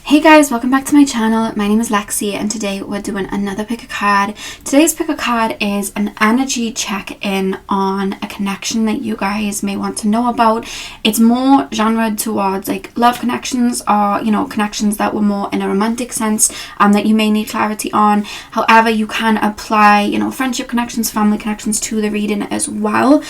Hey guys, welcome back to my channel. My name is Lexi and today we're doing another pick a card. Today's pick a card is an energy check-in on a connection that you guys may want to know about. It's more genred towards like love connections or, connections that were more in a romantic sense that you may need clarity on. However, you can apply, friendship connections, family connections to the reading as well.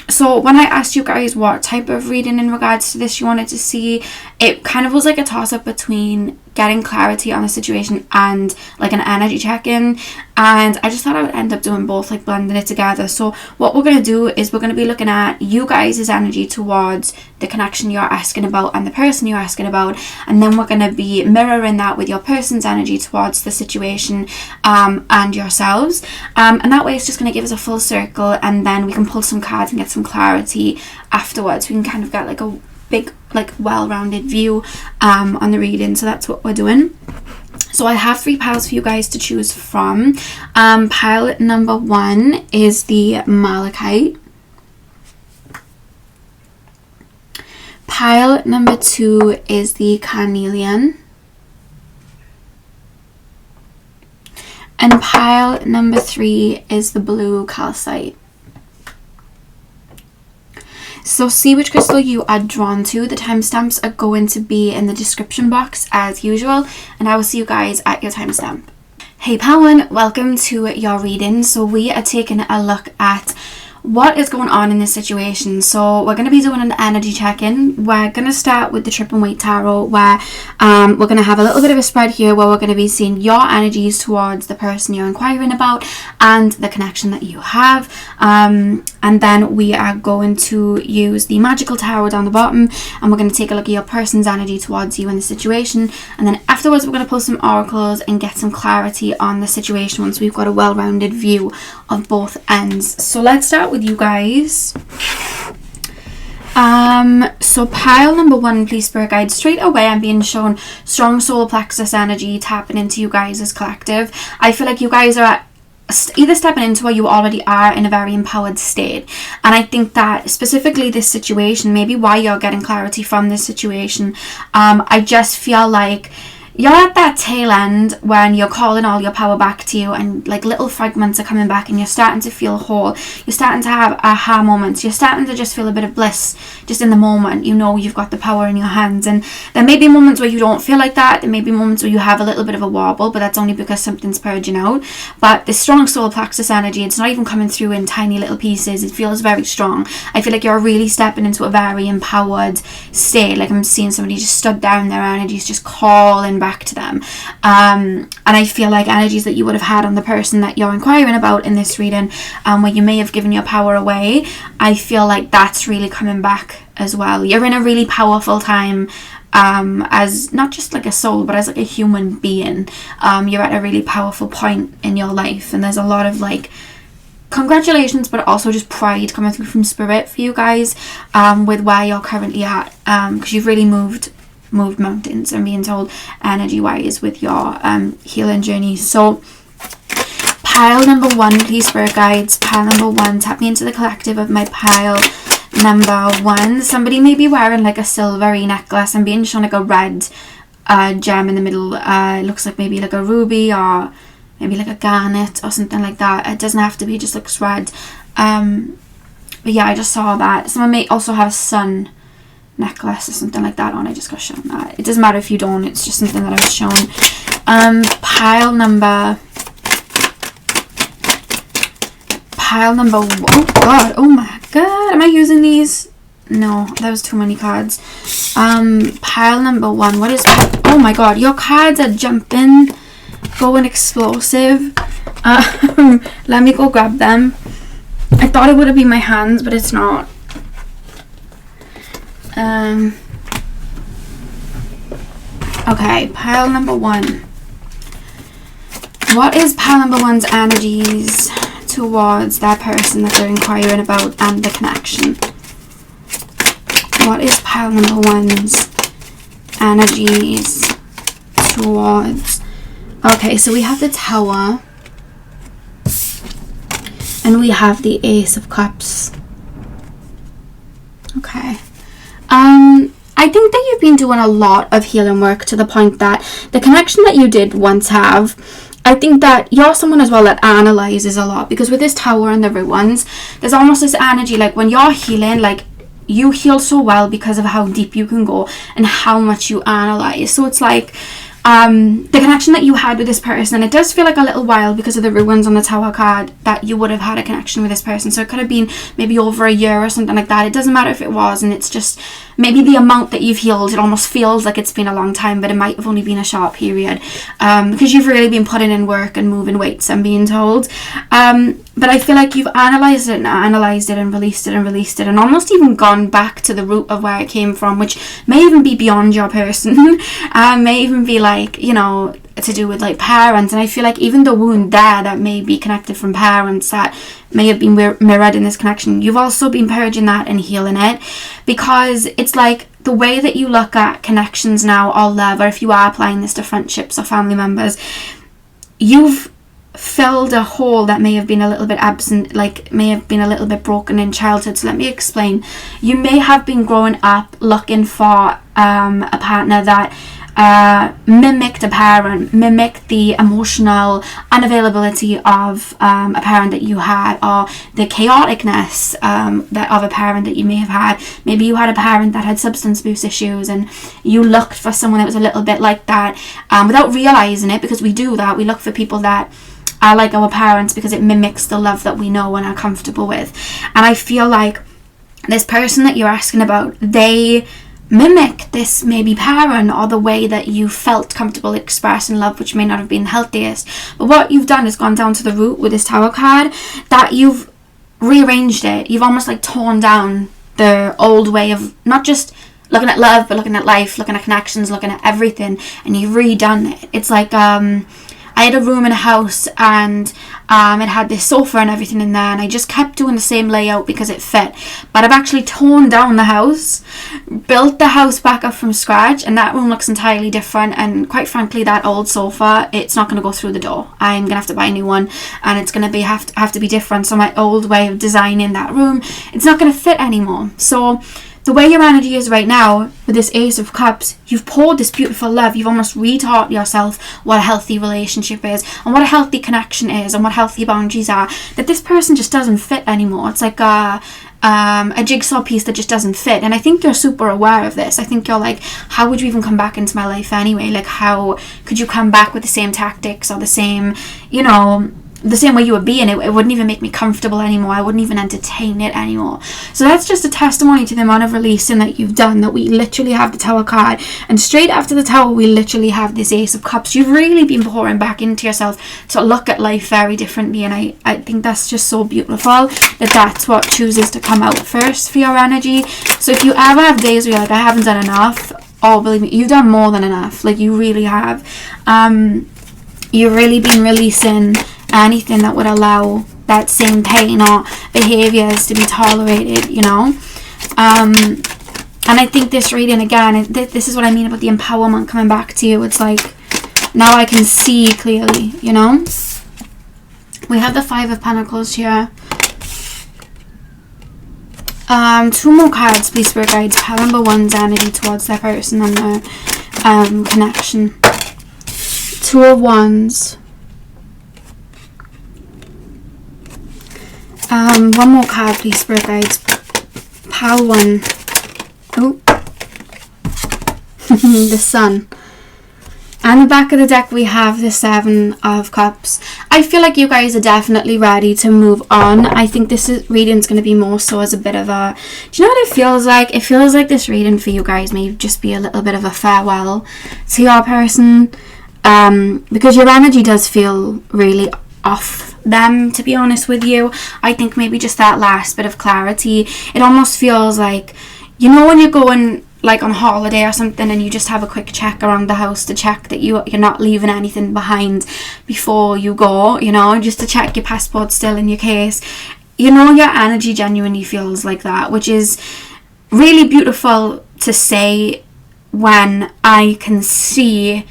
So when I asked you guys what type of reading in regards to this you wanted to see, it kind of was like a toss-up between getting clarity on the situation and like an energy check-in, and I just thought I would end up doing both, like blending it together. So what we're going to do is we're going to be looking at you guys' energy towards the connection you're asking about and the person you're asking about, and then we're going to be mirroring that with your person's energy towards the situation and yourselves, and that way it's just going to give us a full circle, and then we can pull some cards and get some clarity afterwards. We can kind of get like a big, like well-rounded view on the reading. So that's what we're doing. So I have 3 piles for you guys to choose from. Pile number 1 is the Malachite. Pile number 2 is the Carnelian. And pile number 3 is the blue calcite. So see which crystal you are drawn to. The timestamps are going to be in the description box as usual, and I will see you guys at your timestamp. Hey pile 1, welcome to your reading. So we are taking a look at what is going on in this situation. So we're going to be doing an energy check-in. We're going to start with the Trip and Wait Tarot, where we're going to have a little bit of a spread here where we're going to be seeing your energies towards the person you're inquiring about and the connection that you have, and then we are going to use the Magical Tarot down the bottom, and we're going to take a look at your person's energy towards you and the situation, and then afterwards we're going to pull some oracles and get some clarity on the situation once we've got a well-rounded view of both ends. So let's start with you guys. So pile number 1, please spirit guide. Straight away I'm being shown strong solar plexus energy tapping into you guys as collective. I feel like you guys are either stepping into or you already are in a very empowered state, and I think that specifically this situation, maybe why you're getting clarity from this situation, I just feel like you're at that tail end when you're calling all your power back to you, and like little fragments are coming back and you're starting to feel whole. You're starting to have aha moments. You're starting to just feel a bit of bliss just in the moment. You've got the power in your hands, and there may be moments where you don't feel like that. There may be moments where you have a little bit of a wobble, but that's only because something's purging out. But the strong solar plexus energy, it's not even coming through in tiny little pieces. It feels very strong. I feel like you're really stepping into a very empowered state. Like I'm seeing somebody just stood down, their energies just calling back to them, and I feel like energies that you would have had on the person that you're inquiring about in this reading, where you may have given your power away, I feel like that's really coming back as well. You're in a really powerful time, as not just like a soul, but as like a human being. You're at a really powerful point in your life, and there's a lot of like congratulations, but also just pride coming through from spirit for you guys, with where you're currently at, because you've really moved mountains, I'm being told, energy wise, with your healing journey. So pile number 1, please spirit guides. Pile number 1, tap me into the collective of my pile number 1. Somebody may be wearing like a silvery necklace. I'm being shown like a red gem in the middle. It looks like maybe like a ruby or maybe like a garnet or something like that. It doesn't have to be, it just looks red. But yeah, I just saw that. Someone may also have a sun necklace or something like that on. I just got shown that. It doesn't matter if you don't, it's just something that I was shown. Pile number 1. Oh my god, am I using these? No, that was too many cards. Pile number 1, what is, oh my god, your cards are jumping, going explosive. Let me go grab them. I thought it would have been my hands, but it's not. Okay, pile number 1. What is pile number 1's energies towards that person that they're inquiring about and the connection? What is pile number 1's energies towards? Okay, so we have the Tower and we have the Ace of Cups. Okay. I think that you've been doing a lot of healing work to the point that the connection that you did once have, I think that you're someone as well that analyzes a lot, because with this tower and the ruins, there's almost this energy like when you're healing, like you heal so well because of how deep you can go and how much you analyze. So it's like the connection that you had with this person, and it does feel like a little while because of the ruins on the tower card that you would have had a connection with this person. So it could have been maybe over a year or something like that. It doesn't matter if it was, and it's just maybe the amount that you've healed, it almost feels like it's been a long time, but it might have only been a short period, because you've really been putting in work and moving weights, I'm being told. But I feel like you've analysed it and released it and almost even gone back to the root of where it came from, which may even be beyond your person. May even be like, you know, to do with like parents. And I feel like even the wound there that may be connected from parents that may have been mirrored in this connection, you've also been purging that and healing it, because it's like the way that you look at connections now, or love, or if you are applying this to friendships or family members, you've filled a hole that may have been a little bit absent, like may have been a little bit broken in childhood. So let me explain. You may have been growing up looking for a partner that mimicked a parent, mimicked the emotional unavailability of a parent that you had, or the chaoticness of a parent that you may have had. Maybe you had a parent that had substance abuse issues and you looked for someone that was a little bit like that, without realizing it, because we do that. We look for people that are like our parents because it mimics the love that we know and are comfortable with. And I feel like this person that you're asking about, they mimic this maybe parent, or the way that you felt comfortable expressing love, which may not have been the healthiest. But what you've done is gone down to the root with this tower card, that you've rearranged it. You've almost like torn down the old way of not just looking at love, but looking at life, looking at connections, looking at everything, and you've redone it. It's like I had a room in a house, and it had this sofa and everything in there, and I just kept doing the same layout because it fit. But I've actually torn down the house, built the house back up from scratch, and that room looks entirely different. And quite frankly, that old sofa, it's not going to go through the door. I'm going to have to buy a new one, and it's going to be have to be different. So my old way of designing that room, it's not going to fit anymore. So the way your energy is right now with this Ace of Cups, you've poured this beautiful love. You've almost retaught yourself what a healthy relationship is, and what a healthy connection is, and what healthy boundaries are, that this person just doesn't fit anymore. It's like a jigsaw piece that just doesn't fit. And I think you're super aware of this. I think you're like, how would you even come back into my life anyway? Like, how could you come back with the same tactics or the same, you know, the same way you were being? It wouldn't even make me comfortable anymore. I wouldn't even entertain it anymore. So that's just a testimony to the amount of releasing that you've done, that we literally have the Tower card, and straight after the Tower we literally have this Ace of Cups. You've really been pouring back into yourself to look at life very differently, and I think that's just so beautiful that that's what chooses to come out first for your energy. So if you ever have days where you're like, I haven't done enough, oh, believe me, you've done more than enough. Like, you really have. You've really been releasing anything that would allow that same pain or behaviors to be tolerated, you know. And I think this reading, again, this is what I mean about the empowerment coming back to you. It's like, now I can see clearly, you know. We have the Five of Pentacles here. Two more cards, please, Spirit Guides. Pile number one's energy towards their person and their connection. Two of Wands. One more card, please, Spirit Guides. Pile one. Oh. The Sun. And the back of the deck, we have the Seven of Cups. I feel like you guys are definitely ready to move on. I think this reading's going to be more so as a bit of a... Do you know what it feels like? It feels like this reading for you guys may just be a little bit of a farewell to your person. Because your energy does feel really off them, to be honest with you. I think maybe just that last bit of clarity, it almost feels like, you know, when you're going like on holiday or something and you just have a quick check around the house to check that you're not leaving anything behind before you go, you know, just to check your passport's still in your case. You know, your energy genuinely feels like that, which is really beautiful to say when I can see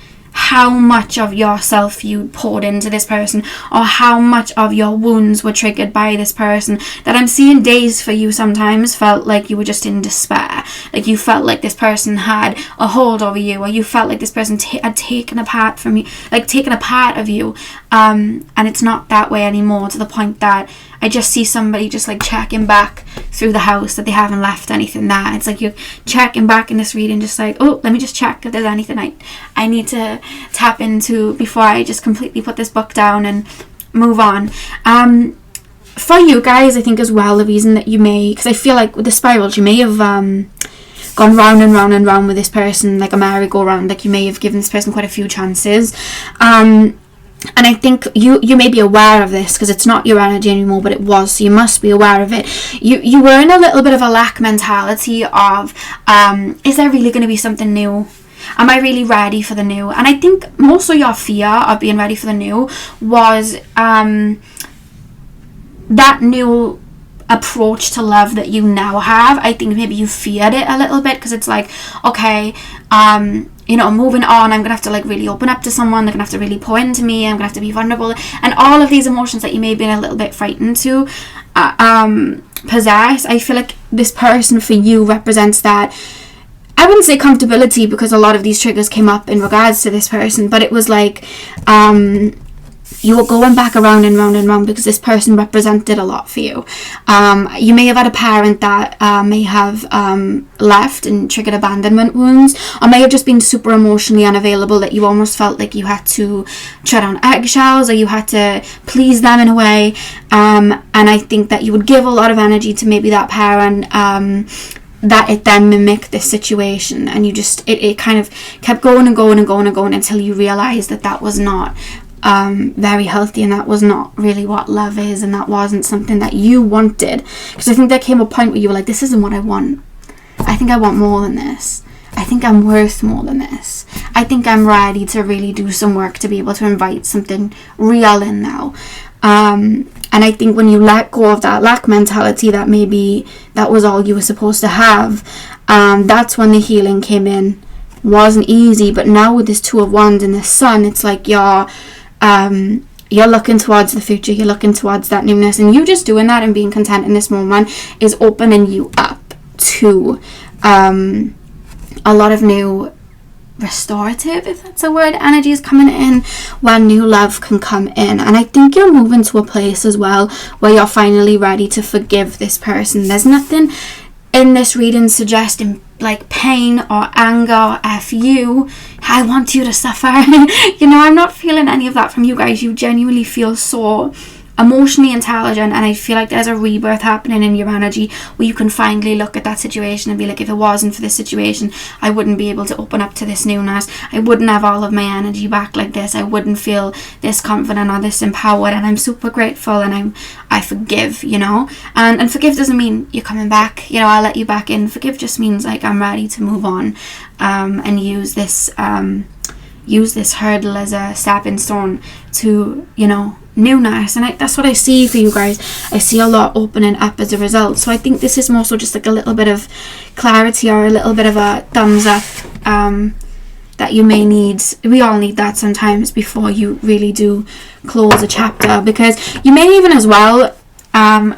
how much of yourself you poured into this person, or how much of your wounds were triggered by this person. That I'm seeing days for you sometimes felt like you were just in despair, like you felt like this person had a hold over you, or you felt like this person had taken a part from you, like taken a part of you, and it's not that way anymore, to the point that I just see somebody just like checking back through the house that they haven't left anything there. It's like you're checking back in this reading, just like, oh, let me just check if there's anything I need to tap into before I just completely put this book down and move on. For you guys, I think as well, the reason that you may, because I feel like with the spirals, you may have gone round and round and round with this person like a merry-go-round, like you may have given this person quite a few chances. And I think you may be aware of this because it's not your energy anymore, but it was, so you must be aware of it. You were in a little bit of a lack mentality of, is there really going to be something new? Am I really ready for the new? And I think most of your fear of being ready for the new was that new approach to love that you now have. I think maybe you feared it a little bit because it's like, okay, moving on, I'm gonna have to like really open up to someone, they're gonna have to really pour into me, I'm gonna have to be vulnerable, and all of these emotions that you may have been a little bit frightened to possess. I feel like this person for you represents that. I wouldn't say comfortability, because a lot of these triggers came up in regards to this person, but it was like you were going back around and round and round because this person represented a lot for you. You may have had a parent that may have left and triggered abandonment wounds, or may have just been super emotionally unavailable, that you almost felt like you had to tread on eggshells, or you had to please them in a way. And I think that you would give a lot of energy to maybe that parent, that it then mimicked this situation, and you just it kind of kept going and going and going and going until you realized that was not very healthy, and that was not really what love is, and that wasn't something that you wanted. Because I think there came a point where you were like, this isn't what I want. I think I want more than this. I think I'm worth more than this. I think I'm ready to really do some work to be able to invite something real in now. And I think when you let go of that lack mentality, that maybe that was all you were supposed to have, that's when the healing came in. Wasn't easy, but now with this Two of Wands and the Sun, it's like you're looking towards the future, you're looking towards that newness, and you just doing that and being content in this moment is opening you up to a lot of new restorative, if that's a word, energy is coming in, where new love can come in. And I think you're moving to a place as well where you're finally ready to forgive this person. There's nothing in this reading suggesting like pain or anger or F you, I want you to suffer. I'm not feeling any of that from you guys. You genuinely feel so emotionally intelligent, and I feel like there's a rebirth happening in your energy where you can finally look at that situation and be like, if it wasn't for this situation, I wouldn't be able to open up to this newness. I wouldn't have all of my energy back like this. I wouldn't feel this confident or this empowered, and I'm super grateful, and I forgive, and forgive doesn't mean you're coming back, I'll let you back in. Forgive just means like I'm ready to move on, and use this hurdle as a stepping stone to, newness. And that's what I see for you guys. I see a lot opening up as a result. So I think this is more so just like a little bit of clarity, or a little bit of a thumbs up that you may need. We all need that sometimes before you really do close a chapter, because you may even as well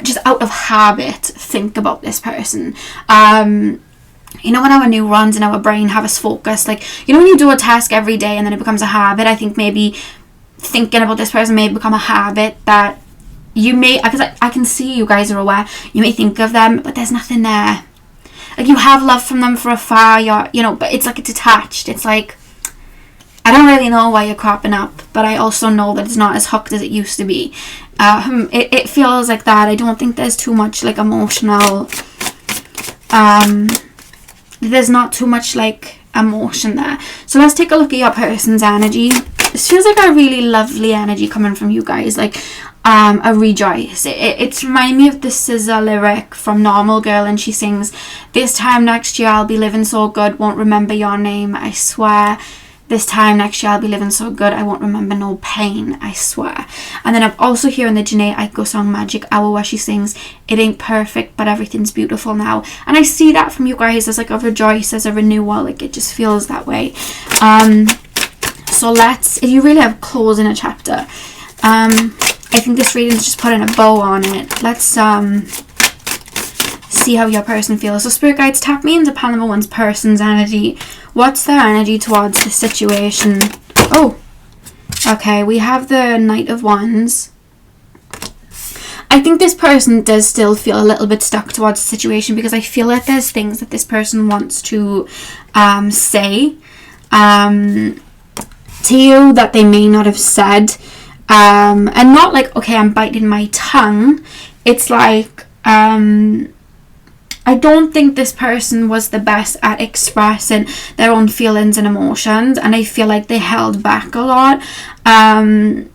just out of habit think about this person. When our neurons in our brain have us focused, like, when you do a task every day and then it becomes a habit, I think maybe thinking about this person may become a habit that you may, because I can see you guys are aware, you may think of them, but there's nothing there. Like, you have love from them for afar, but it's like it's attached. It's like, I don't really know why you're cropping up, but I also know that it's not as hooked as it used to be. It feels like that. I don't think there's too much like emotional, there's not too much like emotion there. So let's take a look at your person's energy. This feels like a really lovely energy coming from you guys, like a rejoice. It's reminding me of the SZA lyric from Normal Girl, and she sings, "This time next year I'll be living so good, won't remember your name, I swear. This time next year I'll be living so good, I won't remember no pain, I swear." And then I'm also hearing the Jhené Aiko song Magic Hour, where she sings, "It ain't perfect, but everything's beautiful now." And I see that from you guys as like a rejoice, as a renewal. Like, it just feels that way. So if you really have closing a chapter, I think this reading's just putting a bow on it. Let's see how your person feels. So spirit guides, tap me into pile number 1's person's energy. What's their energy towards the situation? Oh, okay, we have the Knight of Wands. I think this person does still feel a little bit stuck towards the situation, because I feel like there's things that this person wants to say to you that they may not have said. And not like, okay, I'm biting my tongue. It's like, I don't think this person was the best at expressing their own feelings and emotions, and I feel like they held back a lot.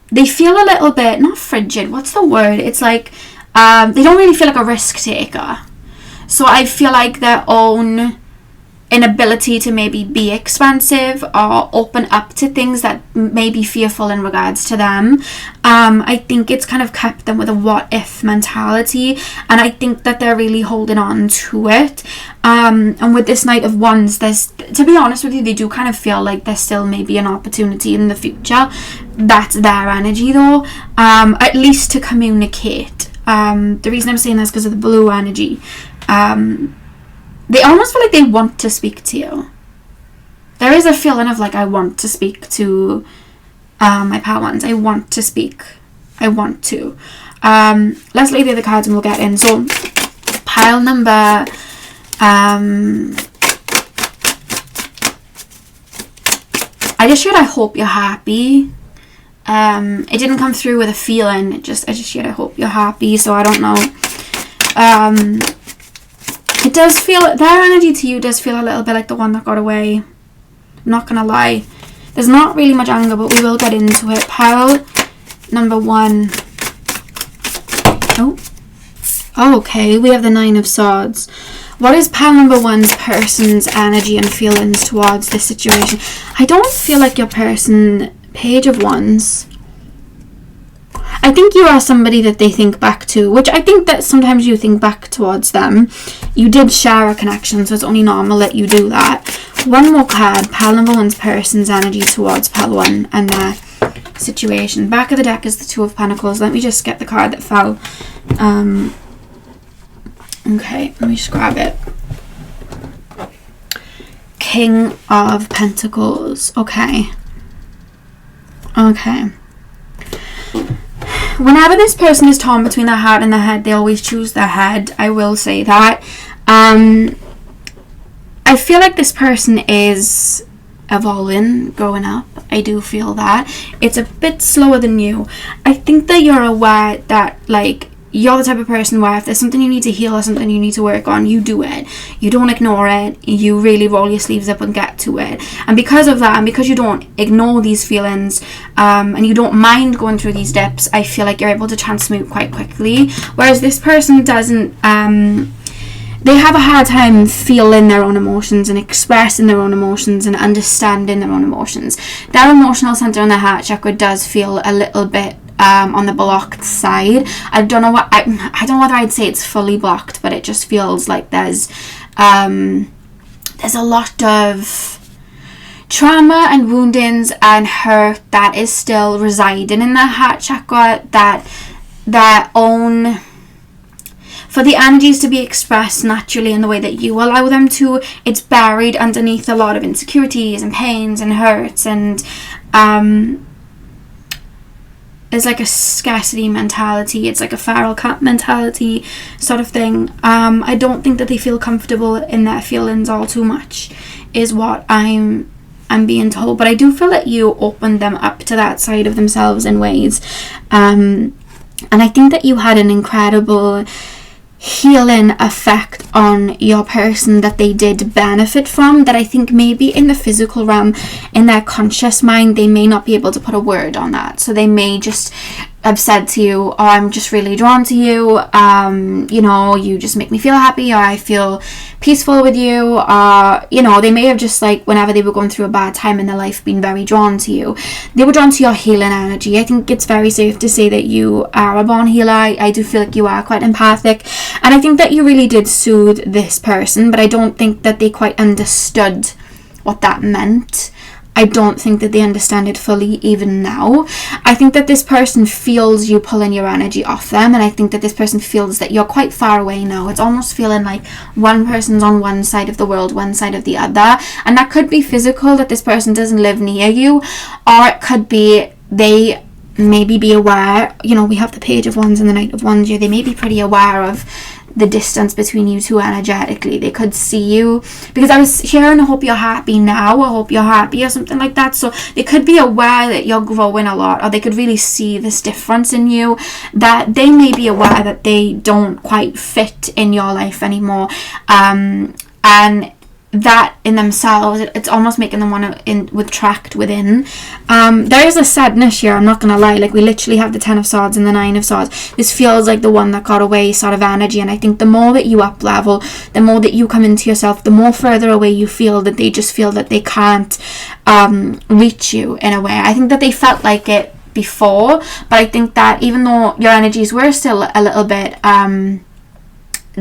They feel a little bit, not frigid, what's the word? It's like, they don't really feel like a risk taker. So I feel like their own inability to maybe be expansive or open up to things that may be fearful in regards to them, I think it's kind of kept them with a what if mentality, and I think that they're really holding on to it. And with this Knight of Wands, to be honest with you, they do kind of feel like there's still maybe an opportunity in the future. That's their energy though, at least to communicate. The reason I'm saying this is because of the blue energy. They almost feel like they want to speak to you. There is a feeling of like, I want to speak to my pile ones. I want to speak. I want to. Let's lay the other cards and we'll get in. So pile number I just shared I hope you're happy. It didn't come through with a feeling. I just shared I hope you're happy. So I don't know. It does feel, their energy to you does feel a little bit like the one that got away. I'm not gonna lie. There's not really much anger, but we will get into it. Pile number 1. Oh, okay. We have the 9 of Swords. What is pile number 1's person's energy and feelings towards this situation? I don't feel like your person, Page of Wands. I think you are somebody that they think back to, which I think that sometimes you think back towards them. You did share a connection, so it's only normal that you do that. One more card, pile number 1's person's energy towards pile 1 and their situation. Back of the deck is the 2 of Pentacles. Let me just get the card that fell. Okay, let me just grab it. King of Pentacles. Okay. Whenever this person is torn between their heart and their head, they always choose their head. I will say that. I feel like this person is evolving, growing up. I do feel that. It's a bit slower than you. I think that you're aware that, like, you're the type of person where if there's something you need to heal or something you need to work on, you do it. You don't ignore it. You really roll your sleeves up and get to it. And because of that, and because you don't ignore these feelings, and you don't mind going through these dips, I feel like you're able to transmute quite quickly. Whereas this person doesn't, they have a hard time feeling their own emotions and expressing their own emotions and understanding their own emotions. Their emotional center in their heart chakra does feel a little bit on the blocked side. I don't know whether I'd say it's fully blocked, but it just feels like there's a lot of trauma and woundings and hurt that is still residing in their heart chakra, that their own, for the energies to be expressed naturally in the way that you allow them to, it's buried underneath a lot of insecurities and pains and hurts, and there's like a scarcity mentality. It's like a feral cat mentality sort of thing. I don't think that they feel comfortable in their feelings all too much, is what I'm being told. But I do feel that you opened them up to that side of themselves in ways. And I think that you had an incredible healing effect on your person that they did benefit from, that I think maybe in the physical realm, in their conscious mind, they may not be able to put a word on that. So they may just have said to you, oh, I'm just really drawn to you, you know, you just make me feel happy, or I feel peaceful with you, you know, they may have just, like, whenever they were going through a bad time in their life, been very drawn to you. They were drawn to your healing energy. I think it's very safe to say that you are a born healer. I do feel like you are quite empathic, and I think that you really did soothe this person, but I don't think that they quite understood what that meant. I don't think that they understand it fully even now. I think that this person feels you pulling your energy off them, and I think that this person feels that you're quite far away now. It's almost feeling like one person's on one side of the world, one side of the other, and that could be physical, that this person doesn't live near you, or it could be they maybe be aware, you know, we have the Page of Wands and the Knight of Wands here. They may be pretty aware of the distance between you two energetically. They could see you, because I was hearing, I hope you're happy now, I hope you're happy, or something like that. So they could be aware that you're growing a lot, or they could really see this difference in you, that they may be aware that they don't quite fit in your life anymore, and that in themselves, it's almost making them want to retract within. There is a sadness here, I'm not gonna lie. Like, we literally have the 10 of Swords and the 9 of Swords. This feels like the one that got away sort of energy, and I think the more that you up level, the more that you come into yourself, the more further away you feel, that they just feel that they can't reach you in a way. I think that they felt like it before, but I think that even though your energies were still a little bit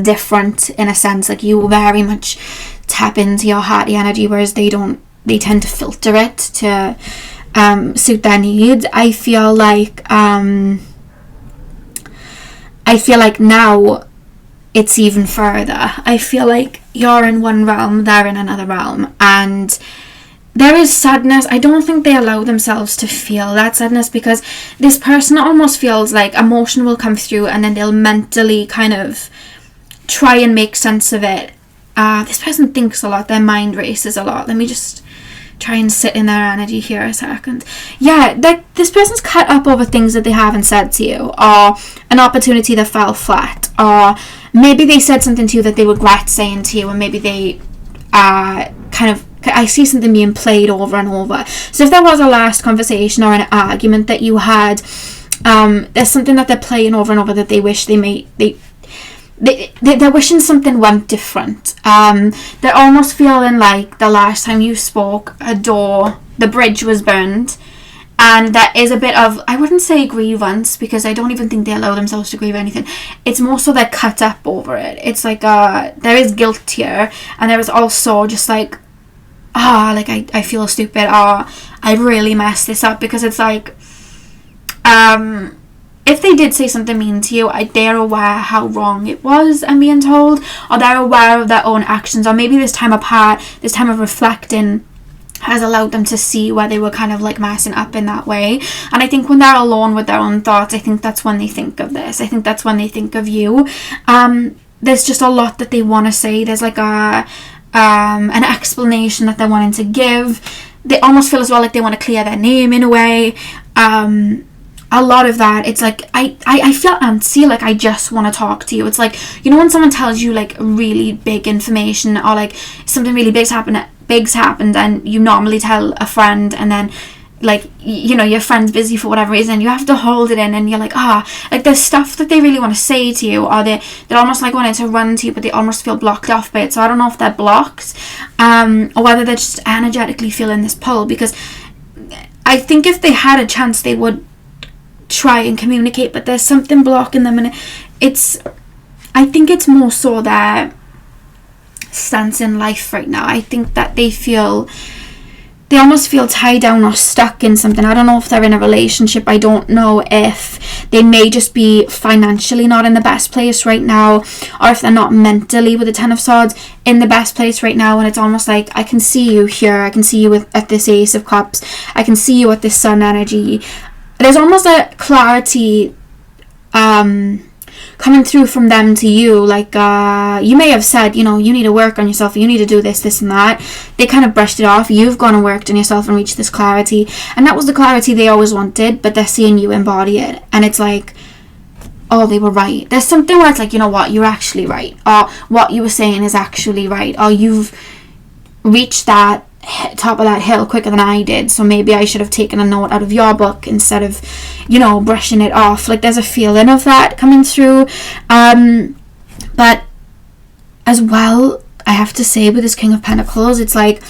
different in a sense, like you very much tap into your hearty energy, whereas they tend to filter it to suit their needs. I feel like now it's even further. I feel like you're in one realm, they're in another realm, and there is sadness. I don't think they allow themselves to feel that sadness, because this person almost feels like emotion will come through and then they'll mentally kind of try and make sense of it. This person thinks a lot, their mind races a lot. Let me just try and sit in their energy here a second. Yeah, this person's cut up over things that they haven't said to you, or an opportunity that fell flat, or maybe they said something to you that they regret saying to you, and maybe they I see something being played over and over. So if there was a last conversation or an argument that you had, there's something that they're playing over and over that they wish they're wishing something went different. They're almost feeling like the last time you spoke, the bridge was burned, and there is a bit of, I wouldn't say grievance, because I don't even think they allow themselves to grieve anything. It's more so they're cut up over it. It's like there is guilt here, and there is also just like, I feel stupid, I really messed this up, because it's like, if they did say something mean to you, they're aware how wrong it was, I'm being told, or they're aware of their own actions, or maybe this time apart, this time of reflecting has allowed them to see where they were kind of like messing up in that way. And I think when they're alone with their own thoughts, I think that's when they think of this. I think that's when they think of you. There's just a lot that they want to say. There's like an explanation that they're wanting to give. They almost feel as well like they want to clear their name in a way. A lot of that, it's like I feel antsy, like I just want to talk to you. It's like, you know, when someone tells you like really big information, or like something really big's happened, and you normally tell a friend, and then like, you know, your friend's busy for whatever reason, you have to hold it in, and you're like, like there's stuff that they really want to say to you, or they're almost like wanting to run to you, but they almost feel blocked off by it. So I don't know if they're blocked, or whether they're just energetically feeling this pull, because I think if they had a chance they would try and communicate, but there's something blocking them, and I think it's more so their stance in life right now. I think that they almost feel tied down or stuck in something. I don't know if they're in a relationship. I don't know if they may just be financially not in the best place right now, or if they're not mentally, with the 10 of Swords, in the best place right now. And it's almost like, I can see you here, I can see you at this Ace of Cups, I can see you at this Sun energy. There's almost a clarity coming through from them to you, like you may have said, you know, you need to work on yourself, you need to do this and that. They kind of brushed it off. You've gone and worked on yourself and reached this clarity, and that was the clarity they always wanted, but they're seeing you embody it, and it's like, oh, they were right. There's something where it's like, you know what, you're actually right, or what you were saying is actually right, or you've reached that top of that hill quicker than I did, so maybe I should have taken a note out of your book instead of, you know, brushing it off. Like, there's a feeling of that coming through, but as well, I have to say, with this King of Pentacles, it's like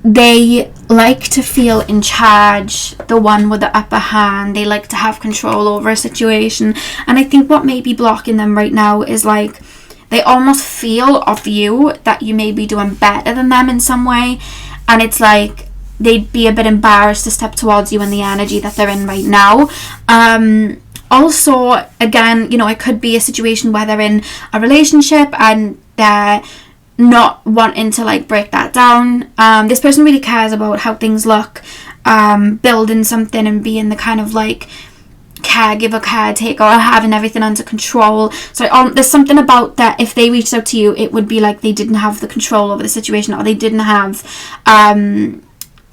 they like to feel in charge, the one with the upper hand. They like to have control over a situation, and I think what may be blocking them right now is like, they almost feel of you that you may be doing better than them in some way, and it's like they'd be a bit embarrassed to step towards you in the energy that they're in right now. Also, again, it could be a situation where they're in a relationship and they're not wanting to like break that down. This person really cares about how things look, building something and being the kind of like caregiver, caretaker, or having everything under control. So there's something about that. If they reached out to you, it would be like they didn't have the control over the situation, or they didn't have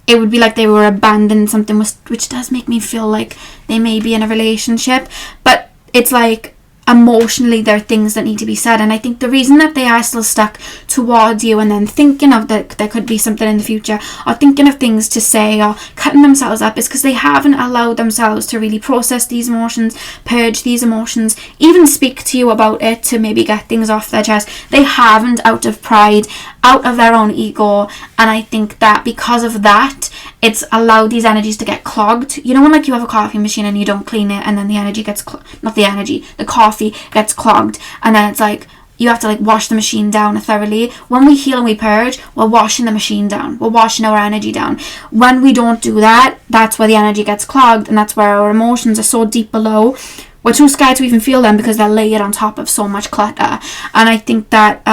it would be like they were abandoning something, which does make me feel like they may be in a relationship. But it's like emotionally there are things that need to be said, and I think the reason that they are still stuck towards you and then thinking of that there could be something in the future, or thinking of things to say, or cutting themselves up, is because they haven't allowed themselves to really process these emotions, purge these emotions, even speak to you about it to maybe get things off their chest. They haven't, out of pride, out of their own ego. And I think that because of that, it's allowed these energies to get clogged. When like you have a coffee machine and you don't clean it, and then the energy gets the coffee gets clogged, and then it's like you have to like wash the machine down thoroughly. When we heal and we purge, we're washing the machine down, we're washing our energy down. When we don't do that, that's where the energy gets clogged, and that's where our emotions are so deep below. We're too scared to even feel them because they're layered on top of so much clutter. And I think that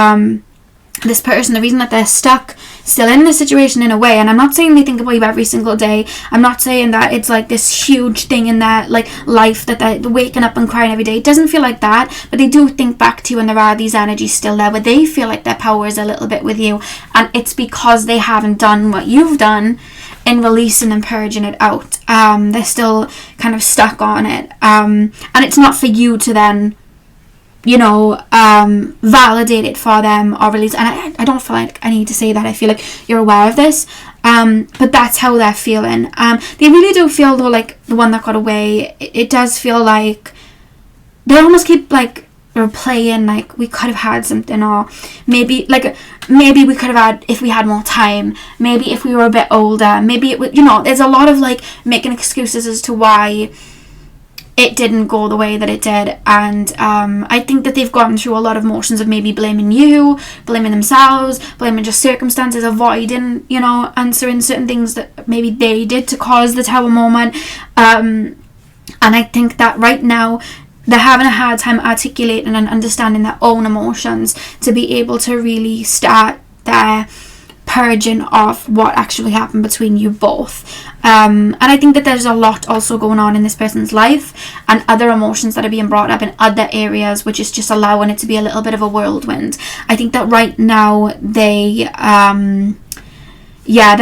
this person, the reason that they're stuck still in this situation in a way, and I'm not saying they think about you every single day, I'm not saying that it's like this huge thing in their like life that they're waking up and crying every day. It doesn't feel like that, but they do think back to you, and there are these energies still there where they feel like their power is a little bit with you, and it's because they haven't done what you've done in releasing and purging it out. They're still kind of stuck on it, and it's not for you to then validate it for them or release. And I don't feel like I need to say that. I feel like you're aware of this, but that's how they're feeling. They really do feel though like the one that got away, it does feel like they almost keep like replaying like we could have had something, or maybe we could have had if we had more time, maybe if we were a bit older, maybe it would, there's a lot of like making excuses as to why it didn't go the way that it did. And I think that they've gone through a lot of motions of maybe blaming you, blaming themselves, blaming just circumstances, avoiding, answering certain things that maybe they did to cause the tower moment. And I think that right now they're having a hard time articulating and understanding their own emotions to be able to really start their purging of what actually happened between you both. And I think that there's a lot also going on in this person's life, and other emotions that are being brought up in other areas, which is just allowing it to be a little bit of a whirlwind. I think that right now they're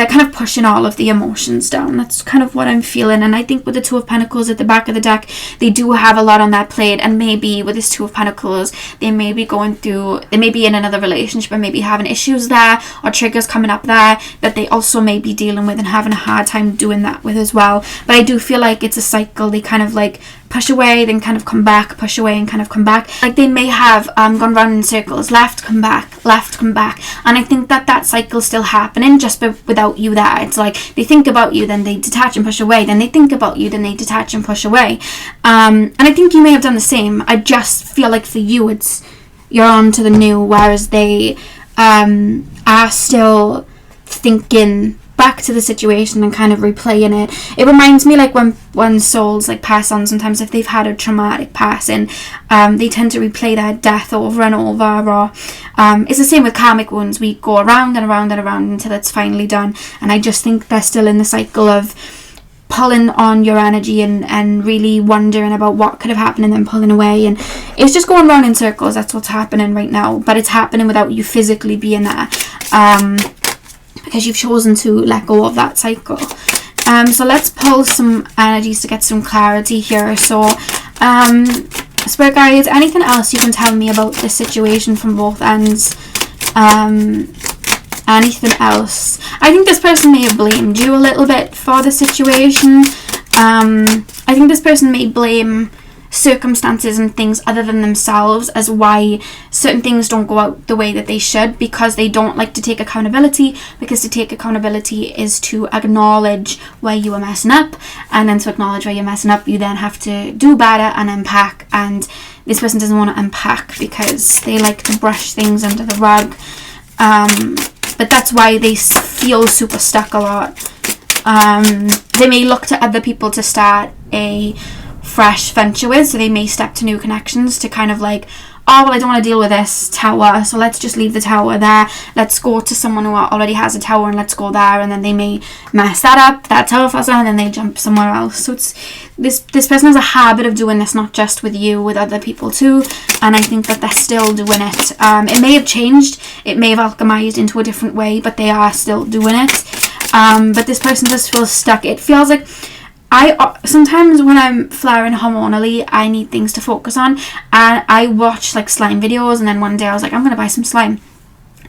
kind of pushing all of the emotions down. That's kind of what I'm feeling. And I think with the Two of Pentacles at the back of the deck, they do have a lot on their plate. And maybe with this Two of Pentacles, they may be in another relationship and maybe having issues there, or triggers coming up there that they also may be dealing with and having a hard time doing that with as well. But I do feel like it's a cycle. They kind of like push away, then kind of come back, push away and kind of come back. Like they may have gone round in circles, left, come back, left, come back. And I think that cycle's still happening just without you there. It's like they think about you, then they detach and push away, then they think about you, then they detach and push away. And I think you may have done the same. I just feel like for you, you're on to the new, whereas they are still thinking back to the situation and kind of replaying it. It reminds me like when souls like pass on, sometimes if they've had a traumatic passing, they tend to replay their death over and over, or it's the same with karmic wounds. We go around and around and around until it's finally done. And I just think they're still in the cycle of pulling on your energy and really wondering about what could have happened and then pulling away, and it's just going round in circles. That's what's happening right now, but it's happening without you physically being there, because you've chosen to let go of that cycle. So let's pull some energies to get some clarity here. So Spirit Guides, anything else you can tell me about this situation from both ends? Anything else? I think this person may have blamed you a little bit for the situation. I think this person may blame circumstances and things other than themselves as why certain things don't go out the way that they should, because they don't like to take accountability, because to take accountability is to acknowledge where you are messing up, and then to acknowledge where you're messing up you then have to do better and unpack. And this person doesn't want to unpack because they like to brush things under the rug, but that's why they feel super stuck a lot. They may look to other people to start a fresh venture with, so they may step to new connections to kind of like, oh, well, I don't want to deal with this tower, so let's just leave the tower there. Let's go to someone who already has a tower and let's go there. And then they may mess that up, that tower falls down, and then they jump somewhere else. So it's this person has a habit of doing this, not just with you, with other people too. And I think that they're still doing it. It may have changed, it may have alchemized into a different way, but they are still doing it. But this person just feels stuck. It feels like sometimes when I'm flaring hormonally, I need things to focus on, and I watch like slime videos, and then one day I was like, I'm gonna buy some slime,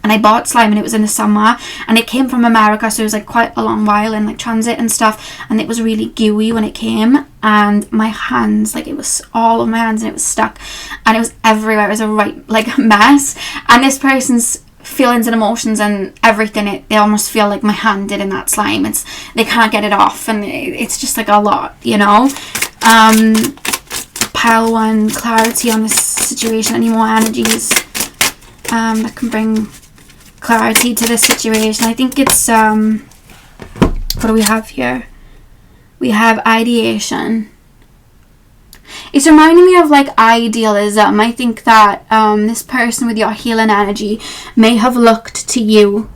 and I bought slime, and it was in the summer, and it came from America, so it was like quite a long while in like transit and stuff, and it was really gooey when it came, and my hands, like it was all of my hands, and it was stuck, and it was everywhere. It was a right like mess, and this person's feelings and emotions and everything, they almost feel like my hand did in that slime. They can't get it off, and it's just like a lot, you know. Pile 1, clarity on this situation. Any more energies that can bring clarity to this situation? I think it's what do we have here? We have ideation. It's reminding me of like idealism. I think that this person with your healing energy may have looked to you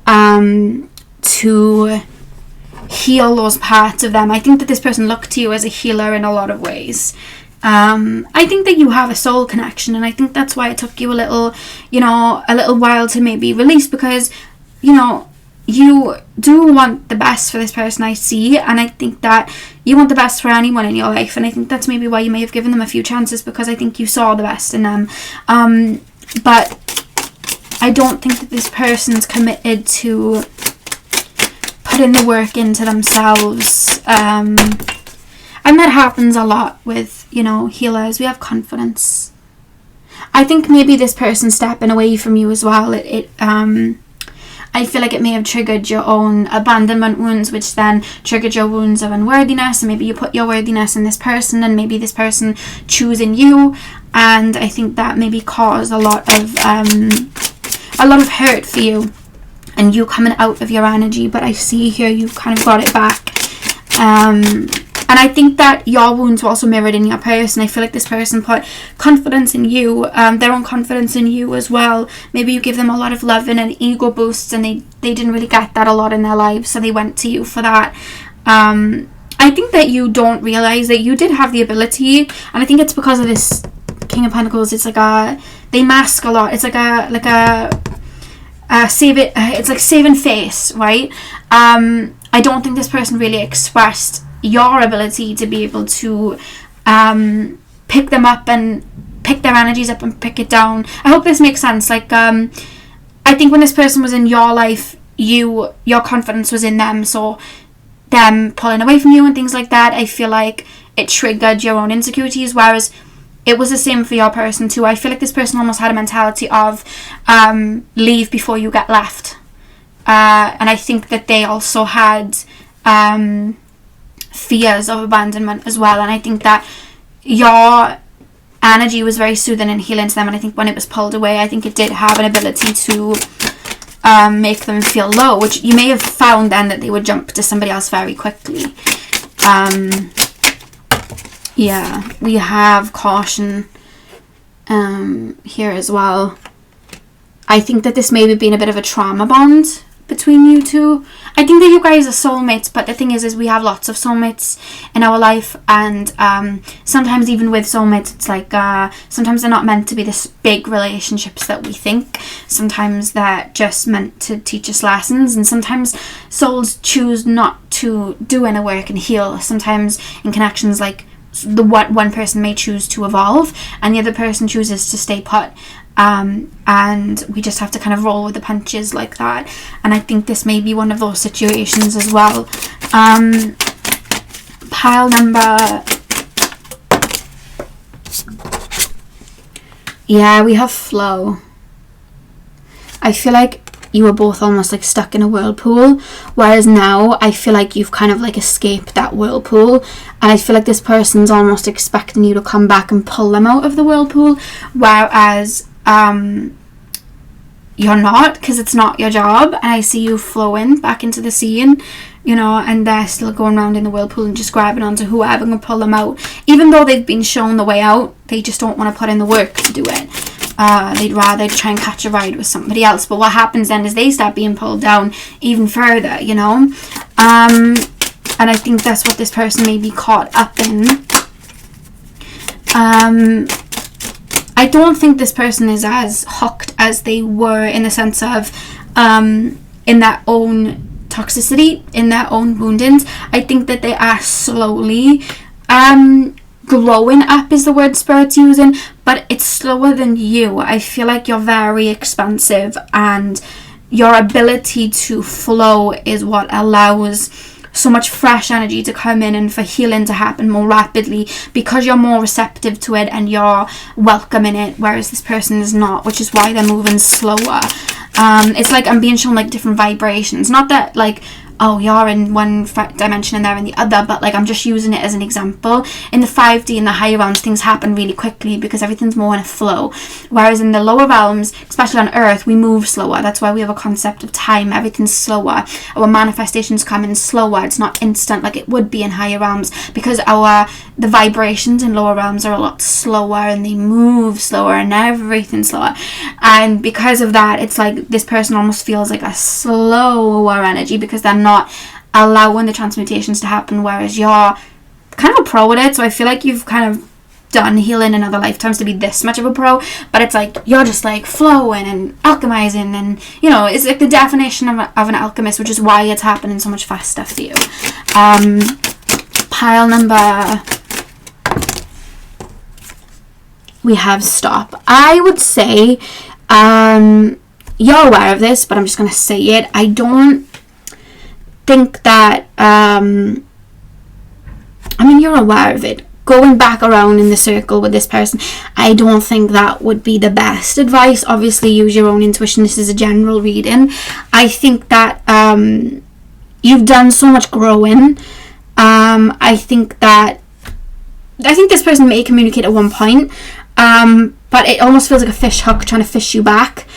to heal those parts of them. I think that this person looked to you as a healer in a lot of ways. I think that you have a soul connection, and I think that's why it took you a little while to maybe release, because, you know, you do want the best for this person, I see, and I think that you want the best for anyone in your life, and I think that's maybe why you may have given them a few chances, because I think you saw the best in them. But I don't think that this person's committed to putting the work into themselves. And that happens a lot with, you know, healers. We have confidence. I think maybe this person stepping away from you as well, I feel like it may have triggered your own abandonment wounds, which then triggered your wounds of unworthiness, and maybe you put your worthiness in this person, and maybe this person choosing you, and I think that maybe caused a lot of hurt for you, and you coming out of your energy. But I see here you've kind of got it back, and I think that your wounds were also mirrored in your person. I feel like this person put confidence in you, their own confidence in you as well. Maybe you give them a lot of love and ego boosts, and they didn't really get that a lot in their lives, so they went to you for that. I think that you don't realize that you did have the ability, and I think it's because of this King of Pentacles. It's like they mask a lot. It's like it's like saving face, right? I don't think this person really expressed your ability to be able to pick them up and pick their energies up and pick it down. I hope this makes sense. Like I think when this person was in your life, your confidence was in them, so them pulling away from you and things like that, I feel like it triggered your own insecurities, whereas it was the same for your person too. I feel like this person almost had a mentality of leave before you get left, and I think that they also had fears of abandonment as well, and I think that your energy was very soothing and healing to them, and I think when it was pulled away, I think it did have an ability to make them feel low, which you may have found then that they would jump to somebody else very quickly. Yeah, we have caution here as well. I think that this may have been a bit of a trauma bond between you two. I think that you guys are soulmates, but the thing is we have lots of soulmates in our life, and sometimes even with soulmates, it's like sometimes they're not meant to be this big relationships that we think. Sometimes they're just meant to teach us lessons, and sometimes souls choose not to do inner work and heal. Sometimes in connections, like one person may choose to evolve and the other person chooses to stay put. And we just have to kind of roll with the punches like that, and I think this may be one of those situations as well. Pile number, yeah, we have flow. I feel like you were both almost like stuck in a whirlpool, whereas now I feel like you've kind of like escaped that whirlpool, and I feel like this person's almost expecting you to come back and pull them out of the whirlpool, whereas you're not, because it's not your job, and I see you flowing back into the sea, and you know, and they're still going around in the whirlpool and just grabbing onto whoever can pull them out. Even though they've been shown the way out, they just don't want to put in the work to do it. They'd rather try and catch a ride with somebody else. But what happens then is they start being pulled down even further, you know. And I think that's what this person may be caught up in. I don't think this person is as hooked as they were, in the sense of in their own toxicity, in their own woundings. I think that they are slowly growing up, is the word Spirit's using, but it's slower than you. I feel like you're very expansive, and your ability to flow is what allows so much fresh energy to come in and for healing to happen more rapidly, because you're more receptive to it and you're welcoming it, whereas this person is not, which is why they're moving slower. It's like I'm being shown like different vibrations, not that like, oh, you're in one dimension and they're in the other, but like I'm just using it as an example. In the 5D and the higher realms, things happen really quickly because everything's more in a flow, whereas in the lower realms, especially on Earth, we move slower. That's why we have a concept of time. Everything's slower. Our manifestations come in slower. It's not instant like it would be in higher realms, because the vibrations in lower realms are a lot slower and they move slower and everything's slower. And because of that, it's like this person almost feels like a slower energy, because they're not allowing the transmutations to happen, whereas you're kind of a pro at it. So I feel like you've kind of done healing in other lifetimes to be this much of a pro, but it's like you're just like flowing and alchemizing, and you know, it's like the definition of an alchemist, which is why it's happening so much faster for you. Pile number, we have stop. I would say you're aware of this, but I'm just going to say it. I don't think that you're aware of it. Going back around in the circle with this person, I don't think that would be the best advice. Obviously, use your own intuition. This is a general reading. I think that you've done so much growing. I think this person may communicate at one point, but it almost feels like a fish hook trying to fish you back.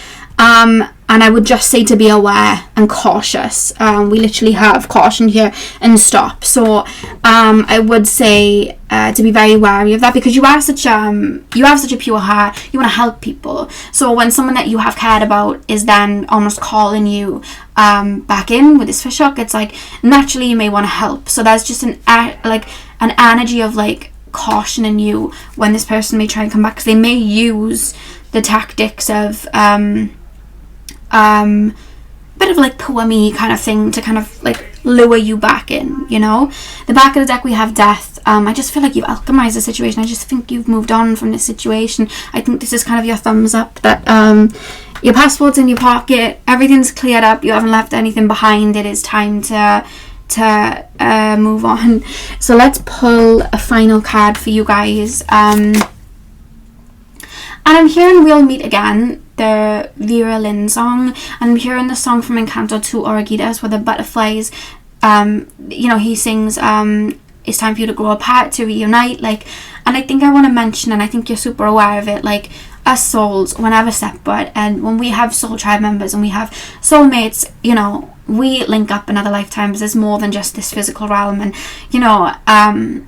And I would just say to be aware and cautious. We literally have caution here and stop. So I would say to be very wary of that, because you have such a pure heart. You want to help people. So when someone that you have cared about is then almost calling you back in with this fish hook, it's like naturally you may want to help. So there's just an energy of like cautioning you when this person may try and come back, because they may use the tactics of bit of like poor me kind of thing to kind of like lure you back in, you know. The back of the deck we have death. I just feel like you've alchemized the situation. I just think you've moved on from this situation. I think this is kind of your thumbs up that your passport's in your pocket, everything's cleared up, you haven't left anything behind. It is time to move on. So let's pull a final card for you guys. And I'm hearing We'll Meet Again, the Lyran song, and I'm hearing the song from Encanto 2 Oruguitas, where the butterflies, he sings, it's time for you to grow apart, to reunite, like, and I think I want to mention, and I think you're super aware of it, like, us souls, whenever separate, and when we have soul tribe members and we have soulmates, you know, we link up in other lifetimes. There's more than just this physical realm, and you know,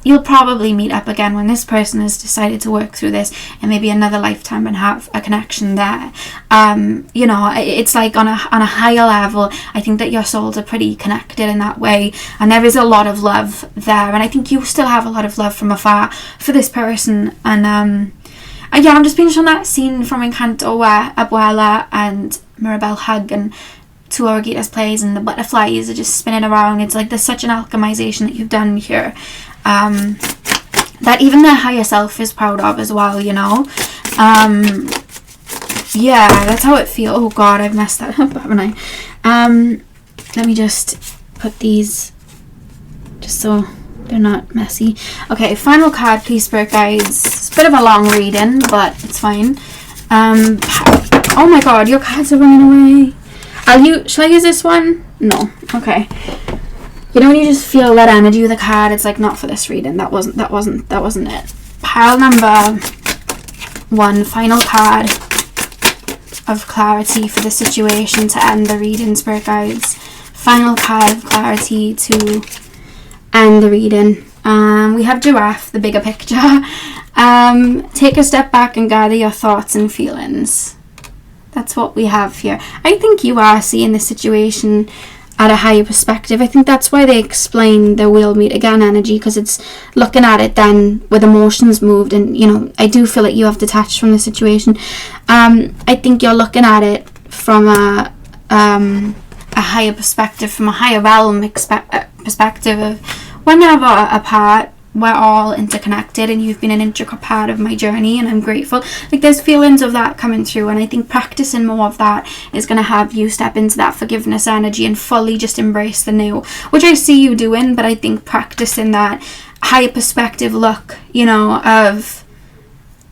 you'll probably meet up again when this person has decided to work through this and maybe another lifetime and have a connection there. You know, it's like on a higher level, I think that your souls are pretty connected in that way, and there is a lot of love there, and I think you still have a lot of love from afar for this person. And yeah, I'm just being shown that scene from Encanto where Abuela and Mirabel hug and two Oruguitas plays and the butterflies are just spinning around. It's like there's such an alchemization that you've done here, that even their higher self is proud of as well, you know. Yeah, that's how it feels. Oh god, I've messed that up, haven't I? Let me just put these just so they're not messy. Okay, final card, please, Spirit Guides. It's a bit of a long reading, but it's fine. Oh my god, your cards are running away. Shall I use this one? No. Okay. You know when you just feel that energy with a card, it's like not for this reading. That wasn't it. Pile number 1, final card of clarity for the situation to end the reading, Spirit Guides. final card of clarity to end the reading. We have Giraffe, the bigger picture. Take a step back and gather your thoughts and feelings. That's what we have here. I think you are seeing this situation at a higher perspective. I think that's why they explain the will meet again energy, because it's looking at it then with emotions moved, and you know, I do feel like you have detached from the situation. I think you're looking at it from a higher perspective, from a higher realm perspective of we're never apart, we're all interconnected, and you've been an intricate part of my journey, and I'm grateful. Like, there's feelings of that coming through, and I think practicing more of that is going to have you step into that forgiveness energy and fully just embrace the new, which I see you doing. But I think practicing that higher perspective look, you know, of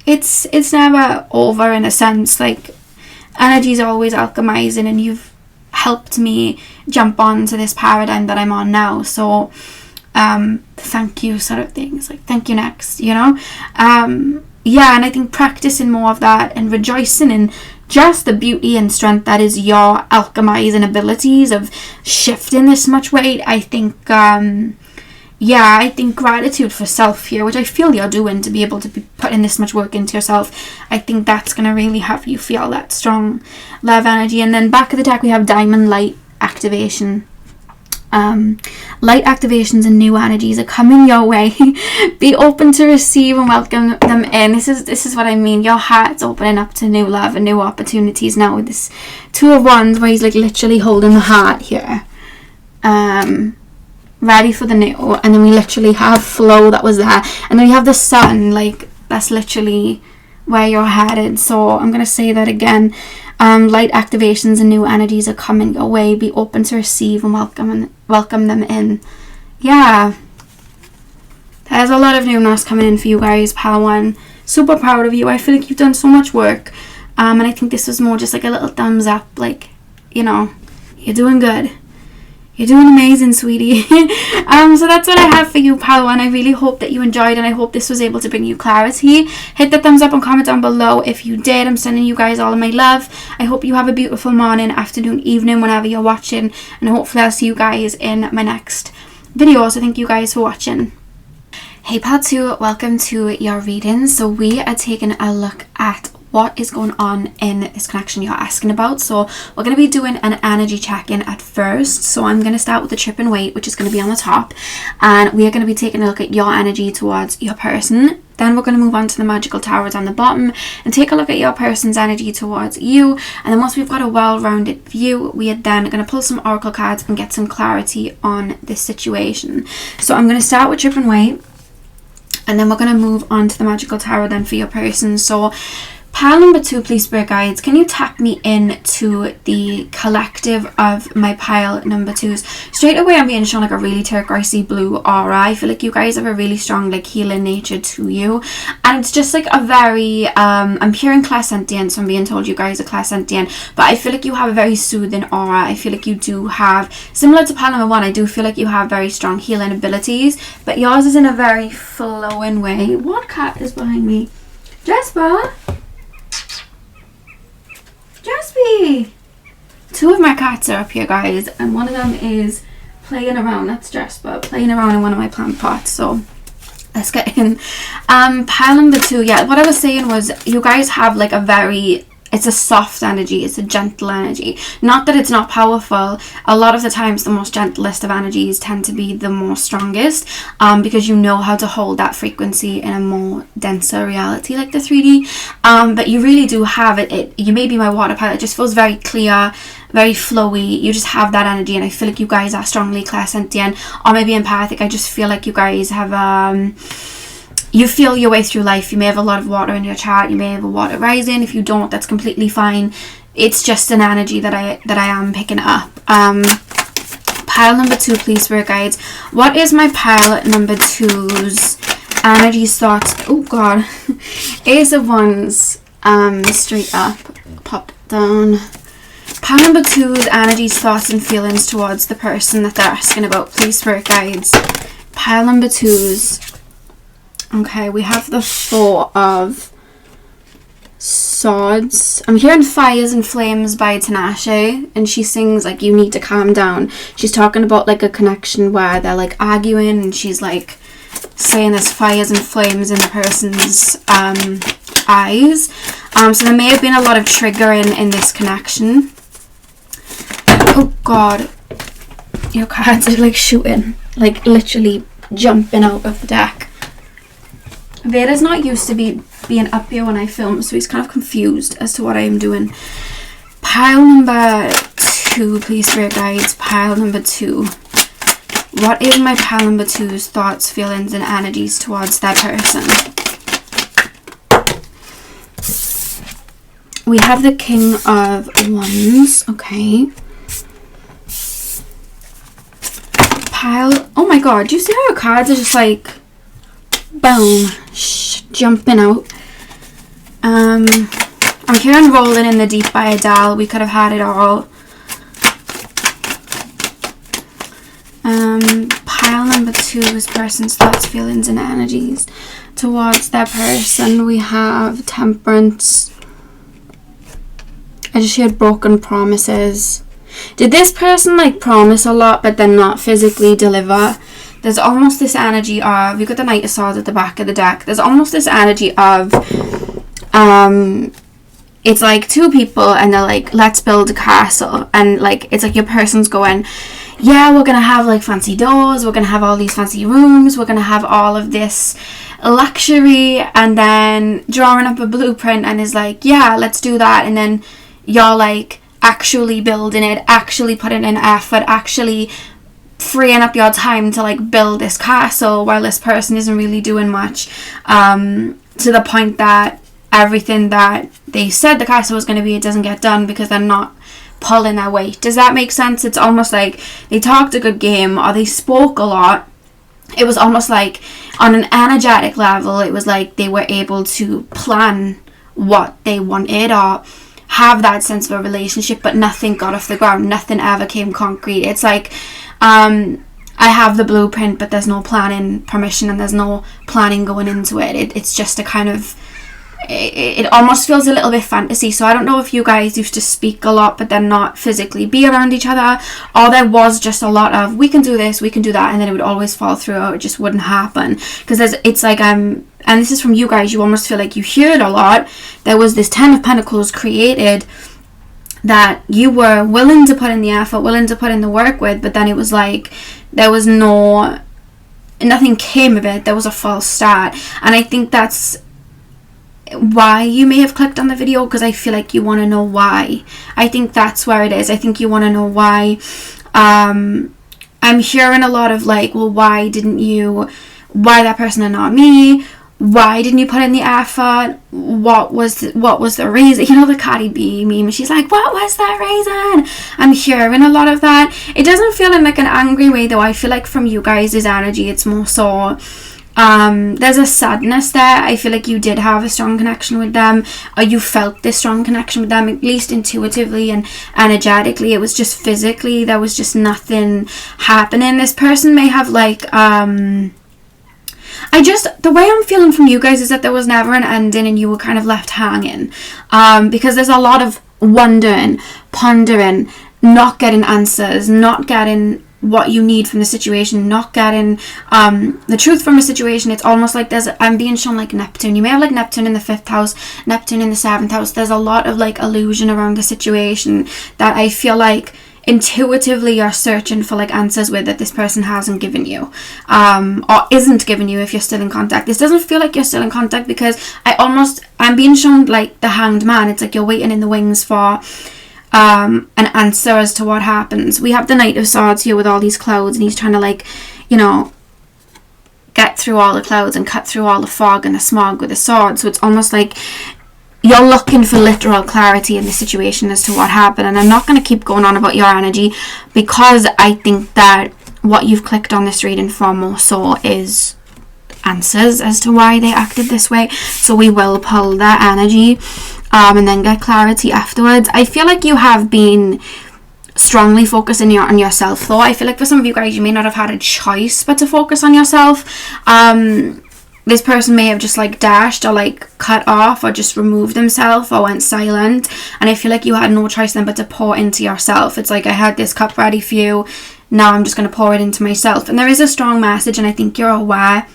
it's never over, in a sense. Like, energy is always alchemizing, and you've helped me jump on to this paradigm that I'm on now. So thank you, sort of things, like thank you next, you know. Yeah, and I think practicing more of that and rejoicing in just the beauty and strength that is your alchemizing abilities of shifting this much weight. I think yeah, I think gratitude for self here, which I feel you're doing, to be able to be putting this much work into yourself. I think that's going to really have you feel that strong love energy. And then back of the deck we have Diamond Light Activation. Light activations and new energies are coming your way. Be open to receive and welcome them in. This is what I mean. Your heart's opening up to new love and new opportunities now with this Two of Wands, where he's like literally holding the heart here, ready for the new. And then we literally have flow that was there, and then we have the sun, like that's literally where you're headed. So I'm gonna say that again. Light activations and new energies are coming your way. Be open to receive and welcome them in. Yeah, there's a lot of newness coming in for you guys, Pal One. Super proud of you. I feel like you've done so much work, and I think this was more just like a little thumbs up, like, you know, you're doing good. You're doing amazing, sweetie. So that's what I have for you, Pal One. I really hope that you enjoyed, and I hope this was able to bring you clarity. Hit the thumbs up and comment down below if you did. I'm sending you guys all of my love. I hope you have a beautiful morning, afternoon, evening, whenever you're watching, and hopefully I'll see you guys in my next video. So thank you guys for watching. Hey Pal 2, welcome to your reading. So we are taking a look at what is going on in this connection you're asking about. So we're going to be doing an energy check-in at first. So I'm going to start with the trip and wait, which is going to be on the top, and we are going to be taking a look at your energy towards your person. Then we're going to move on to the magical towers on the bottom and take a look at your person's energy towards you. And then once we've got a well-rounded view, we are then going to pull some oracle cards and get some clarity on this situation. So I'm going to start with trip and wait, and then we're going to move on to the magical tower then for your person. So pile number 2, please, spirit guides, can you tap me in to the collective of my pile number 2s? Straight away I'm being shown like a really turquoisey blue aura. I feel like you guys have a really strong like healing nature to you, and it's just like a very I'm hearing Clairsentient, so I'm being told you guys are Clairsentient, but I feel like you have a very soothing aura. I feel like you do have, similar to pile number 1, I do feel like you have very strong healing abilities, but yours is in a very flowing way. What cat is behind me? Jasper? Jaspy! 2 of my cats are up here, guys, and one of them is playing around. That's Jasper, playing around in one of my plant pots. So let's get in. Pile number 2, yeah, what I was saying was you guys have like a very, it's a soft energy, it's a gentle energy. Not that it's not powerful. A lot of the times the most gentlest of energies tend to be the most strongest, because you know how to hold that frequency in a more denser reality like the 3D. But you really do have it. You may be my water pile. It just feels very clear, very flowy. You just have that energy, and I feel like you guys are strongly clairsentient or maybe empathic. I just feel like you guys have you feel your way through life. You may have a lot of water in your chart. You may have a water rising. If you don't, that's completely fine. It's just an energy that I am picking up. Pile number 2, please, spirit guides. What is my pile number 2's energy thoughts? Oh God, Ace of Wands. Straight up, pop down. Pile number 2's energies, thoughts, and feelings towards the person that they're asking about, please, spirit guides. Pile number 2's. Okay, we have the 4 of Swords. I'm hearing Fires and Flames by Tinashe, and she sings like, you need to calm down. She's talking about like a connection where they're like arguing, and she's like saying there's fires and flames in the person's eyes. So there may have been a lot of triggering in this connection. Oh god, your cards are like shooting, like literally jumping out of the deck. Veda's not used to being up here when I film, so he's kind of confused as to what I am doing. Pile number 2, please, spirit guides. Pile number 2. What is my pile number 2's thoughts, feelings, and energies towards that person? We have the King of Wands. Okay. Pile. Oh my god, do you see how your cards are just like boom, jumping out? I'm hearing Rolling in the Deep by Adele. We could have had it all. Pile number 2 is person's thoughts, feelings, and energies towards that person. We have Temperance. I just heard broken promises. Did this person like promise a lot but then not physically deliver? There's almost this energy of, you've got the Knight of Swords at the back of the deck. There's almost this energy of, it's like two people and they're like, let's build a castle. And like, it's like your person's going, yeah, we're going to have like fancy doors. We're going to have all these fancy rooms. We're going to have all of this luxury. And then drawing up a blueprint and is like, yeah, let's do that. And then you're like actually building it, actually putting in effort, actually freeing up your time to like build this castle while this person isn't really doing much, to the point that everything that they said the castle was going to be, it doesn't get done because they're not pulling their weight. Does that make sense? It's almost like they talked a good game or they spoke a lot. It was almost like on an energetic level, it was like they were able to plan what they wanted or have that sense of a relationship, but nothing got off the ground. Nothing ever came concrete. It's like, I have the blueprint, but there's no planning permission and there's no planning going into it. It's just a kind of, it almost feels a little bit fantasy. So I don't know if you guys used to speak a lot but then not physically be around each other, or there was just a lot of, we can do this, we can do that, and then it would always fall through or it just wouldn't happen. Because it's like, and this is from you guys, you almost feel like you heard a lot. There was this 10 of Pentacles created that you were willing to put in the effort, willing to put in the work with, but then it was like there was nothing came of it. There was a false start. And I think that's why you may have clicked on the video, because I feel like you want to know why. I think that's where it is. I think you want to know why. I'm hearing a lot of like, well, why that person and not me? Why didn't you put in the effort? What was the reason? You know, the Cardi B meme, she's like, what was that reason? I'm hearing a lot of that. It doesn't feel in like an angry way though. I feel like from you guys' energy, it's more so, there's a sadness there. I feel like you did have a strong connection with them, or you felt this strong connection with them, at least intuitively and energetically. It was just physically, there was just nothing happening. This person may have like, the way I'm feeling from you guys is that there was never an ending and you were kind of left hanging, because there's a lot of wondering, pondering, not getting answers, not getting what you need from the situation, not getting the truth from a situation. It's almost like I'm being shown like Neptune. You may have like Neptune in the 5th house, Neptune in the 7th house. There's a lot of like illusion around the situation that I feel like intuitively you're searching for like answers with, that this person hasn't given you, or isn't giving you if you're still in contact. This doesn't feel like you're still in contact, because I'm being shown like the Hanged Man. It's like you're waiting in the wings for an answer as to what happens. We have the Knight of Swords here with all these clouds, and he's trying to like, you know, get through all the clouds and cut through all the fog and the smog with a sword. So it's almost like you're looking for literal clarity in the situation as to what happened. And I'm not going to keep going on about your energy, because I think that what you've clicked on this reading for more so is answers as to why they acted this way. So we will pull that energy and then get clarity afterwards. I feel like you have been strongly focusing on yourself though. I feel like for some of you guys, you may not have had a choice but to focus on yourself. this person may have just like dashed or like cut off or just removed themselves or went silent, and I feel like you had no choice then but to pour into yourself. It's like, I had this cup ready for you, now I'm just going to pour it into myself. And there is a strong message, and I think you're aware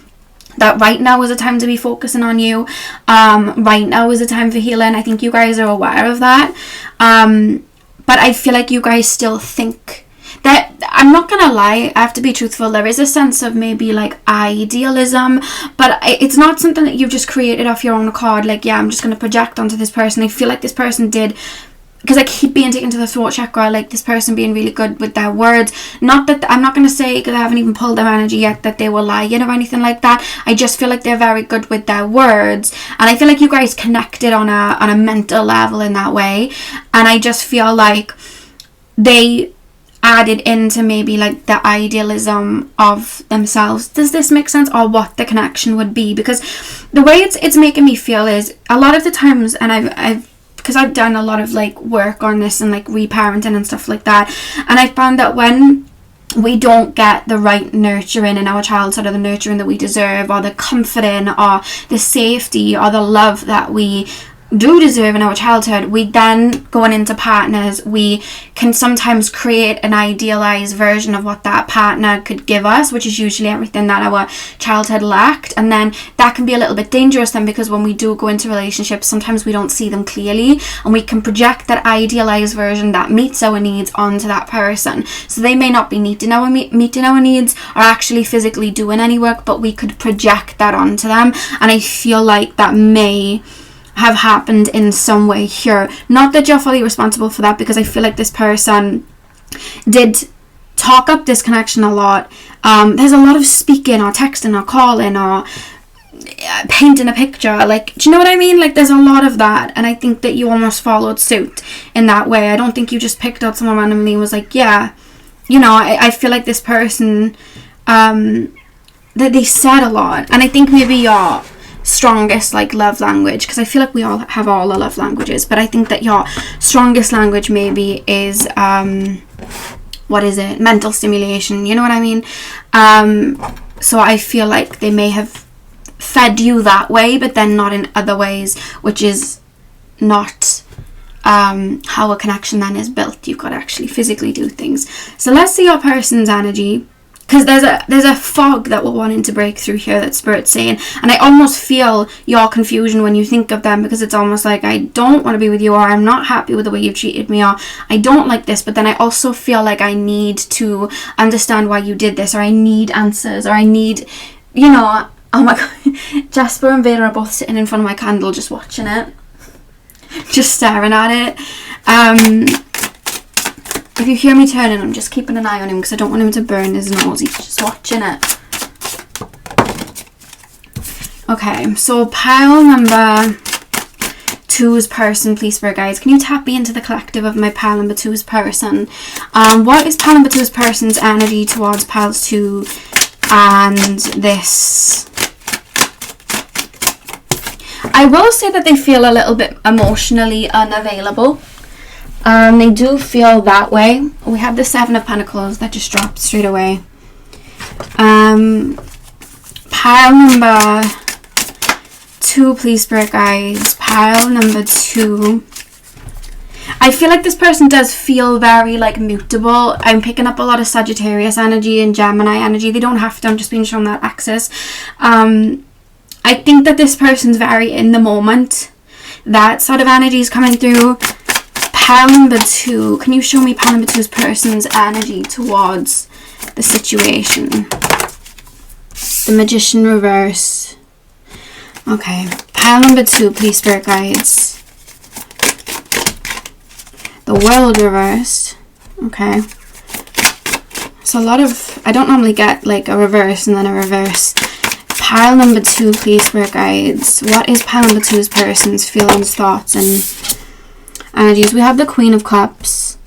that right now is a time to be focusing on you. Right now is a time for healing. I think you guys are aware of that. But I feel like you guys still think that, I'm not gonna lie, I have to be truthful, there is a sense of maybe like idealism, but it's not something that you've just created off your own accord, like, yeah, I'm just gonna project onto this person. I feel like this person did, because I keep being taken to the throat chakra, like this person being really good with their words. Not that, I'm not going to say, because I haven't even pulled their energy yet, that they were lying or anything like that. I just feel like they're very good with their words, and I feel like you guys connected on a mental level in that way, and I just feel like they added into maybe like the idealism of themselves. Does this make sense? Or what the connection would be? Because the way it's making me feel is, a lot of the times, and I've because I've done a lot of like work on this and like reparenting and stuff like that, and I found that when we don't get the right nurturing in our childhood, or the nurturing that we deserve, or the comforting, or the safety, or the love that we do deserve in our childhood, we then, going into partners, we can sometimes create an idealized version of what that partner could give us, which is usually everything that our childhood lacked. And then that can be a little bit dangerous then, because when we do go into relationships, sometimes we don't see them clearly, and we can project that idealized version that meets our needs onto that person. So they may not be meeting our needs, or actually physically doing any work, but we could project that onto them. And I feel like that may have happened in some way here. Not that you're fully responsible for that, because I feel like this person did talk up this connection a lot. There's a lot of speaking or texting or calling or painting a picture, like, do you know what I mean? Like, there's a lot of that, and I think that you almost followed suit in that way. I don't think you just picked out someone randomly and was like, yeah, you know, I feel like this person, that they said a lot. And I think maybe your strongest like love language, because I feel like we all have all the love languages, but I think that your strongest language maybe is what is it, mental stimulation, you know what I mean? So I feel like they may have fed you that way, but then not in other ways, which is not how a connection then is built. You've got to actually physically do things. So let's see your person's energy, because there's a fog that we're wanting to break through here, that Spirit's saying. And I almost feel your confusion when you think of them, because it's almost like, I don't want to be with you, or I'm not happy with the way you've treated me, or I don't like this, but then I also feel like I need to understand why you did this, or I need answers, or I need, you know. Oh my god, Jasper and Veda are both sitting in front of my candle just watching it, just staring at it. If you hear me turning, I'm just keeping an eye on him, because I don't want him to burn his nose. He's just watching it. Okay, so pile number 2's person, please, Spirit guides. Can you tap me into the collective of my pile number 2's person? What is pile number 2's person's energy towards pile 2 and this? I will say that they feel a little bit emotionally unavailable. They do feel that way. We have the 7 of Pentacles that just dropped straight away. Pile number 2, please, Spirit guides. Pile number 2. I feel like this person does feel very like mutable. I'm picking up a lot of Sagittarius energy and Gemini energy. They don't have to, I'm just being shown that axis. I think that this person's very in the moment. That sort of energy is coming through. Pile number 2, can you show me pile number 2's person's energy towards the situation? The Magician reverse. Okay, pile number 2, please, Spirit guides. The World reversed. Okay. So a lot of, I don't normally get like a reverse and then a reverse. Pile number 2, please, Spirit guides. What is pile number 2's person's feelings, thoughts, and energies? We have the Queen of Cups.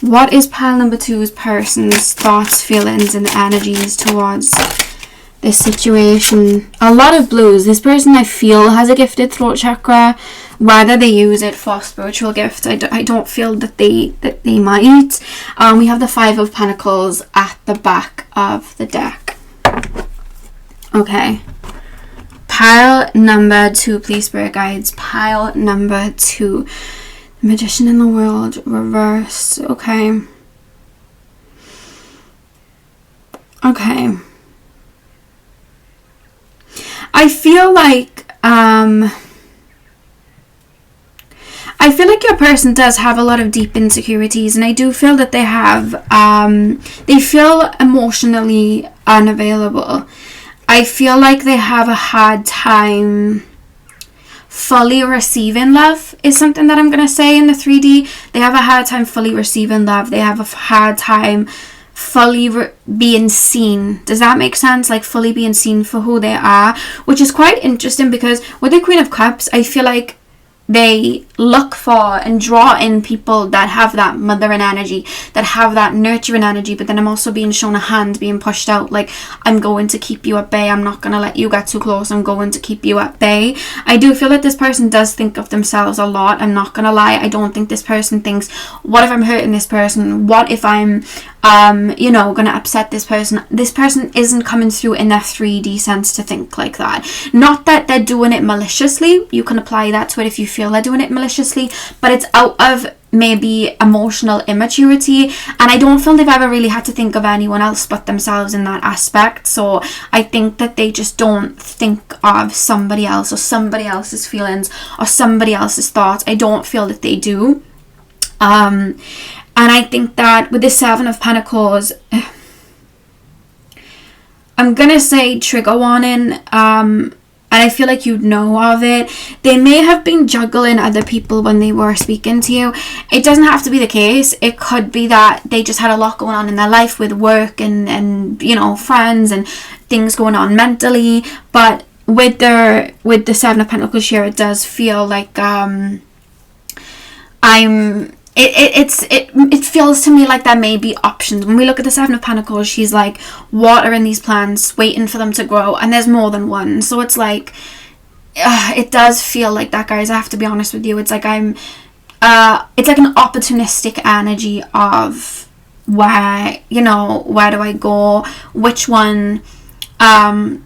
What is pile number 2's person's thoughts, feelings, and energies towards this situation? A lot of blues. This person, I feel, has a gifted throat chakra. Whether they use it for spiritual gifts, I don't feel that they might. We have the 5 of Pentacles at the back of the deck. Okay. Pile number 2, please, Spirit Guides. Pile number 2. The Magician in the World, reversed. Okay. Okay. I feel like your person does have a lot of deep insecurities, and I do feel that they have, they feel emotionally unavailable. I feel like they have a hard time fully receiving love, is something that I'm going to say in the 3D. They have a hard time fully receiving love. They have a hard time fully being seen. Does that make sense? Like fully being seen for who they are, which is quite interesting, because with the Queen of Cups, I feel like they look for and draw in people that have that mothering energy, that have that nurturing energy, but then I'm also being shown a hand being pushed out, like, I'm going to keep you at bay, I'm not going to let you get too close, I'm going to keep you at bay. I do feel that this person does think of themselves a lot, I'm not going to lie. I don't think this person thinks, what if I'm hurting this person? What if I'm going to upset this person? This person isn't coming through in their 3D sense to think like that. Not that they're doing it maliciously. You can apply that to it if you feel they're doing it maliciously, but it's out of maybe emotional immaturity, and I don't feel they've ever really had to think of anyone else but themselves in that aspect. So I think that they just don't think of somebody else or somebody else's feelings or somebody else's thoughts. I don't feel that they do. And I think that with the 7 of Pentacles, I'm going to say trigger warning, and I feel like you'd know of it. They may have been juggling other people when they were speaking to you. It doesn't have to be the case. It could be that they just had a lot going on in their life with work and friends and things going on mentally. But with the 7 of Pentacles here, it does feel like it feels to me like there may be options. When we look at the 7 of Pentacles, she's like watering these plants, waiting for them to grow, and there's more than one. So it's like, it does feel like that, guys. I have to be honest with you. It's like it's like an opportunistic energy of where do I go, which one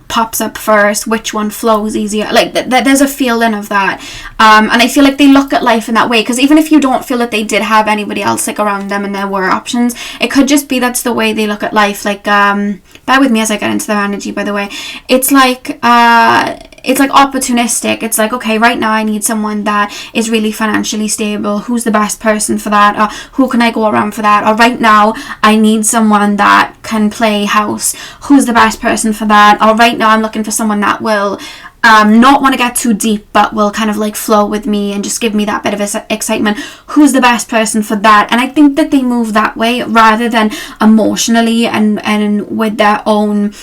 pops up first, which one flows easier. Like there's a feeling of that, and I feel like they look at life in that way, because even if you don't feel that they did have anybody else like around them and there were options, it could just be that's the way they look at life. Like bear with me as I get into their energy, by the way. It's like opportunistic. It's like, okay, right now I need someone that is really financially stable. Who's the best person for that? Or who can I go around for that? Or right now I need someone that can play house. Who's the best person for that? Or right now I'm looking for someone that will not want to get too deep, but will kind of like flow with me and just give me that bit of excitement. Who's the best person for that? And I think that they move that way rather than emotionally and with their own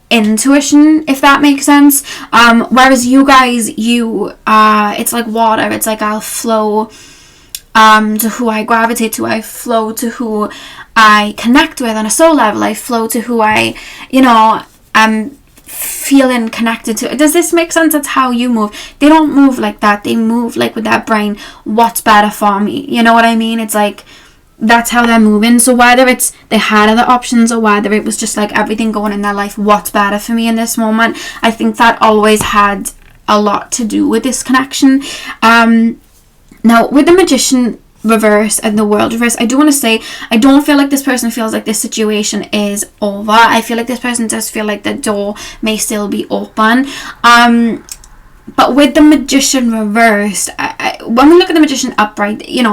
intuition, if that makes sense. Whereas you guys, it's like water. It's like I'll flow to who I gravitate to. I flow to who I connect with on a soul level. I flow to who I am feeling connected to. Does this make sense? That's how you move. They don't move like that. They move like with that brain, what's better for me? You know what I mean? It's like that's how they're moving. So whether it's they had other options or whether it was just like everything going in their life, what's better for me in this moment, I think that always had a lot to do with this connection. Now with the Magician reverse and the World reverse, I do want to say I don't feel like this person feels like this situation is over. I feel like this person does feel like the door may still be open. But with the Magician reversed, when we look at the Magician upright, he's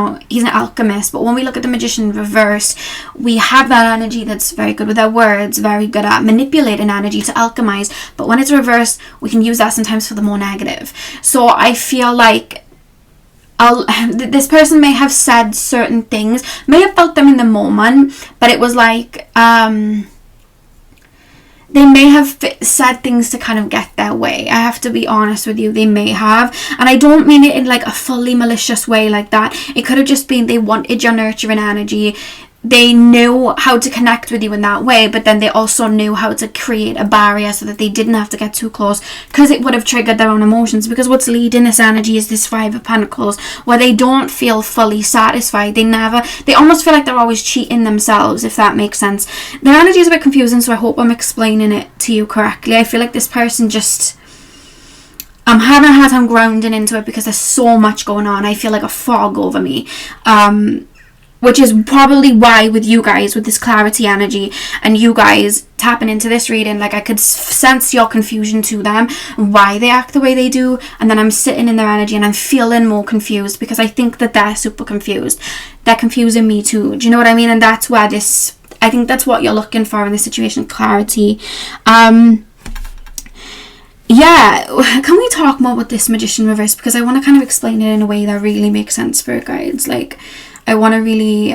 an alchemist. But when we look at the Magician reversed, we have that energy that's very good with our words, very good at manipulating energy to alchemize. But when it's reversed, we can use that sometimes for the more negative. So I feel like this person may have said certain things, may have felt them in the moment, but it was like they may have said things to kind of get their way. I have to be honest with you, they may have. And I don't mean it in like a fully malicious way like that. It could have just been they wanted your nurturing energy. They knew how to connect with you in that way, but then they also knew how to create a barrier so that they didn't have to get too close, because it would have triggered their own emotions. Because what's leading this energy is this 5 of Pentacles, where they don't feel fully satisfied. They almost feel like they're always cheating themselves, if that makes sense. Their energy is a bit confusing, so I hope I'm explaining it to you correctly. I feel like this person just I'm having a hard time grounding into it because there's so much going on. I feel like a fog over me. Which is probably why with you guys, with this clarity energy, and you guys tapping into this reading, like I could sense your confusion to them, why they act the way they do, and then I'm sitting in their energy and I'm feeling more confused because I think that they're super confused. They're confusing me too. Do you know what I mean? And that's where this, I think that's what you're looking for in this situation, clarity. Yeah, can we talk more about this Magician reverse? Because I want to kind of explain it in a way that really makes sense, Spirit guides. Like, I want to really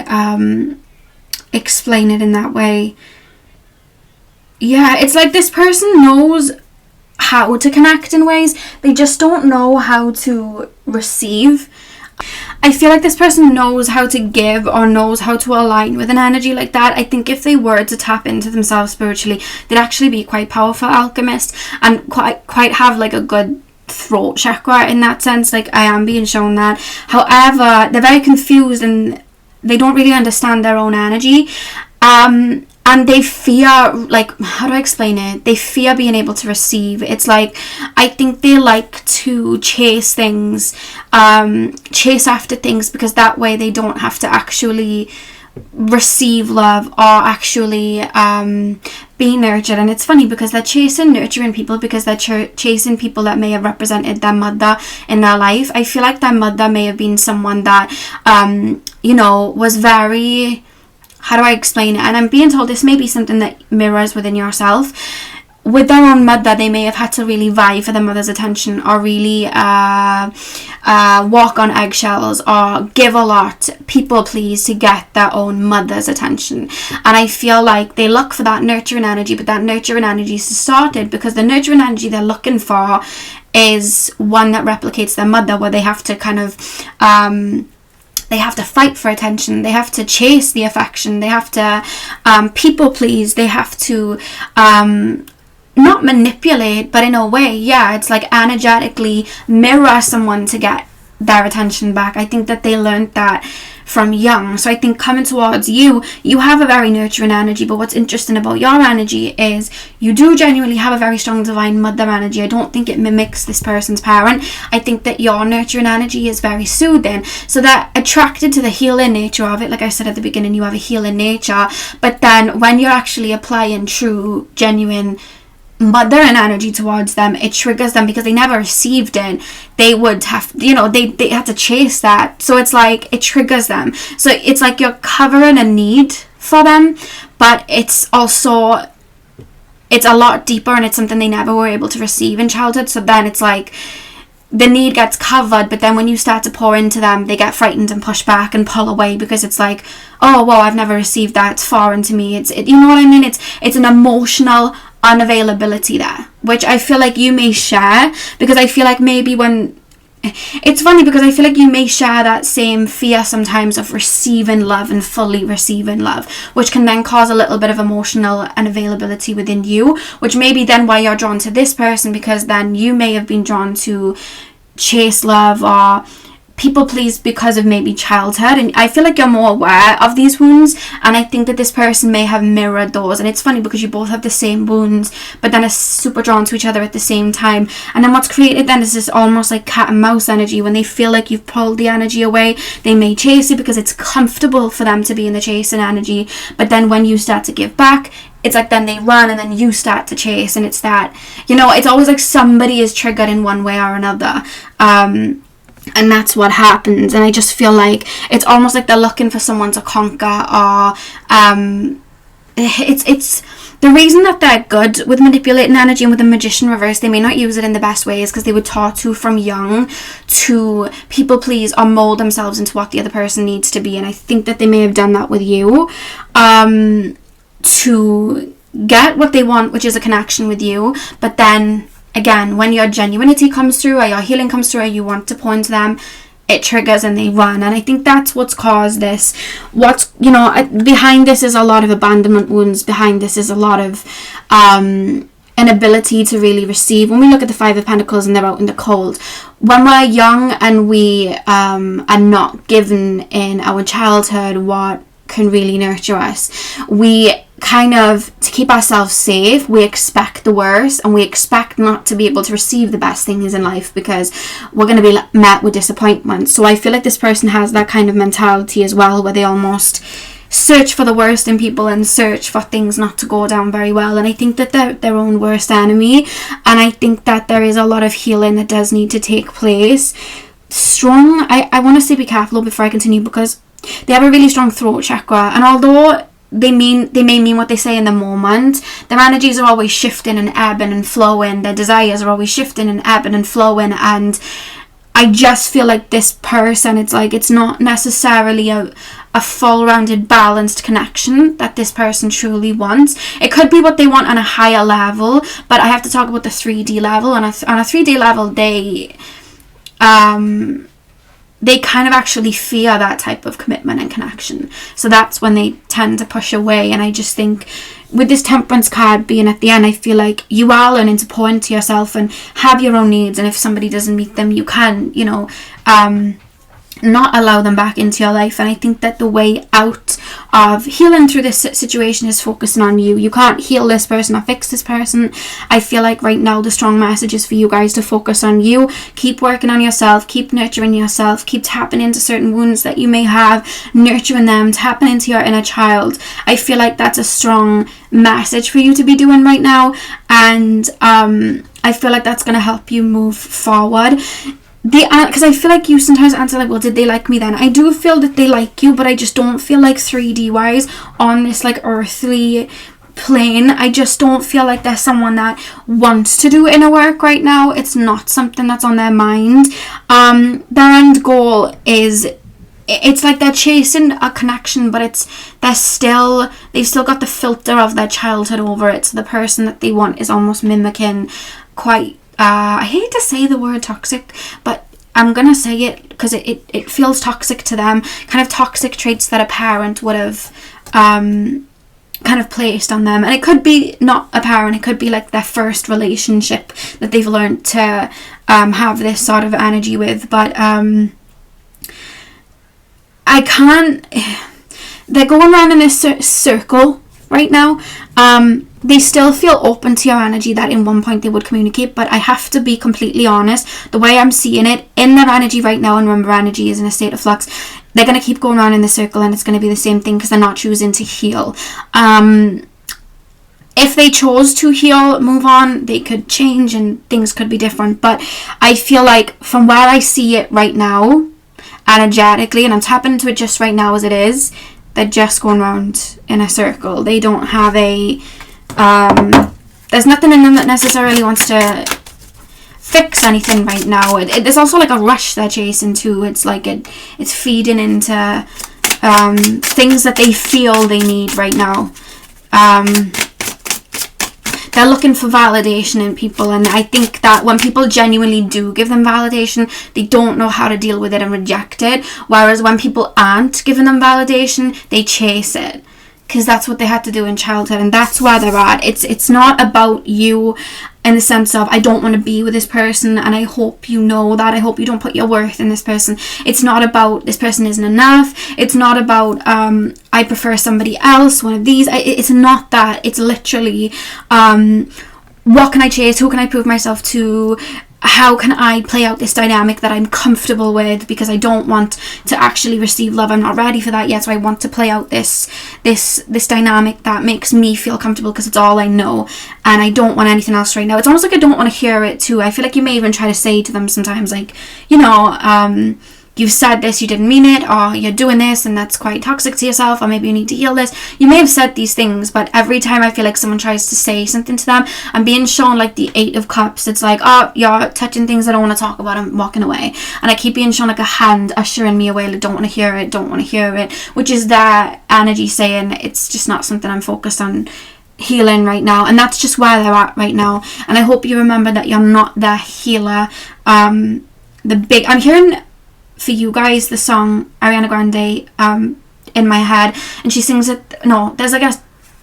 explain it in that way. Yeah, it's like this person knows how to connect in ways. They just don't know how to receive. I feel like this person knows how to give or knows how to align with an energy like that. I think if they were to tap into themselves spiritually, they'd actually be quite powerful alchemist and quite have like a good throat chakra in that sense. Like, I am being shown that. However, they're very confused and they don't really understand their own energy. And they fear, like, how do I explain it? They fear being able to receive. It's like, I think they like to chase things, chase after things, because that way they don't have to actually receive love or actually be nurtured. And it's funny because they're chasing nurturing people because they're chasing people that may have represented their mother in their life. I feel like their mother may have been someone that was very, how do I explain it? And I'm being told this may be something that mirrors within yourself. With their own mother, they may have had to really vie for their mother's attention or really walk on eggshells or give a lot, people please, to get their own mother's attention. And I feel like they look for that nurturing energy, but that nurturing energy is distorted because the nurturing energy they're looking for is one that replicates their mother, where they have to kind of they have to fight for attention, they have to chase the affection, they have to people please, they have to not manipulate, but in a way, yeah, it's like energetically mirror someone to get their attention back. I think that they learned that from young. So I think coming towards you have a very nurturing energy, but what's interesting about your energy is you do genuinely have a very strong divine mother energy. I don't think it mimics this person's parent. I think that your nurturing energy is very soothing, so they're attracted to the healing nature of it. Like I said at the beginning, you have a healing nature, but then when you're actually applying true, genuine mother and energy towards them, it triggers them because they never received it. They would have, they had to chase that, so it's like it triggers them. So it's like you're covering a need for them, but it's also, it's a lot deeper and it's something they never were able to receive in childhood. So then it's like the need gets covered, but then when you start to pour into them, they get frightened and push back and pull away because it's like, oh well, I've never received that, it's foreign to me. You know what I mean? It's an emotional unavailability there, which I feel like you may share, because I feel like maybe when it's funny because I feel like you may share that same fear sometimes of receiving love and fully receiving love, which can then cause a little bit of emotional unavailability within you, which may be then why you're drawn to this person, because then you may have been drawn to chase love or people please because of maybe childhood. And I feel like you're more aware of these wounds, and I think that this person may have mirrored those. And it's funny because you both have the same wounds but then are super drawn to each other at the same time. And then what's created then is this almost like cat and mouse energy. When they feel like you've pulled the energy away, they may chase it because it's comfortable for them to be in the chasing energy, but then when you start to give back, it's like then they run and then you start to chase. And it's that, it's always like somebody is triggered in one way or another, and that's what happens. And I just feel like it's almost like they're looking for someone to conquer, or it's the reason that they're good with manipulating energy. And with the Magician reverse, they may not use it in the best ways because they were taught to from young to people please or mold themselves into what the other person needs to be. And I think that they may have done that with you to get what they want, which is a connection with you. But then again, when your genuinity comes through or your healing comes through or you want to pour into them, it triggers and they run. And I think that's what's caused this. Behind this is a lot of abandonment wounds. Behind this is a lot of inability to really receive. When we look at the Five of Pentacles and they're out in the cold, when we're young and we are not given in our childhood what can really nurture us, we kind of, to keep ourselves safe, we expect the worst, and we expect not to be able to receive the best things in life because we're going to be met with disappointment. So I feel like this person has that kind of mentality as well, where they almost search for the worst in people and search for things not to go down very well. And I think that they're their own worst enemy, and I think that there is a lot of healing that does need to take place. I want to say be careful before I continue, because they have a really strong throat chakra, and although they may mean what they say in the moment, their energies are always shifting and ebbing and flowing. Their desires are always shifting and ebbing and flowing, and I just feel like this person, it's not necessarily a full rounded balanced connection that this person truly wants. It could be what they want on a higher level, but I have to talk about the 3D level. On a 3D level, they kind of actually fear that type of commitment and connection. So that's when they tend to push away. And I just think with this Temperance card being at the end, I feel like you are learning to pour into yourself and have your own needs. And if somebody doesn't meet them, you can, not allow them back into your life. And I think that the way out of healing through this situation is focusing on you. You can't heal this person or fix this person. I feel like right now the strong message is for you guys to focus on you. Keep working on yourself, keep nurturing yourself, keep tapping into certain wounds that you may have, nurturing them, tapping into your inner child. I feel like that's a strong message for you to be doing right now, and I feel like that's going to help you move forward. Because I feel like you sometimes answer like, well, did they like me then? I do feel that they like you, but I just don't feel like 3D wise on this like earthly plane, I just don't feel like there's someone that wants to do inner work right now. It's not something that's on their mind. Their end goal is, it's like they're chasing a connection, but they've still got the filter of their childhood over it. So the person that they want is almost mimicking quite, I hate to say the word toxic, but I'm going to say it because it feels toxic to them. Kind of toxic traits that a parent would have kind of placed on them. And it could be not a parent, it could be like their first relationship that they've learned to have this sort of energy with. But they're going around in this circle right now. They still feel open to your energy that in one point they would communicate, but I have to be completely honest, the way I'm seeing it in their energy right now, and remember energy is in a state of flux, they're going to keep going around in the circle, and it's going to be the same thing because they're not choosing to heal. If they chose to heal, move on, they could change and things could be different, but I feel like from where I see it right now, energetically, and I'm tapping into it just right now as it is, they're just going around in a circle. They don't have there's nothing in them that necessarily wants to fix anything right now. There's also like a rush they're chasing too. It's like it's feeding into things that they feel they need right now. They're looking for validation in people, and I think that when people genuinely do give them validation, they don't know how to deal with it and reject it, whereas when people aren't giving them validation, they chase it, because that's what they had to do in childhood, and that's where they're at. It's not about you in the sense of, I don't want to be with this person, and I hope you know that. I hope you don't put your worth in this person. It's not about this person isn't enough. It's not about I prefer somebody else, one of these. It's not that. It's literally what can I chase? Who can I prove myself to? How can I play out this dynamic that I'm comfortable with, because I don't want to actually receive love. I'm not ready for that yet, so I want to play out this dynamic that makes me feel comfortable because it's all I know, and I don't want anything else right now. It's almost like I don't want to hear it too. I feel like you may even try to say to them sometimes, like, you've said this, you didn't mean it, or you're doing this and that's quite toxic to yourself, or maybe you need to heal this. You may have said these things, but every time I feel like someone tries to say something to them, I'm being shown like the 8 of Cups. It's like, oh, you're touching things I don't want to talk about, I'm walking away. And I keep being shown like a hand ushering me away, like, don't want to hear it, which is their energy saying it's just not something I'm focused on healing right now. And that's just where they're at right now. And I hope you remember that you're not their healer. I'm hearing for you guys the song Ariana Grande in my head, and she sings it. No, there's like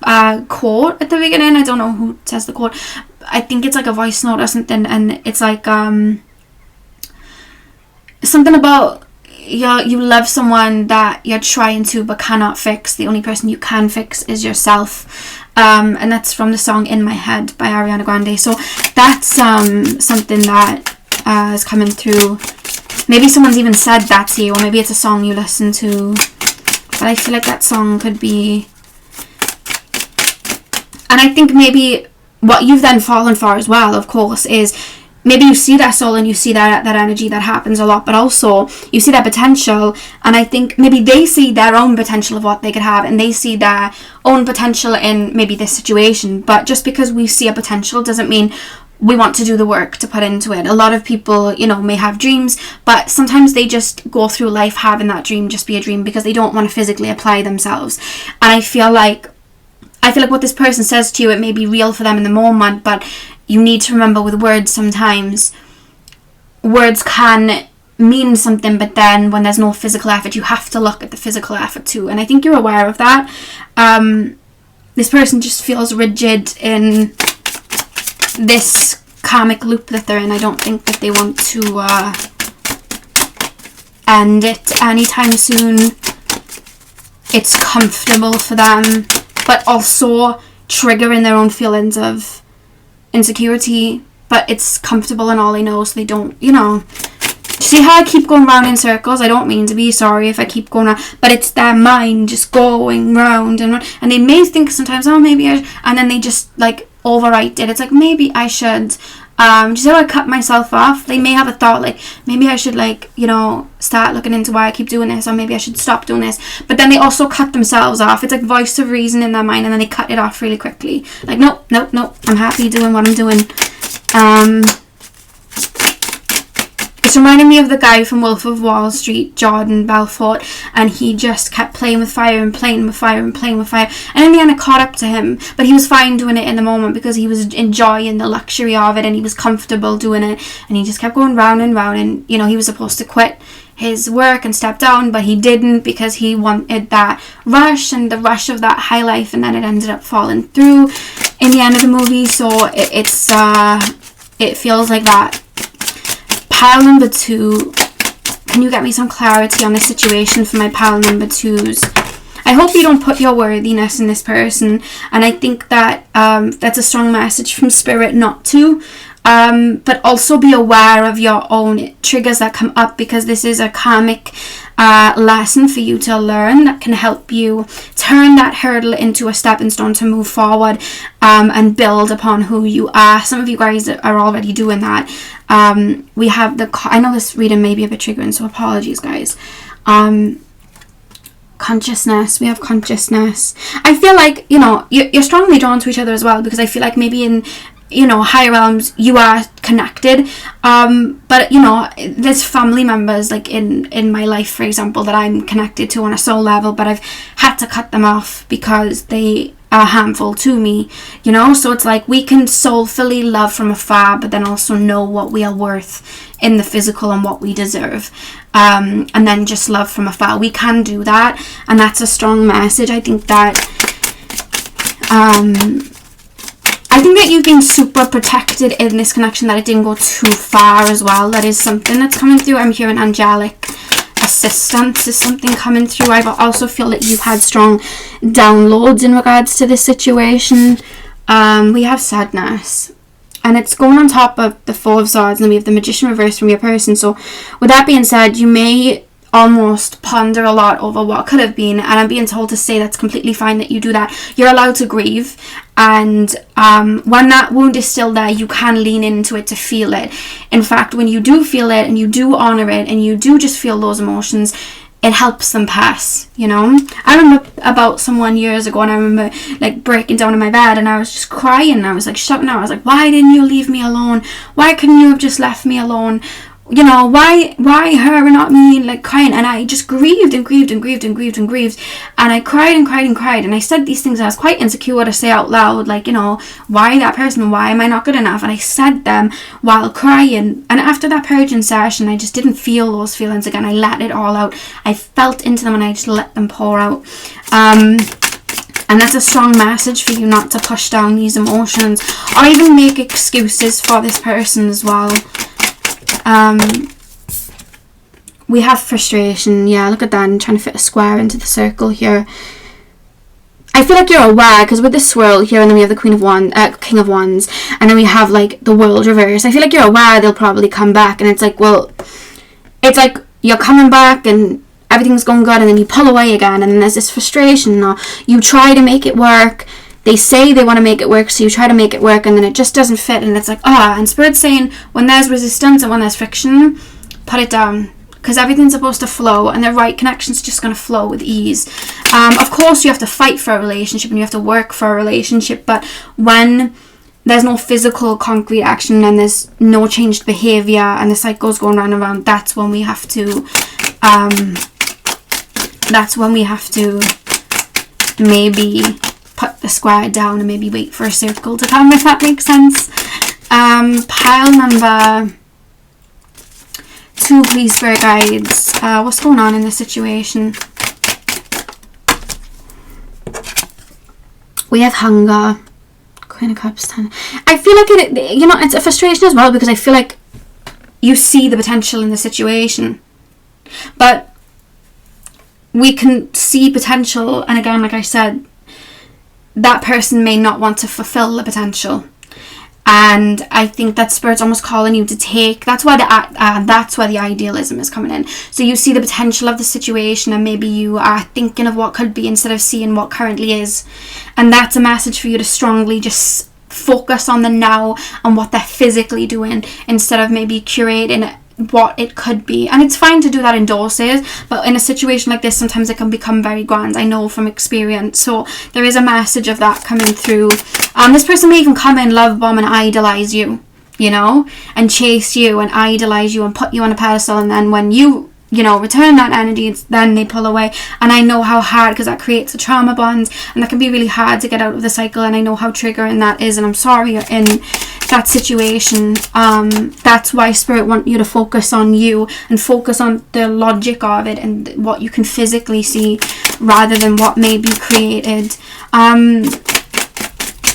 a quote at the beginning. I don't know who says the quote. I think it's like a voice note or something, and it's like something about you love someone that you're trying to but cannot fix. The only person you can fix is yourself. and that's from the song In My Head by Ariana Grande. So that's something that is coming through. Maybe someone's even said that to you, or maybe it's a song you listen to, but I feel like that song could be. And I think maybe what you've then fallen for as well, of course, is maybe you see that soul and you see that energy. That happens a lot, but also you see that potential, and I think maybe they see their own potential of what they could have, and they see their own potential in maybe this situation. But just because we see a potential doesn't mean we want to do the work to put into it. A lot of people, you know, may have dreams, but sometimes they just go through life having that dream just be a dream because they don't want to physically apply themselves. And I feel like what this person says to you, it may be real for them in the moment, but you need to remember with words, sometimes words can mean something, but then when there's no physical effort, you have to look at the physical effort too. And I think you're aware of that. This person just feels rigid in this karmic loop that they're in. I don't think that they want to end it anytime soon. It's comfortable for them, but also triggering their own feelings of insecurity, but it's comfortable and all they know, so they don't, you know. See how I keep going round in circles? I don't mean to be, sorry if I keep going round, but it's their mind just going round and round, and they may think sometimes, oh, maybe I, and then they just like overwrite it. It's like, maybe I should just how I cut myself off. They may have a thought like, maybe I should, like, you know, start looking into why I keep doing this, or maybe I should stop doing this, but then they also cut themselves off. It's like voice of reason in their mind, and then they cut it off really quickly, like, nope, I'm happy doing what I'm doing. It's reminding me of the guy from Wolf of Wall Street, Jordan Belfort, and he just kept playing with fire and playing with fire and playing with fire, and in the end it caught up to him, but he was fine doing it in the moment because he was enjoying the luxury of it and he was comfortable doing it, and he just kept going round and round, and, you know, he was supposed to quit his work and step down, but he didn't because he wanted that rush and the rush of that high life, and then it ended up falling through in the end of the movie. So it feels like that. Pile number 2, can you get me some clarity on the situation for my pile number 2s? I hope you don't put your worthiness in this person, and I think that that's a strong message from Spirit not to, but also be aware of your own triggers that come up, because this is a karmic lesson for you to learn that can help you turn that hurdle into a stepping stone to move forward and build upon who you are. Some of you guys are already doing that. We have I know this reading may be a bit triggering, so apologies, guys. Consciousness. We have consciousness. I feel like, you know, you're strongly drawn to each other as well, because I feel like maybe in, you know, higher realms you are connected, but, you know, there's family members like in my life, for example, that I'm connected to on a soul level, but I've had to cut them off because they are harmful to me, you know. So it's like we can soulfully love from afar, but then also know what we are worth in the physical and what we deserve, and then just love from afar. We can do that, and that's a strong message. I think that you've been super protected in this connection, that it didn't go too far as well. That is something that's coming through. I'm hearing angelic assistance is something coming through. I also feel that you've had strong downloads in regards to this situation. We have sadness, and it's going on top of the Four of Swords, and then we have the Magician reversed from your person. So with that being said, you may almost ponder a lot over what could have been, and I'm being told to say that's completely fine that you do that. You're allowed to grieve, and when that wound is still there, you can lean into it to feel it. In fact, when you do feel it and you do honor it and you do just feel those emotions, it helps them pass, you know. I remember about someone years ago, and I remember like breaking down in my bed, and I was just crying, and I was like shouting out, I was like, why didn't you leave me alone? Why couldn't you have just left me alone? You know, why her and not me, like crying. And I just grieved and grieved and grieved and grieved and grieved, and I cried and cried and cried, and I said these things, and I was quite insecure to say out loud, like, you know, why that person, why am I not good enough? And I said them while crying, and after that purging session, I just didn't feel those feelings again. I let it all out. I felt into them, and I just let them pour out. And that's a strong message for you, not to push down these emotions or even make excuses for this person as well. We have frustration. Yeah, look at that. I'm trying to fit a square into the circle here. I feel like you're aware, because with the swirl here, and then we have the King of Wands, and then we have like the World reverse. I feel like you're aware they'll probably come back, and it's like, well, it's like you're coming back and everything's going good, and then you pull away again, and then there's this frustration, or you try to make it work. They say they want to make it work, so you try to make it work, and then it just doesn't fit, and it's like, and Spirit's saying, when there's resistance and when there's friction, put it down, because everything's supposed to flow, and the right connection's just going to flow with ease. Of course, you have to fight for a relationship, and you have to work for a relationship, but when there's no physical concrete action, and there's no changed behaviour, and the cycle's going round and round, that's when we have to maybe put the square down and maybe wait for a circle to come, if that makes sense. Pile number 2, please, Spirit Guides. What's going on in this situation? We have hunger. Queen of Cups, 10. I feel like it's a frustration as well, because I feel like you see the potential in the situation, but we can see potential, and again, like I said, that person may not want to fulfill the potential. And I think that Spirit's almost calling you to take. That's why the idealism is coming in. So you see the potential of the situation, and maybe you are thinking of what could be instead of seeing what currently is. And that's a message for you to strongly just focus on the now and what they're physically doing, instead of maybe curating what it could be. And it's fine to do that in doses, but in a situation like this, sometimes it can become very grand. I know from experience. So there is a message of that coming through. This person may even come in, love bomb, and idolize you, and chase you and idolize you and put you on a pedestal, and then when you return that energy, then they pull away. And I know how hard, because that creates a trauma bond, and that can be really hard to get out of the cycle, and I know how triggering that is, and I'm sorry you're in that situation. That's why Spirit want you to focus on you and focus on the logic of it and what you can physically see, rather than what may be created.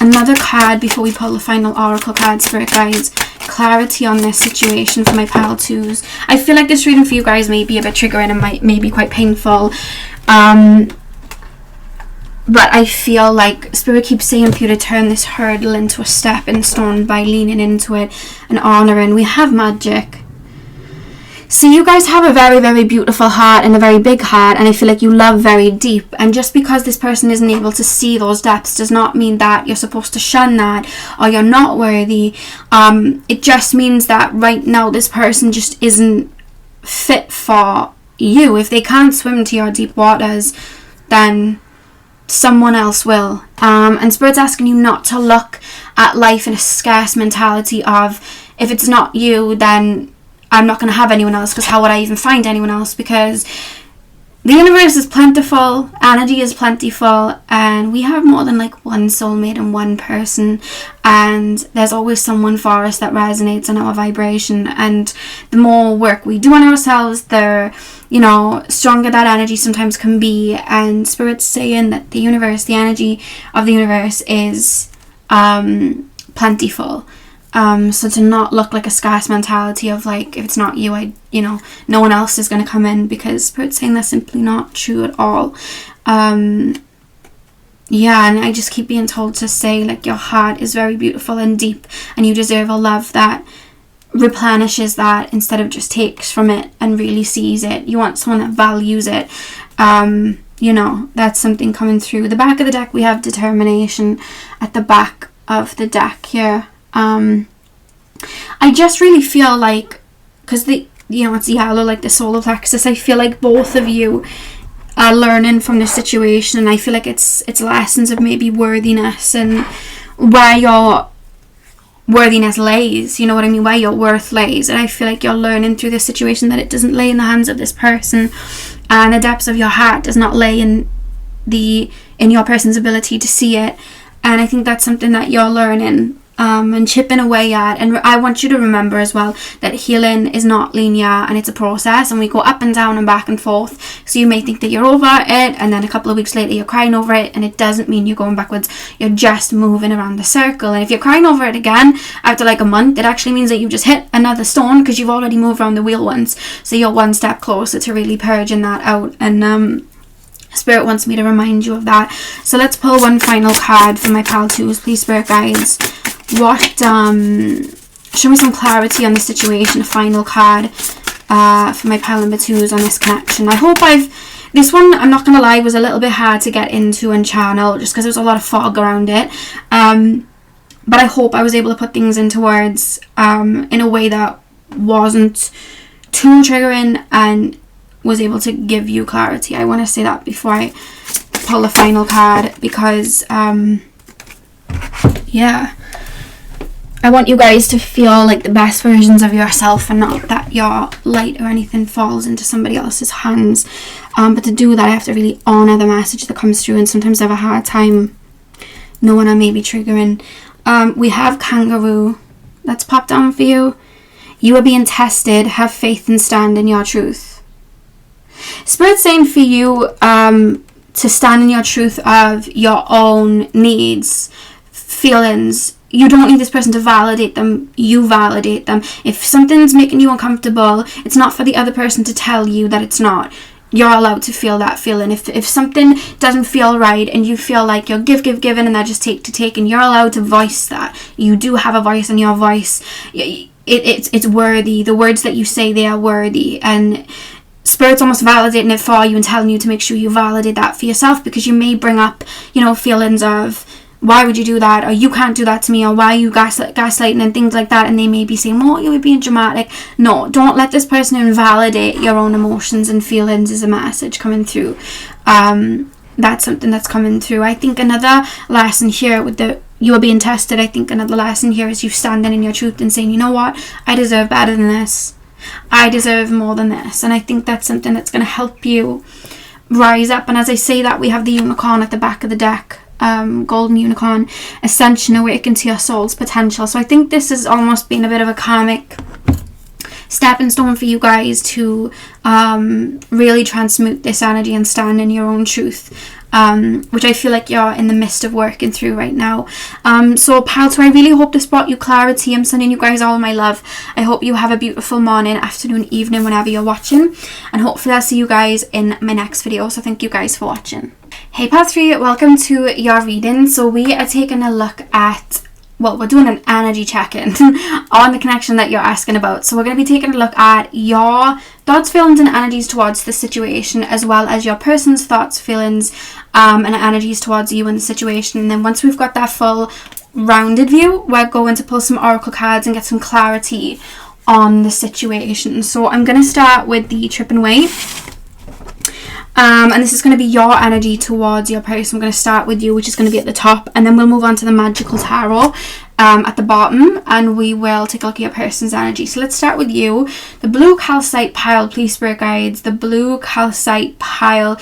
Another card before we pull the final oracle card, Spirit Guides. Clarity on this situation for my pile 2s. I feel like this reading for you guys may be a bit triggering and may be quite painful. But I feel like Spirit keeps saying for you to turn this hurdle into a stepping stone by leaning into it and honouring. We have magic. So you guys have a very, very beautiful heart and a very big heart, and I feel like you love very deep. And just because this person isn't able to see those depths does not mean that you're supposed to shun that or you're not worthy. It just means that right now this person just isn't fit for you. If they can't swim to your deep waters, then someone else will. And Spirit's asking you not to look at life in a scarce mentality of, if it's not you, then I'm not going to have anyone else, because how would I even find anyone else? Because the universe is plentiful, energy is plentiful, and we have more than like one soulmate and one person, and there's always someone for us that resonates on our vibration. And the more work we do on ourselves, the stronger that energy sometimes can be. And Spirit's saying that the universe, the energy of the universe is plentiful. So to not look like a scarce mentality of like, if it's not you, no one else is going to come in, because Spirit's saying that's simply not true at all. And I just keep being told to say, like, your heart is very beautiful and deep, and you deserve a love that replenishes that instead of just takes from it and really sees it. You want someone that values it. That's something coming through. The back of the deck, we have determination at the back of the deck here. I just really feel like, because it's yellow, like the solar plexus, I feel like both of you are learning from the situation, and I feel like it's lessons of maybe worthiness and where your worthiness lays, you know what I mean, where your worth lays. And I feel like you're learning through this situation that it doesn't lay in the hands of this person, and the depths of your heart does not lay in your person's ability to see it. And I think that's something that you're learning and chipping away at. And I want you to remember as well that healing is not linear, and it's a process, and we go up and down and back and forth. So you may think that you're over it, and then a couple of weeks later you're crying over it, and it doesn't mean you're going backwards. You're just moving around the circle. And if you're crying over it again after like a month, it actually means that you just hit another stone, because you've already moved around the wheel once. So you're one step closer to really purging that out. And Spirit wants me to remind you of that. So let's pull one final card for my pal twos, please, Spirit guides. What, show me some clarity on the situation. A final card for my pal number twos on this connection. I hope this one, I'm not going to lie, was a little bit hard to get into and channel just because there was a lot of fog around it. But I hope I was able to put things into words in a way that wasn't too triggering and was able to give you clarity. I want to say that before I pull the final card because, yeah, I want you guys to feel like the best versions of yourself and not that your light or anything falls into somebody else's hands. But to do that, I have to really honour the message that comes through, and sometimes I have a hard time knowing I may be triggering. We have Kangaroo. That's popped down for you. You are being tested. Have faith and stand in your truth. Spirit's saying for you to stand in your truth of your own needs, feelings. You don't need this person to validate them. You validate them. If something's making you uncomfortable, it's not for the other person to tell you that it's not. You're allowed to feel that feeling. If something doesn't feel right and you feel like you're giving and that just take, and you're allowed to voice that. You do have a voice, and your voice, it's worthy. The words that you say, they are worthy, and Spirit's almost validating it for you and telling you to make sure you validate that for yourself, because you may bring up, feelings of, why would you do that, or you can't do that to me, or why are you gaslighting and things like that, and they may be saying, oh, you were being dramatic. No, don't let this person invalidate your own emotions and feelings is a message coming through. That's something that's coming through. I think another lesson here with you are being tested, I think another lesson here is you standing in your truth and saying, you know what, I deserve better than this. I deserve more than this. And I think that's something that's going to help you rise up. And as I say that, we have the unicorn at the back of the deck. Golden unicorn, ascension, awaken to your soul's potential. So I think this has almost been a bit of a karmic stepping stone for you guys to really transmute this energy and stand in your own truth, which I feel like you're in the midst of working through right now. So pals, I really hope this brought you clarity. I'm sending you guys all my love. I hope you have a beautiful morning, afternoon, evening, whenever you're watching, and hopefully I'll see you guys in my next video. So thank you guys for watching. Hey pal 3, welcome to your reading. So we are taking a look at, well, we're doing an energy check-in on the connection that you're asking about. So we're going to be taking a look at your thoughts, feelings and energies towards the situation, as well as your person's thoughts, feelings and energies towards you and the situation. And then once we've got that full rounded view, we're going to pull some oracle cards and get some clarity on the situation. So I'm going to start with the Trip and Wait. And this is going to be your energy towards your person. I'm going to start with you, which is going to be at the top, and then we'll move on to the Magical Tarot at the bottom, and we will take a look at your person's energy. So let's start with you. The blue calcite pile, please, Spirit guides. The blue calcite pile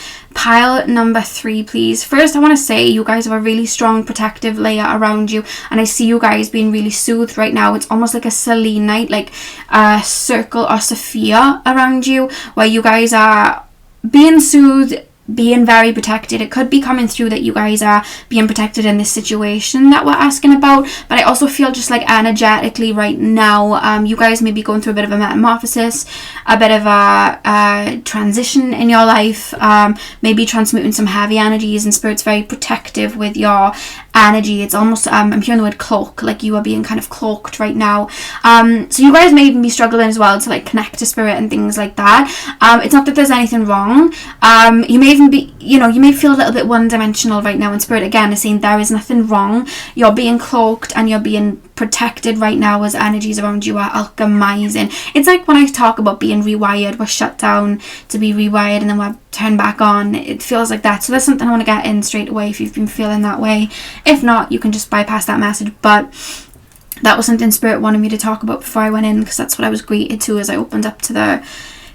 number 3, please. First, I want to say you guys have a really strong protective layer around you, and I see you guys being really soothed right now. It's almost like a selenite, like a circle or sphere around you, where you guys are being soothed, being very protected. It could be coming through that you guys are being protected in this situation that we're asking about, but I also feel just like energetically right now, you guys may be going through a bit of a metamorphosis, a bit of a transition in your life, maybe transmuting some heavy energies, and Spirit's very protective with your energy. It's almost, I'm hearing the word cloak, like you are being kind of cloaked right now. So you guys may even be struggling as well to like connect to Spirit and things like that. It's not that there's anything wrong. You may even be, you may feel a little bit one-dimensional right now, and Spirit again is saying there is nothing wrong. You're being cloaked and you're being protected right now as energies around you are alchemizing. It's like when I talk about being rewired, we're shut down to be rewired and then we're turned back on. It feels like that. So that's something I want to get in straight away if you've been feeling that way. If not, you can just bypass that message. But that was something Spirit wanted me to talk about before I went in, because that's what I was greeted to as I opened up to the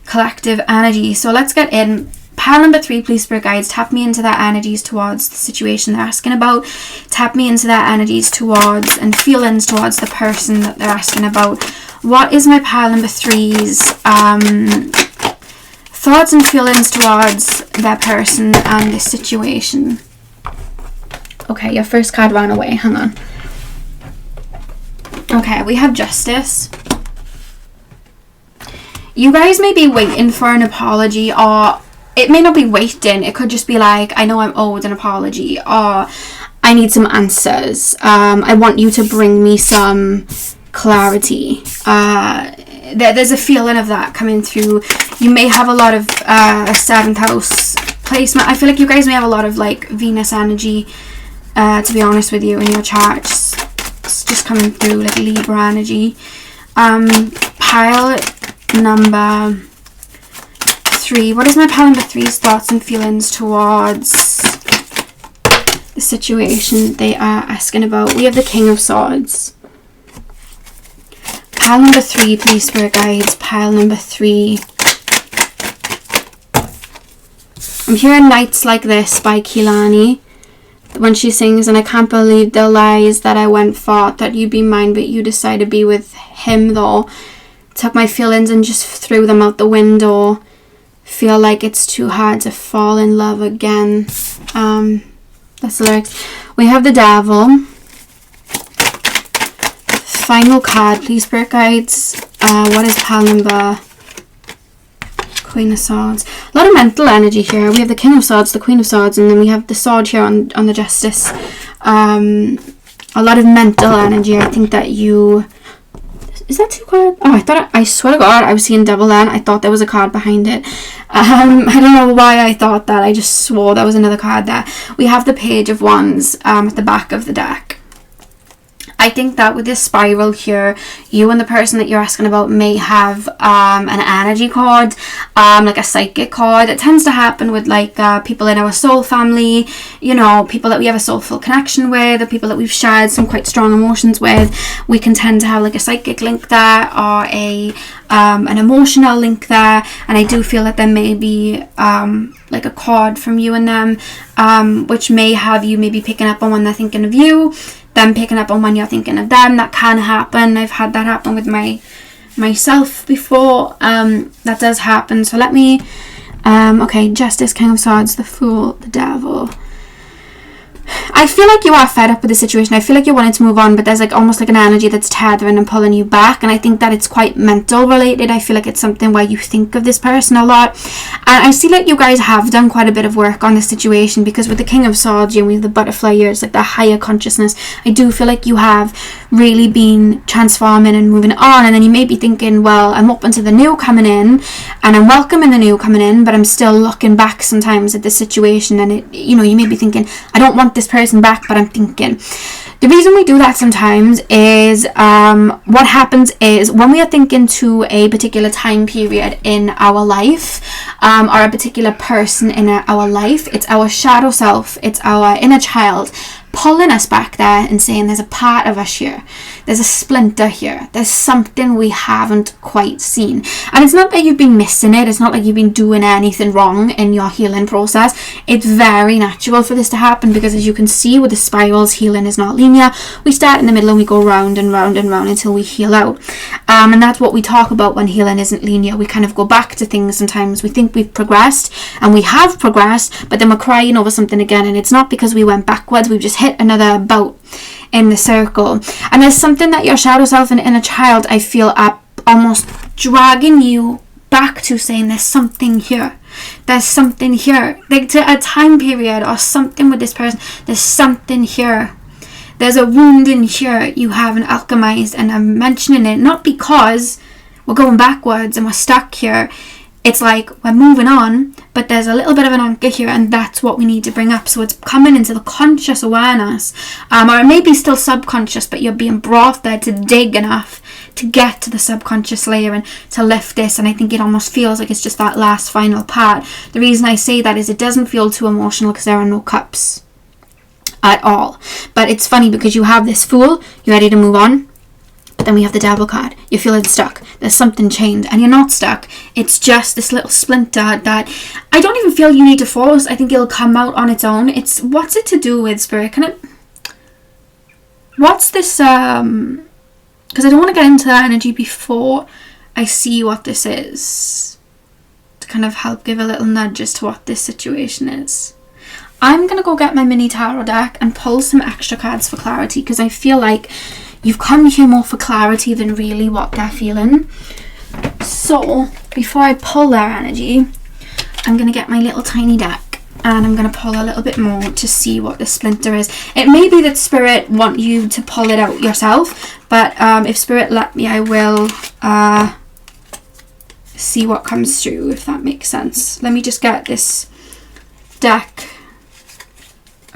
collective energy. So let's get in. Pile number 3, please, Spirit guides. Tap me into their energies towards the situation they're asking about. Tap me into their energies towards and feelings towards the person that they're asking about. What is my pile number 3's thoughts and feelings towards their person and the situation? Okay, your first card ran away. Hang on. Okay, we have Justice. You guys may be waiting for an apology, or it may not be waiting. It could just be like, I know I'm owed an apology, or I need some answers. I want you to bring me some clarity. There's a feeling of that coming through. You may have a lot of 7th house placement. I feel like you guys may have a lot of like Venus energy, to be honest with you, in your charts. It's just coming through like Libra energy. Pile number 3. What is my pile number 3's thoughts and feelings towards the situation they are asking about? We have the King of Swords. Pile number 3, please, Spirit Guides. Pile number 3. I'm hearing Nights Like This by Kehlani. When she sings, and I can't believe the lies that I went for, that you'd be mine, but you decided to be with him though. Took my feelings and just threw them out the window. Feel like it's too hard to fall in love again. That's the lyrics. We have the Devil. Final card, please, Spirit Guides. What is pile number? Queen of Swords. A lot of mental energy here. We have the King of Swords, the Queen of Swords, and then we have the Sword here on the Justice. A lot of mental energy. I think that you... Is that 2 cards? Oh, I swear to God, I was seeing double then. I thought there was a card behind it. I don't know why I thought that. I just swore there was another card there. We have the Page of Wands at the back of the deck. I think that with this spiral here, you and the person that you're asking about may have an energy cord, like a psychic cord. It tends to happen with like people in our soul family, you know, people that we have a soulful connection with, or people that we've shared some quite strong emotions with. We can tend to have like a psychic link there, or an emotional link there. And I do feel that there may be like a cord from you and them, which may have you maybe picking up on when they're thinking of you, them picking up on when you're thinking of them. That can happen. I've had that happen with myself before. That does happen. So let me okay, Justice, King of Swords, the Fool, the Devil. I feel like you are fed up with the situation. I feel like you're wanting to move on, but there's like almost like an energy that's tethering and pulling you back, and I think that it's quite mental related. I feel like it's something where you think of this person a lot, and I see like you guys have done quite a bit of work on this situation, because with the King of Swords and with the butterfly here, it's like the higher consciousness. I do feel like you have really been transforming and moving on, and then you may be thinking, well, I'm open to the new coming in and I'm welcoming the new coming in, but I'm still looking back sometimes at the situation, and it, you know, you may be thinking, I don't want this person back, but I'm thinking. The reason we do that sometimes is what happens is when we are thinking to a particular time period in our life, or a particular person in our life, it's our shadow self, it's our inner child pulling us back there and saying there's a part of us here, there's a splinter here, there's something we haven't quite seen. And it's not that you've been missing it, it's not like you've been doing anything wrong in your healing process. It's very natural for this to happen, because as you can see with the spirals, healing is not linear. We start in the middle and we go round and round and round until we heal out, and that's what we talk about when healing isn't linear. We kind of go back to things. Sometimes we think we've progressed, and we have progressed, but then we're crying over something again, and it's not because we went backwards, we've just hit another bout in the circle. And there's something that your shadow self and inner child, I feel, are almost dragging you back to, saying there's something here, there's something here, like to a time period or something with this person, there's something here, there's a wound in here you haven't alchemized. And I'm mentioning it not because we're going backwards and we're stuck here. It's like we're moving on, but there's a little bit of an anchor here, and that's what we need to bring up. So it's coming into the conscious awareness, or it may be still subconscious, but you're being brought there to dig enough to get to the subconscious layer and to lift this. And I think it almost feels like it's just that last final part. The reason I say that is it doesn't feel too emotional, because there are no cups at all. But it's funny because you have this Fool, you're ready to move on. But then we have the Devil card. You're feeling stuck. There's something chained, and you're not stuck. It's just this little splinter that I don't even feel you need to force. I think it'll come out on its own. It's, what's it to do with, Spirit? What's this, because I don't want to get into that energy before I see what this is, to kind of help give a little nudge as to what this situation is. I'm going to go get my mini tarot deck and pull some extra cards for clarity, because I feel like you've come here more for clarity than really what they're feeling. So, before I pull their energy, I'm going to get my little tiny deck and I'm going to pull a little bit more to see what the splinter is. It may be that Spirit want you to pull it out yourself, but if Spirit let me, I will see what comes through, if that makes sense. Let me just get this deck.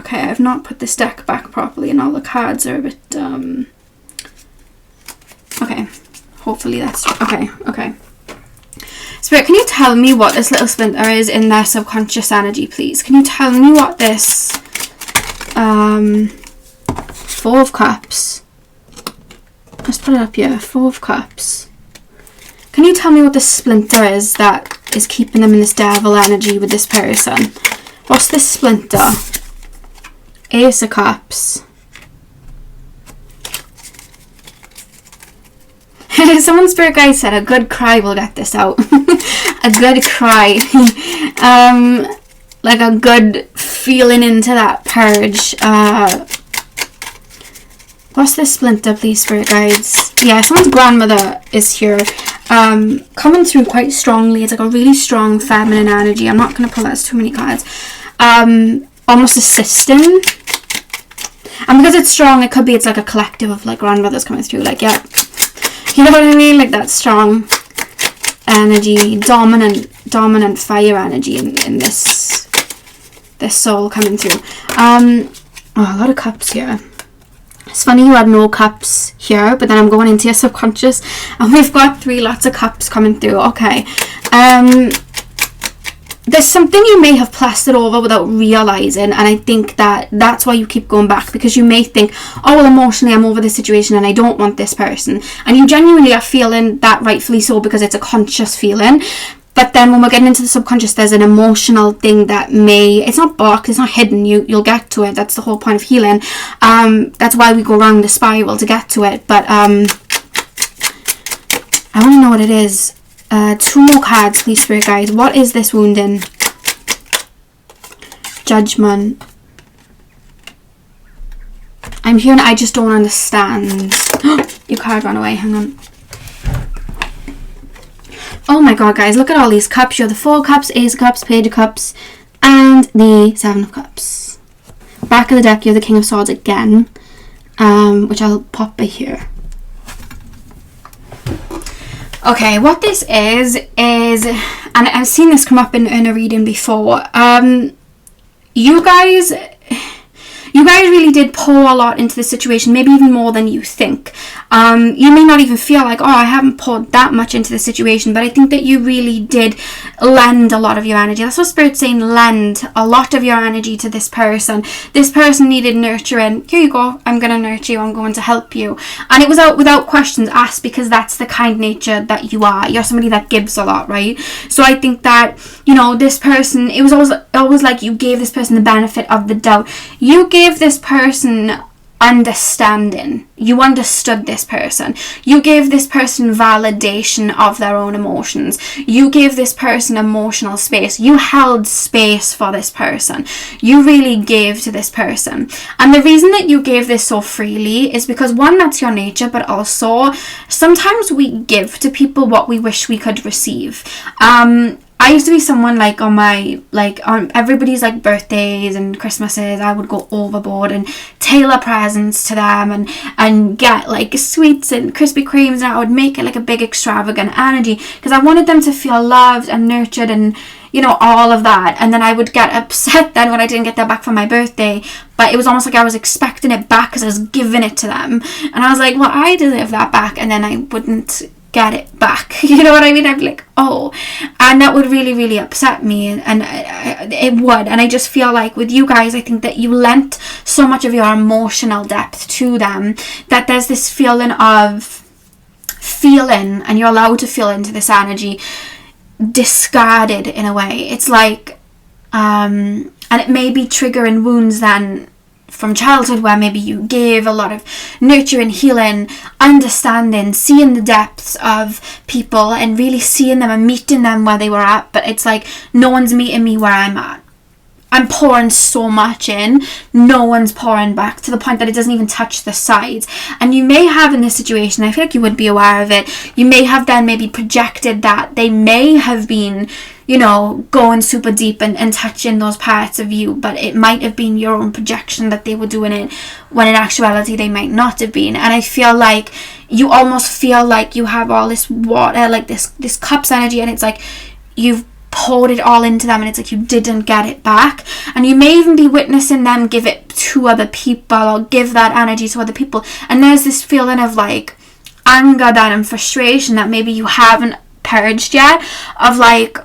Okay, I've not put this deck back properly and all the cards are a bit okay, hopefully that's okay. Spirit, can you tell me what this little splinter is in their subconscious energy, please? Can you tell me what this Four of Cups, let's put it up here, Four of Cups. Can you tell me what the splinter is that is keeping them in this devil energy with this person? What's this splinter? Ace of Cups. Someone, Spirit guide, said a good cry will get this out. A good cry. Like a good feeling into that purge. What's this splinter, please, Spirit guides? Yeah, someone's grandmother is here. Coming through quite strongly. It's like a really strong feminine energy. I'm not going to pull out too many cards. Almost assisting. And because it's strong, it could be it's like a collective of like grandmothers coming through. Like, yeah. You know what I mean? Like that strong energy, dominant fire energy in this soul coming through. Oh, a lot of cups here. It's funny you had no cups here, but then I'm going into your subconscious and we've got lots of cups coming through. Okay. There's something you may have plastered over without realizing, and I think that's why you keep going back, because you may think, oh well, emotionally I'm over this situation and I don't want this person, and you genuinely are feeling that, rightfully so, because it's a conscious feeling. But then when we're getting into the subconscious, there's an emotional thing that it's not blocked, it's not hidden, you'll get to it. That's the whole point of healing. That's why we go around the spiral to get to it. But I want to know what it is. Two more cards, please, Spirit guides. What is this wounding? Judgment. I'm hearing I just don't understand. Your card ran away. Hang on. Oh my god, guys. Look at all these cups. You're the Four of Cups, Ace of Cups, Page of Cups, and the Seven of Cups. Back of the deck, you're the King of Swords again. Which I'll pop by here. Okay, what this is, and I've seen this come up in a reading before. You guys really did pour a lot into the situation, maybe even more than you think. You may not even feel like, oh, I haven't poured that much into the situation, but I think that you really did lend a lot of your energy. That's what Spirit's saying, lend a lot of your energy to this person. This person needed nurturing. Here you go, I'm going to nurture you, I'm going to help you. And it was without questions asked, because that's the kind nature that you are. You're somebody that gives a lot, right? So I think that, this person, it was always like you gave this person the benefit of the doubt. You gave this person understanding. You understood this person. You gave this person validation of their own emotions. You gave this person emotional space. You held space for this person. You really gave to this person. And the reason that you gave this so freely is because, one, that's your nature, but also sometimes we give to people what we wish we could receive. I used to be someone on everybody's birthdays and Christmases, I would go overboard and tailor presents to them and get sweets and Krispy Kremes, and I would make it a big extravagant energy because I wanted them to feel loved and nurtured and all of that. And then I would get upset then when I didn't get that back for my birthday, but it was almost like I was expecting it back because I was giving it to them, and I was like, well, I deserve that back, and then I wouldn't get it back. You know what I mean? I'd be like, oh, and that would really, really upset me, and it would. And I just feel like with you guys, I think that you lent so much of your emotional depth to them that there's this feeling of feeling, and you're allowed to feel into this energy, discarded in a way. It's like and it may be triggering wounds then from childhood, where maybe you gave a lot of nurturing, healing, understanding, seeing the depths of people and really seeing them and meeting them where they were at, but it's like, no one's meeting me where I'm at. I'm pouring so much in, no one's pouring back, to the point that it doesn't even touch the sides. And you may have in this situation, I feel like you would be aware of it, you may have then maybe projected that they may have been going super deep and touching those parts of you, but it might have been your own projection that they were doing it, when in actuality they might not have been. And I feel like you almost feel like you have all this water, like this cup's energy, and it's like you've poured it all into them, and it's like you didn't get it back. And you may even be witnessing them give it to other people, or give that energy to other people, and there's this feeling of like anger then, and frustration that maybe you haven't purged yet, of like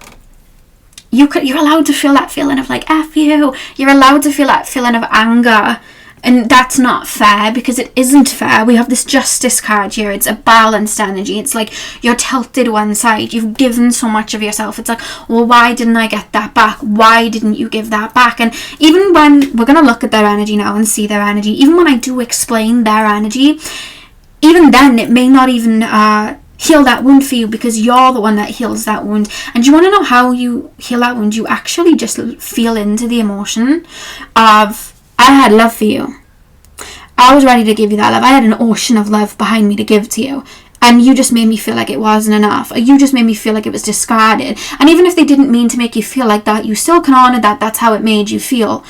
you're allowed to feel that feeling of like F you. You're allowed to feel that feeling of anger. And that's not fair, because it isn't fair. We have this justice card here. It's a balanced energy. It's like you're tilted one side. You've given so much of yourself. It's like, well, why didn't I get that back? Why didn't you give that back? And even when we're going to look at their energy now and see their energy, even when I do explain their energy, even then it may not even heal that wound for you, because you're the one that heals that wound. And do you want to know how you heal that wound? You actually just feel into the emotion of, I had love for you. I was ready to give you that love. I had an ocean of love behind me to give to you. And you just made me feel like it wasn't enough. Or you just made me feel like it was discarded. And even if they didn't mean to make you feel like that, you still can honour that. That's how it made you feel.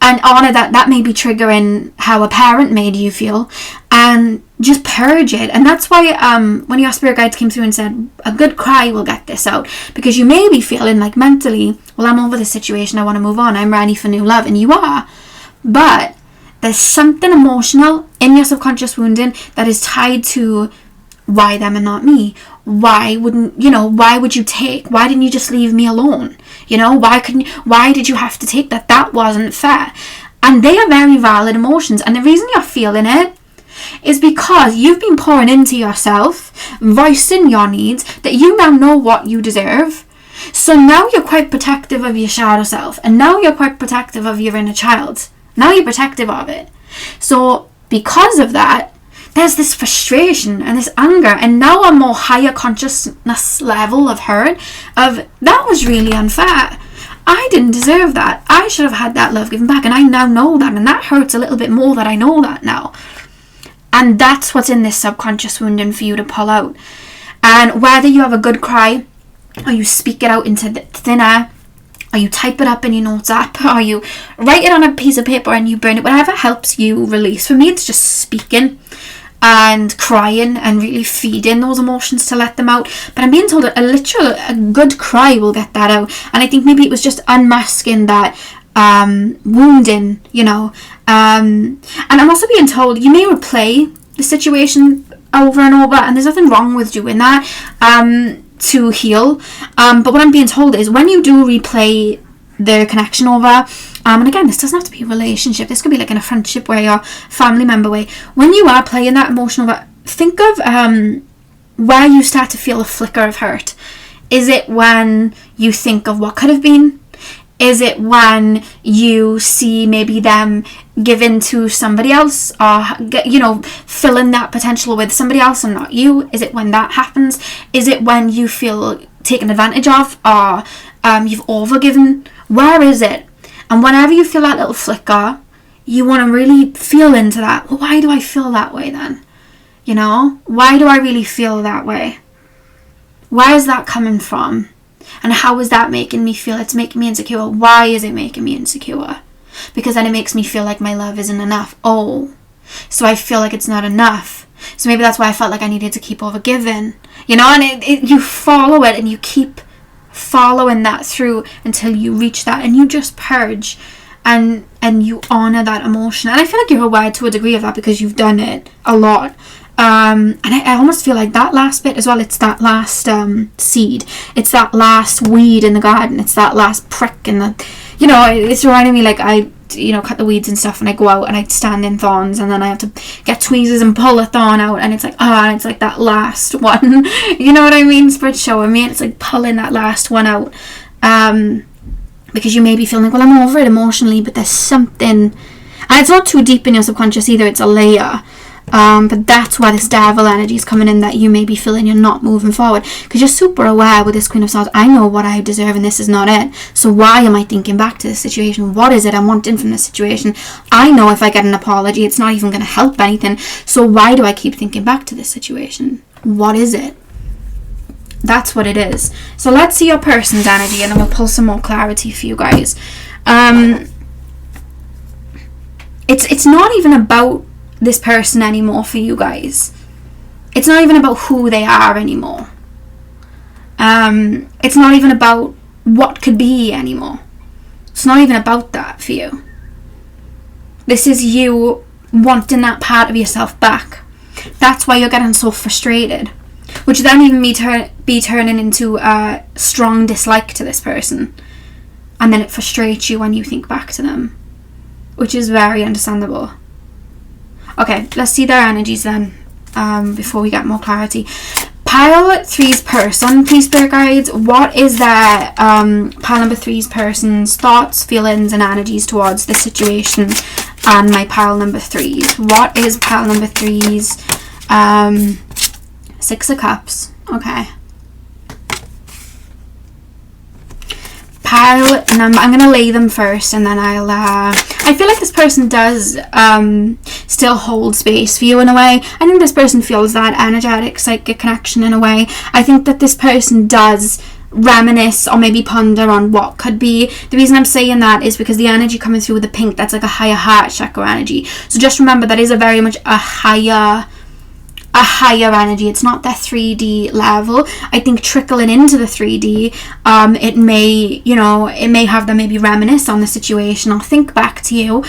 And honour that may be triggering how a parent made you feel. And just purge it. And that's why when your spirit guides came through and said, a good cry will get this out. Because you may be feeling like mentally, well, I'm over this situation. I want to move on. I'm ready for new love. And you are. But there's something emotional in your subconscious wounding that is tied to why them and not me? Why wouldn't, why would you take? Why didn't you just leave me alone? Why did you have to take that? That wasn't fair. And they are very valid emotions. And the reason you're feeling it is because you've been pouring into yourself, voicing your needs, that you now know what you deserve. So now you're quite protective of your shadow self. And now you're quite protective of your inner child. Now you're protective of it. So because of that, there's this frustration and this anger, and now a more higher consciousness level of hurt of, that was really unfair. I didn't deserve that. I should have had that love given back, and I now know that, and that hurts a little bit more that I know that now. And that's what's in this subconscious wounding for you to pull out. And whether you have a good cry, or you speak it out into the thin air, or you type it up in your notes app, or you write it on a piece of paper and you burn it, whatever helps you release. For me, it's just speaking and crying and really feeding those emotions to let them out. But I'm being told a good cry will get that out. And I think maybe it was just unmasking that wounding, And I'm also being told you may replay the situation over and over, and there's nothing wrong with doing that. To heal, but what I'm being told is when you do replay the connection over, and again, this doesn't have to be a relationship, this could be like in a friendship way or family member way, when you are playing that emotion over, think of where you start to feel a flicker of hurt. Is it when you think of what could have been? Is it when you see maybe them given to somebody else, or filling that potential with somebody else and not you? Is it when that happens? Is it when you feel taken advantage of, or you've overgiven? Where is it? And whenever you feel that little flicker, you want to really feel into that. Well, why do I feel that way then? Why do I really feel that way? Where is that coming from? And how is that making me feel? It's making me insecure. Why is it making me insecure? Because then it makes me feel like my love isn't enough. Oh, so I feel like it's not enough. So maybe that's why I felt like I needed to keep overgiving. And you follow it and you keep following that through until you reach that, and you just purge and you honour that emotion. And I feel like you're aware to a degree of that because you've done it a lot. And I almost feel like that last bit as well, it's that last seed, it's that last weed in the garden, it's that last prick in the, it's reminding me like I cut the weeds and stuff, and I go out and I stand in thorns, and then I have to get tweezers and pull a thorn out, and it's like it's like that last one. You know what I mean? Spirit's showing me, it's like pulling that last one out, because you may be feeling like, well, I'm over it emotionally, but there's something, and it's not too deep in your subconscious either, it's a layer. But that's why this devil energy is coming in, that you may be feeling you're not moving forward, because you're super aware with this Queen of Swords. I know what I deserve, and this is not it. So why am I thinking back to this situation? What is it I'm wanting from this situation? I know if I get an apology, it's not even going to help anything. So why do I keep thinking back to this situation? What is it? That's what it is. So let's see your person's energy, and then we'll pull some more clarity for you guys. It's not even about this person anymore for you guys. It's not even about who they are anymore. It's not even about what could be anymore. It's not even about that for you. This is you wanting that part of yourself back. That's why you're getting so frustrated, which then even be turning into a strong dislike to this person, and then it frustrates you when you think back to them, which is very understandable. Okay, let's see their energies then, before we get more clarity. Pile 3's person, please, spirit guides. What is their pile number 3's person's thoughts, feelings, and energies towards the situation? And my pile number 3's. What is pile number 3's 6 of Cups? Okay. Pile number, I'm gonna lay them first, and then I feel like this person does still hold space for you in a way. I think this person feels that energetic psychic connection in a way. I think that this person does reminisce or maybe ponder on what could be. The reason I'm saying that is because the energy coming through with the pink, that's like a higher heart chakra energy. So just remember, that is a very much a higher energy. It's not that 3D level. I think trickling into the 3D, it may have them maybe reminisce on the situation or think back to you,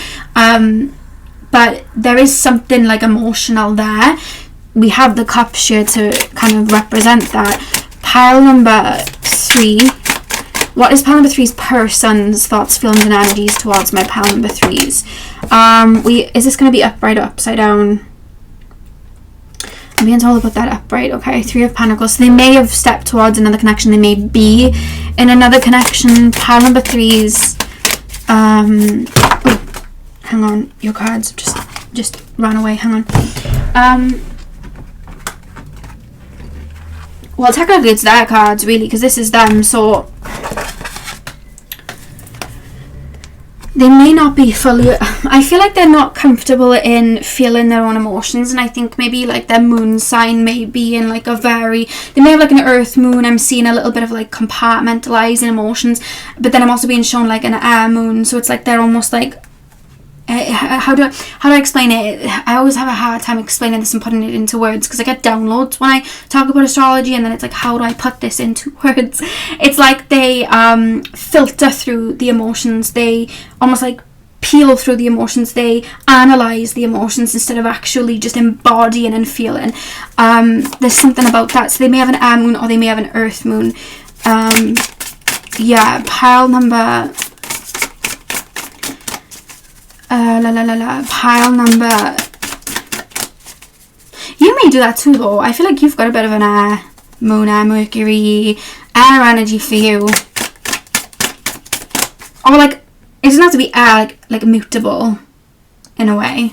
but there is something like emotional there. We have the cups here to kind of represent that. Pile number 3. What is pile number 3's person's thoughts, feelings, and energies towards my pile number 3's? Is this going to be upright or upside down? I'm being told about that upright. Okay, 3 of Pentacles. So they may have stepped towards another connection. They may be in another connection. Pile number 3's. Hang on, your cards just ran away. Hang on. Well, technically it's their cards, really, because this is them. So they may not be fully, I feel like they're not comfortable in feeling their own emotions, and I think maybe like their moon sign may be in like they may have like an earth moon. I'm seeing a little bit of like compartmentalizing emotions, but then I'm also being shown like an air moon, so it's like they're almost like, how do I explain it? I always have a hard time explaining this and putting it into words, because I get downloads when I talk about astrology, and then it's like, how do I put this into words? It's like they filter through the emotions. They almost like peel through the emotions. They analyze the emotions instead of actually just embodying and feeling. There's something about that. So they may have an air moon or they may have an earth moon. Yeah, pile number pile number, you may do that too though. I feel like you've got a bit of an air moon, air Mercury, air energy for you, or like it doesn't have to be air, like mutable in a way.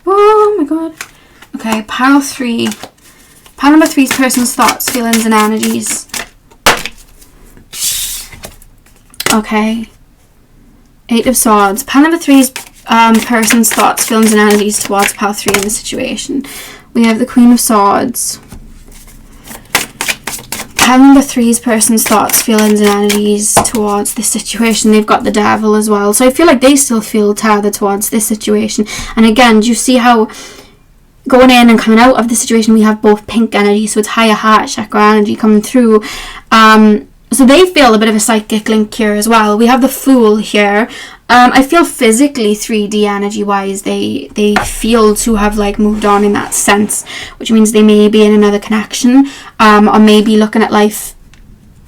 Oh my god. Okay, pile 3, pile number 3's person's thoughts, feelings, and energies. Okay, 8 of Swords. Pile number 3's person's thoughts, feelings, and energies towards pile 3 in the situation. We have the Queen of Swords. Pile number 3's person's thoughts, feelings, and energies towards this situation. They've got the Devil as well. So I feel like they still feel tethered towards this situation. And again, do you see how going in and coming out of the situation, we have both pink energy, so it's higher heart chakra energy coming through. So they feel a bit of a psychic link here as well. We have the Fool here. I feel physically 3D energy wise they feel to have like moved on in that sense, which means they may be in another connection, or maybe looking at life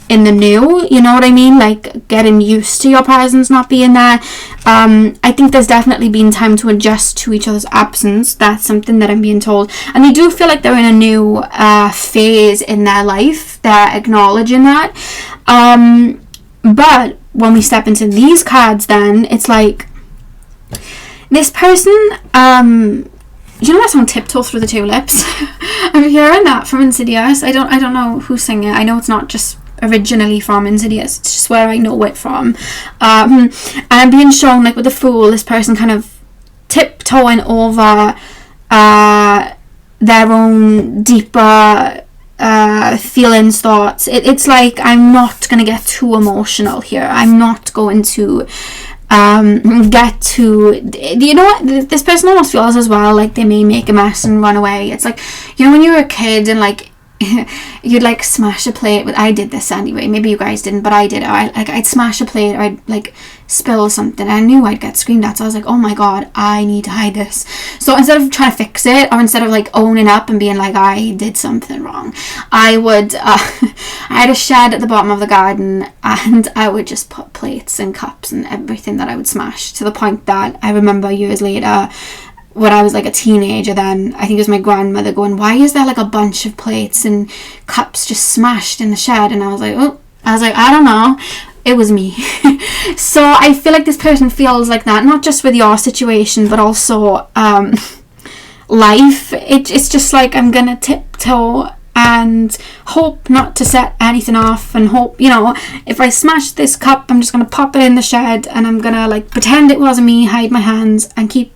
in the new, you know what I mean, like getting used to your presence not being there. I think there's definitely been time to adjust to each other's absence. That's something that I'm being told, and they do feel like they're in a new phase in their life. They're acknowledging that, but when we step into these cards, then it's like this person, you know that song Tiptoe Through the Tulips? I'm hearing that from Insidious. I don't know who's singing it. I know it's not just originally from Insidious, it's just where I know it from. And I'm being shown like with the Fool, this person kind of tiptoeing over their own deeper feelings, thoughts. It's like, I'm not going to get too emotional here. I'm not going to get to, you know what, this person almost feels as well like they may make a mess and run away. It's like, you know, when you were a kid and like you'd like smash a plate with, I did this anyway, maybe you guys didn't, but I did. I'd smash a plate, or I'd like spill something. I knew I'd get screamed at, so I was like, oh my god, I need to hide this. So instead of trying to fix it, or instead of like owning up and being like, I did something wrong, I would I had a shed at the bottom of the garden, and I would just put plates and cups and everything that I would smash, to the point that I remember years later, when I was like a teenager then, I think it was my grandmother going, why is there like a bunch of plates and cups just smashed in the shed? And I was like, I don't know, it was me. So I feel like this person feels like that, not just with your situation, but also life. It's just like, I'm gonna tiptoe and hope not to set anything off, and hope, you know, if I smash this cup, I'm just gonna pop it in the shed, and I'm gonna like pretend it wasn't me, hide my hands and keep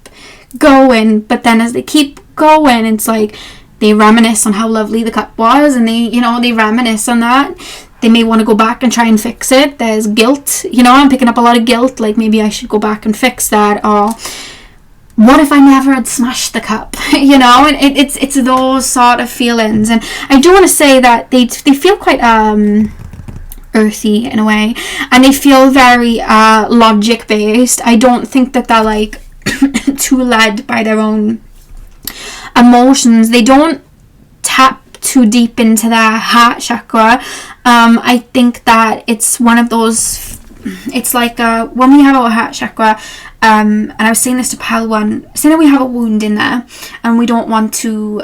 going. But then as they keep going, it's like they reminisce on how lovely the cup was, and they reminisce on that. They may want to go back and try and fix it. There's guilt, you know, I'm picking up a lot of guilt, like maybe I should go back and fix that, or what if I never had smashed the cup? You know, and it's those sort of feelings. And I do want to say that they feel quite earthy in a way, and they feel very logic based. I don't think that they're like too led by their own emotions. They don't tap too deep into their heart chakra. I think that it's one of those, it's like when we have our heart chakra, and I was saying this to Pal one, saying that we have a wound in there and we don't want to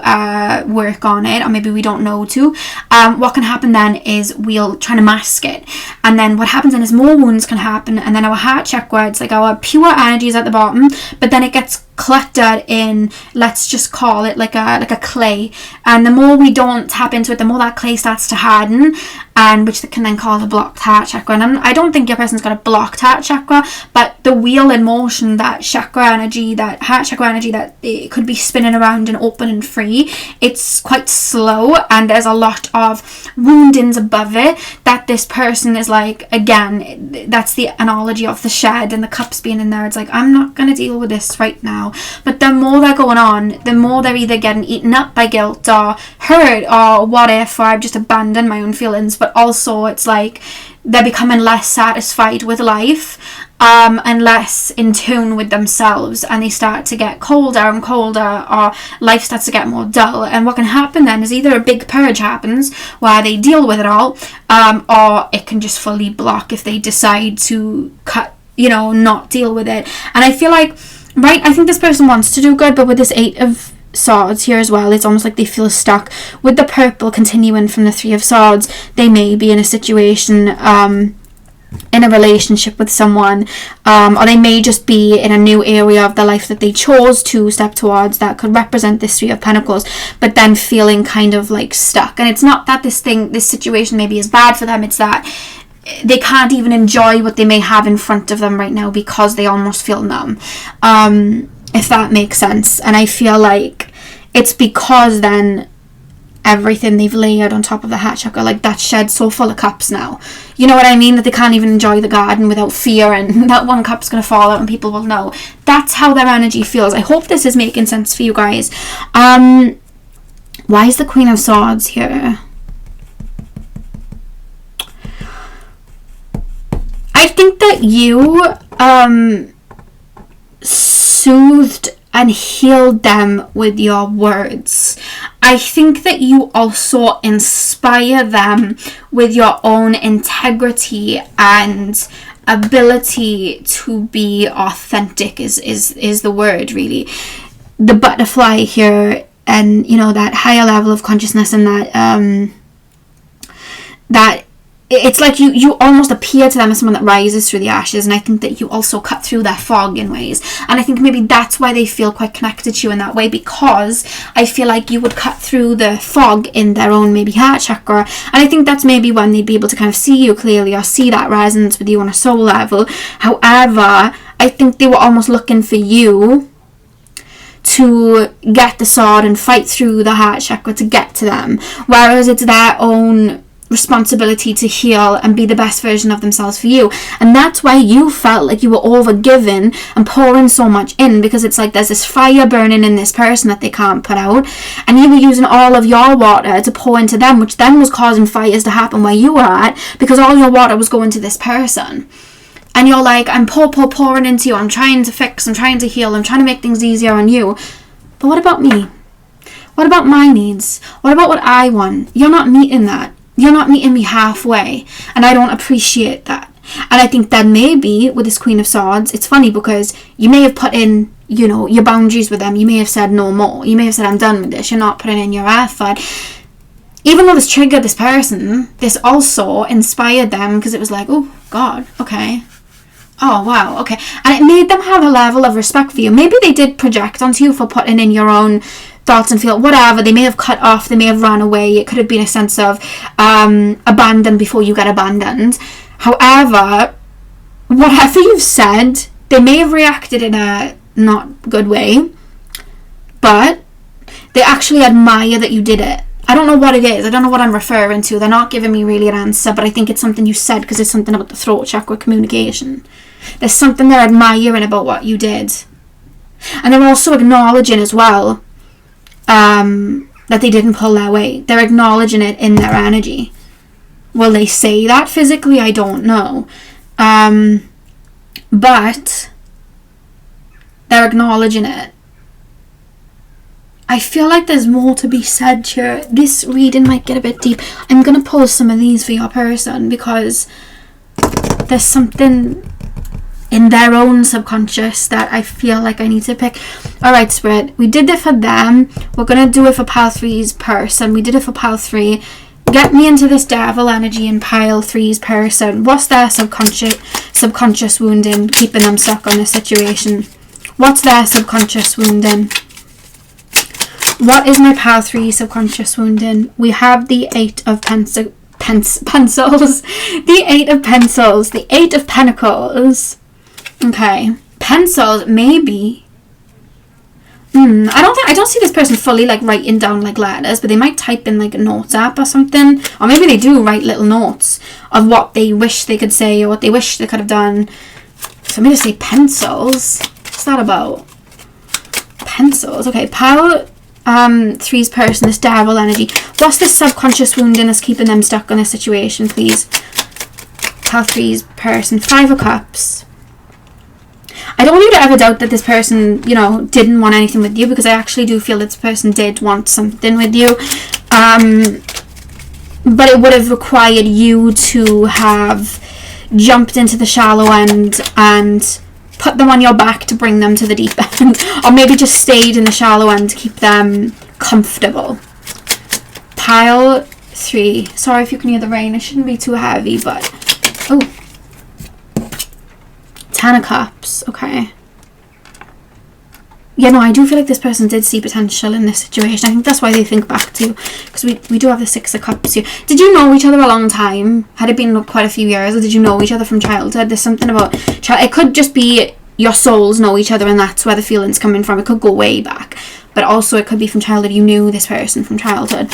work on it, or maybe we don't know to, what can happen then is we'll try to mask it, and then what happens then is more wounds can happen, and then our heart chakra, it's like our pure energy is at the bottom, but then it gets cluttered in, let's just call it like a clay, and the more we don't tap into it, the more that clay starts to harden, and which can then cause a blocked heart chakra. And I don't think your person's got a blocked heart chakra, but the wheel in motion, that chakra energy, that heart chakra energy, that it could be spinning around and open and free, it's quite slow, and there's a lot of woundings above it that this person is like, again, that's the analogy of the shed and the cups being in there. It's like, I'm not going to deal with this right now. But the more they're going on, the more they're either getting eaten up by guilt or hurt, or what if, or I've just abandoned my own feelings. But also it's like they're becoming less satisfied with life, and less in tune with themselves, and they start to get colder and colder, or life starts to get more dull. And what can happen then is either a big purge happens where they deal with it all, or it can just fully block if they decide to not deal with it. And I feel like, right, I think this person wants to do good, but with this 8 of Swords here as well, it's almost like they feel stuck. With the purple continuing from the 3 of Swords, they may be in a situation, in a relationship with someone, or they may just be in a new area of their life that they chose to step towards that could represent this 3 of Pentacles, but then feeling kind of like stuck. And it's not that this situation maybe is bad for them, it's that they can't even enjoy what they may have in front of them right now because they almost feel numb, if that makes sense. And I feel like it's because then everything they've layered on top of the heart chakra, like that shed's so full of cups now, you know what I mean, that they can't even enjoy the garden without fear, and that one cup's going to fall out and people will know. That's how their energy feels. I hope this is making sense for you guys. Why is the Queen of Swords here? I think that you soothed and healed them with your words. I think that you also inspire them with your own integrity and ability to be authentic is the word, really. The butterfly here, and that higher level of consciousness, and that it's like you almost appear to them as someone that rises through the ashes, and I think that you also cut through their fog in ways, and I think maybe that's why they feel quite connected to you in that way, because I feel like you would cut through the fog in their own maybe heart chakra, and I think that's maybe when they'd be able to kind of see you clearly or see that resonance with you on a soul level. However, I think they were almost looking for you to get the sword and fight through the heart chakra to get to them, whereas it's their own responsibility to heal and be the best version of themselves for you. And that's why you felt like you were overgiven and pouring so much in, because it's like there's this fire burning in this person that they can't put out, and you were using all of your water to pour into them, which then was causing fires to happen where you were at, because all your water was going to this person. And you're like, I'm pouring into you. I'm trying to fix. I'm trying to heal. I'm trying to make things easier on you. But what about me? What about my needs? What about what I want? You're not meeting that. You're not meeting me halfway. And I don't appreciate that. And I think that maybe with this Queen of Swords, it's funny because you may have put in, you know, your boundaries with them. You may have said no more. You may have said, I'm done with this. You're not putting in your effort. Even though this triggered this person, this also inspired them, because it was like, oh, God, okay. Oh, wow, okay. And it made them have a level of respect for you. Maybe they did project onto you for putting in your own thoughts and feel whatever. They may have cut off. They may have run away. It could have been a sense of abandon before you get abandoned. However, whatever you've said, they may have reacted in a not good way, but they actually admire that you did it. I don't know what it is. I don't know what I'm referring to. They're not giving me really an answer, but I think it's something you said, because it's something about the throat chakra communication. There's something they're admiring about what you did. And they're also acknowledging as well that they didn't pull their weight. They're acknowledging it in their energy. Will they say that physically? I don't know. But they're acknowledging it. I feel like there's more to be said here. This reading might get a bit deep. I'm going to pull some of these for your person, because there's something in their own subconscious that I feel like I need to pick. Alright, Spirit, we did it for them. We're going to do it for Pile 3's person. We did it for Pile 3. Get me into this devil energy in Pile 3's person. What's their subconscious wounding keeping them stuck on this situation? What's their subconscious wounding? What is my Pile 3 subconscious wounding? We have the 8 of pencils. The 8 of pencils. The 8 of pentacles. Okay. Pencils, maybe. I don't see this person fully like writing down like letters, but they might type in like a notes app or something. Or maybe they do write little notes of what they wish they could say or what they wish they could have done. So I'm going to say pencils. What's that about? Pencils. Okay, Pile 3's person, this devil energy. What's the subconscious wounding that's keeping them stuck on a situation, please? Pile 3's person, 5 of Cups. I don't want you to ever doubt that this person, you know, didn't want anything with you, because I actually do feel that this person did want something with you. But it would have required you to have jumped into the shallow end and put them on your back to bring them to the deep end, or maybe just stayed in the shallow end to keep them comfortable. Pile 3. Sorry if you can hear the rain. It shouldn't be too heavy, but oh, 10 of Cups. Okay. Yeah, no, I do feel like this person did see potential in this situation. I think that's why they think back to you, because we do have the 6 of Cups here. Did you know each other a long time? Had it been quite a few years, or did you know each other from childhood? There's something about it could just be your souls know each other and that's where the feeling's coming from. It could go way back, but also it could be from childhood. You knew this person from childhood.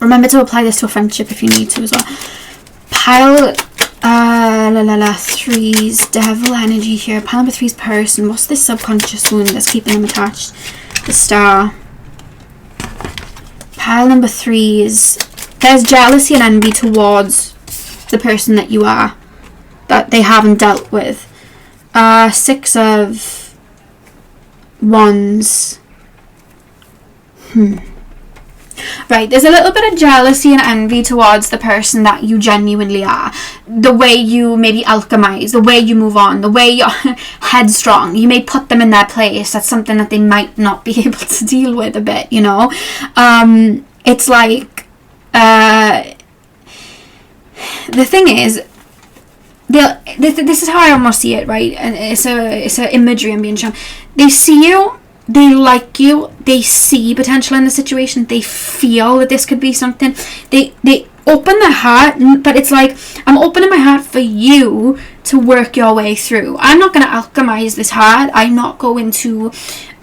Remember to apply this to a friendship if you need to as well. Pile 3's devil energy here. Pile number 3's person. What's this subconscious wound that's keeping them attached? The Star. Pile number 3's. There's jealousy and envy towards the person that you are, that they haven't dealt with. 6 of Wands. Right, there's a little bit of jealousy and envy towards the person that you genuinely are. The way you maybe alchemize, the way you move on, the way you're headstrong. You may put them in their place. That's something that they might not be able to deal with a bit, you know. It's like, the thing is, this is how I almost see it, right? And it's a imagery I'm being shown. They see you. They like you. They see potential in the situation. They feel that this could be something. They open their heart, but it's like, I'm opening my heart for you to work your way through. I'm not going to alchemize this heart. I'm not going to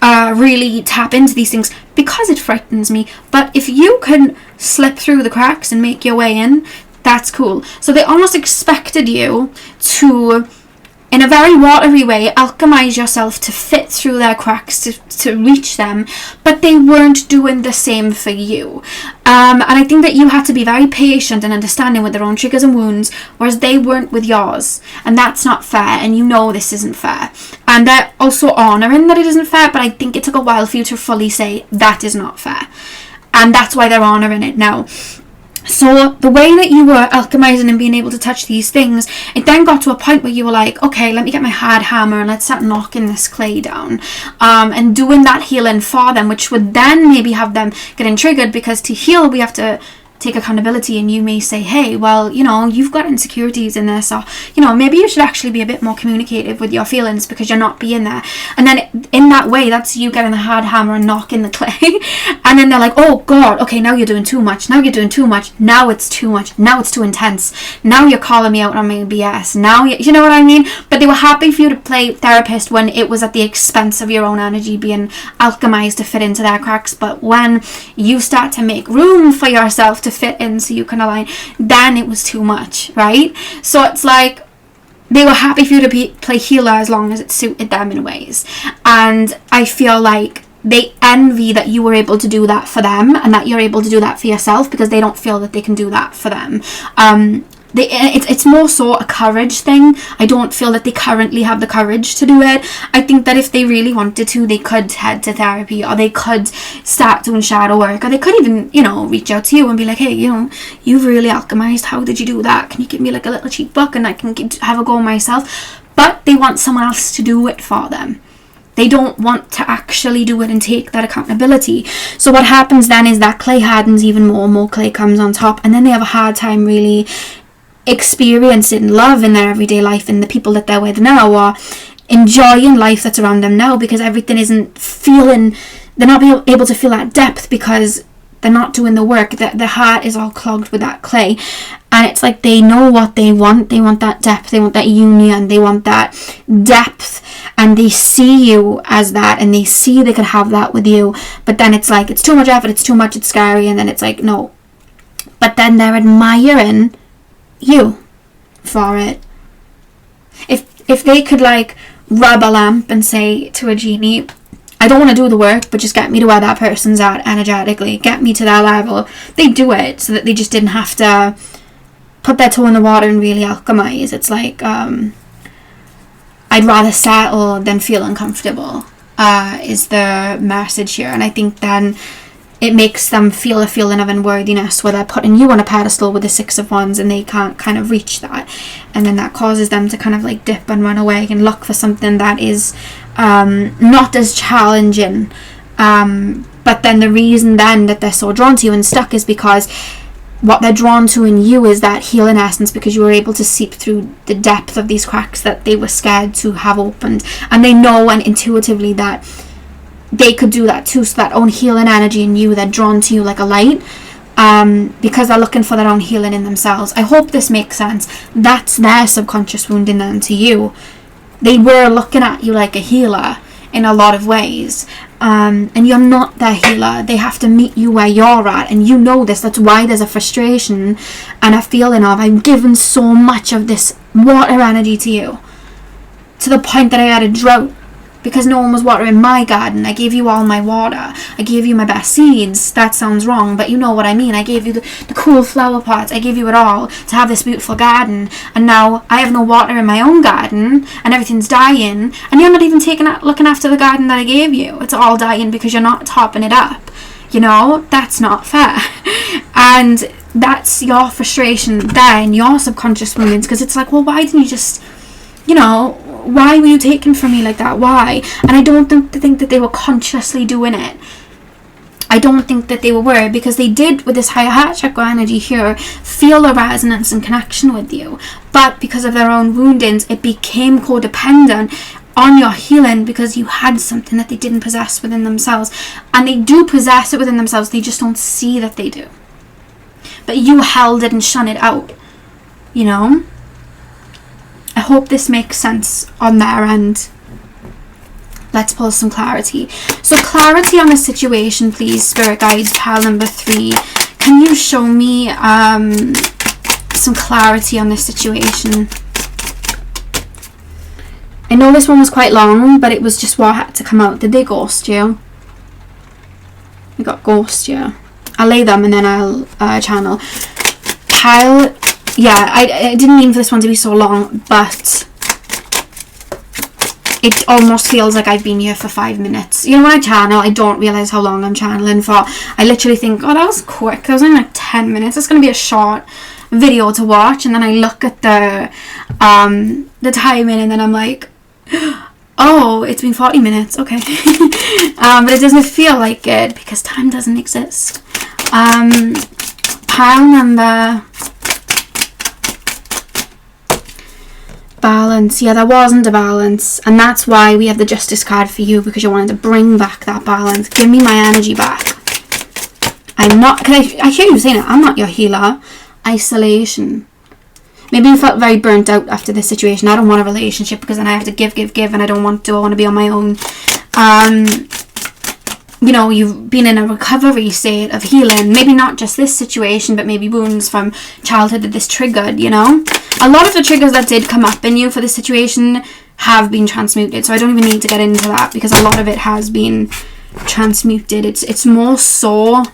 really tap into these things because it frightens me. But if you can slip through the cracks and make your way in, that's cool. So they almost expected you to, in a very watery way, alchemize yourself to fit through their cracks, to reach them, but they weren't doing the same for you. And I think that you had to be very patient and understanding with their own triggers and wounds, whereas they weren't with yours. And that's not fair, and you know this isn't fair. And they're also honouring that it isn't fair, but I think it took a while for you to fully say, that is not fair. And that's why they're honouring it now. So the way that you were alchemizing and being able to touch these things, it then got to a point where you were like, okay, let me get my hard hammer and let's start knocking this clay down, and doing that healing for them, which would then maybe have them getting triggered, because to heal we have to take accountability, and you may say, hey, well, you know, you've got insecurities in this, or, you know, maybe you should actually be a bit more communicative with your feelings because you're not being there. And then in that way, that's you getting the hard hammer and knocking the clay. And then they're like, oh God, okay, now you're doing too much, now you're doing too much, now it's too much, now it's too intense, now you're calling me out on my BS, now you know what I mean? But they were happy for you to play therapist when it was at the expense of your own energy being alchemized to fit into their cracks. But when you start to make room for yourself to fit in so you can align, then it was too much, right? So it's like they were happy for you to play healer as long as it suited them in ways. And I feel like they envy that you were able to do that for them and that you're able to do that for yourself, because they don't feel that they can do that for them. It's more so a courage thing. I don't feel that they currently have the courage to do it. I think that if they really wanted to, they could head to therapy, or they could start doing shadow work, or they could even, you know, reach out to you and be like, hey, you know, you've really alchemized, how did you do that? Can you give me like a little cheap book and I can have a go myself? But they want someone else to do it for them. They don't want to actually do it and take that accountability. So what happens then is that clay hardens even more clay comes on top, and then they have a hard time really experiencing love in their everyday life and the people that they're with now, or enjoying life that's around them now, because everything isn't feeling, they're not able to feel that depth because they're not doing the work. The heart is all clogged with that clay, and it's like they know what they want that depth, they want that union, they want that depth, and they see you as that, and they see they could have that with you, but then it's like it's too much effort, it's too much, it's scary, and then it's like no. But then they're admiring you for it. If they could like rub a lamp and say to a genie, I don't want to do the work, but just get me to where that person's at energetically, get me to that level, they do it so that they just didn't have to put their toe in the water and really alchemize. It's like I'd rather settle than feel uncomfortable, is the message here. And I think then it makes them feel a feeling of unworthiness, where they're putting you on a pedestal with the Six of Wands and they can't kind of reach that, and then that causes them to kind of like dip and run away and look for something that is not as challenging, but then the reason then that they're so drawn to you and stuck is because what they're drawn to in you is that healing essence, because you were able to seep through the depth of these cracks that they were scared to have opened, and they know and intuitively that they could do that too. So that own healing energy in you, they're drawn to you like a light, because they're looking for their own healing in themselves. I hope this makes sense. That's their subconscious wounding then to you. They were looking at you like a healer in a lot of ways, and you're not their healer. They have to meet you where you're at, and you know this. That's why there's a frustration and a feeling of, I've given so much of this water energy to you, to the point that I had a drought because no one was watering my garden. I gave you all my water. I gave you my best seeds. That sounds wrong, but you know what I mean. I gave you the cool flower pots. I gave you it all to have this beautiful garden, and now I have no water in my own garden and everything's dying, and you're not even looking after the garden that I gave you. It's all dying because you're not topping it up. You know, that's not fair. And that's your frustration there in your subconscious wounds, because it's like, well, why didn't you just, you know, why were you taken from me like that? Why? And I don't think that they were consciously doing it. I don't think that they were, because they did, with this higher heart chakra energy here, feel a resonance and connection with you. But because of their own woundings, it became codependent on your healing, because you had something that they didn't possess within themselves. And they do possess it within themselves, they just don't see that they do. but you held it and shun it out, you know? I hope this makes sense on their end. Let's pull some clarity. So clarity on the situation, please, Spirit Guides, pile number 3. Can you show me some clarity on this situation? I know this one was quite long, but it was just what had to come out. Did they ghost you? We got ghost you. I'll lay them and then I'll channel. Pile. Yeah, I didn't mean for this one to be so long, but it almost feels like I've been here for 5 minutes. You know, when I channel, I don't realise how long I'm channeling for. I literally think, oh, that was quick. That was only like 10 minutes. It's going to be a short video to watch. And then I look at the timing and then I'm like, oh, it's been 40 minutes. Okay. But it doesn't feel like it because time doesn't exist. Pile number... balance. Yeah, there wasn't a balance, and that's why we have the Justice card for you, because you wanted to bring back that balance. Give me my energy back. I'm not, because I hear you saying it, I'm not your healer. Isolation. Maybe you felt very burnt out after this situation. I don't want a relationship because then I have to give, and I don't want to. I want to be on my own. You know, you've been in a recovery state of healing. Maybe not just this situation, but maybe wounds from childhood that this triggered, you know? A lot of the triggers that did come up in you for this situation have been transmuted. So I don't even need to get into that because a lot of it has been transmuted. It's more so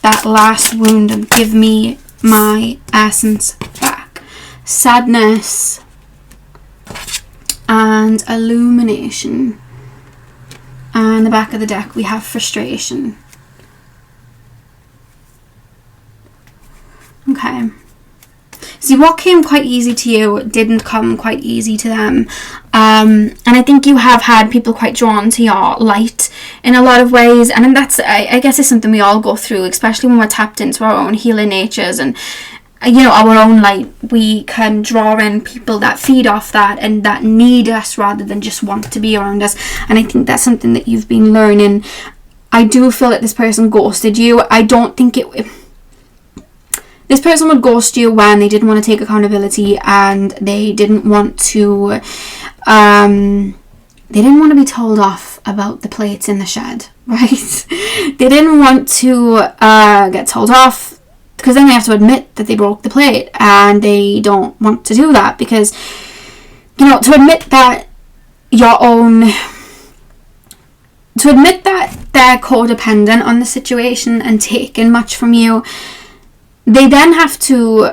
that last wound and give me my essence back. Sadness and illumination. And the back of the deck we have frustration. Okay. See, what came quite easy to you didn't come quite easy to them. And I think you have had people quite drawn to your light in a lot of ways. And that's, I guess, it's something we all go through, especially when we're tapped into our own healing natures and, you know, our own light. We can draw in people that feed off that and that need us rather than just want to be around us. And I think that's something that you've been learning. I do feel that this person ghosted you. I don't think this person would ghost you when they didn't want to take accountability and they didn't want to be told off about the plates in the shed, right? They didn't want to get told off because then they have to admit that they broke the plate, and they don't want to do that because, you know, to admit that they're codependent on the situation and taking much from you, they then have to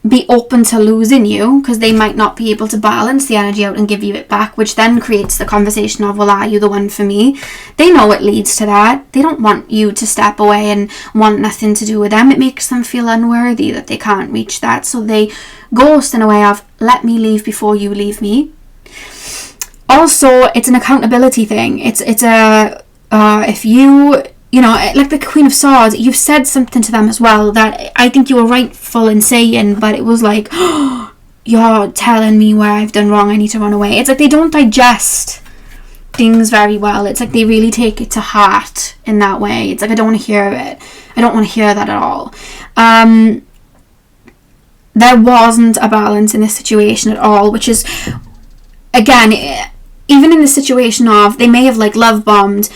be open to losing you because they might not be able to balance the energy out and give you it back, which then creates the conversation of, well, are you the one for me? They know it leads to that. They don't want you to step away and want nothing to do with them. It makes them feel unworthy that they can't reach that. So they ghost in a way of, let me leave before you leave me. Also, it's an accountability thing. It's if you know, like the Queen of Swords, you've said something to them as well that I think you were rightful in saying, but it was like, oh, you're telling me where I've done wrong, I need to run away. It's like they don't digest things very well. It's like they really take it to heart in that way. It's like, I don't want to hear it. I don't want to hear that at all. There wasn't a balance in this situation at all, which is, again, even in the situation of, they may have like love bombed,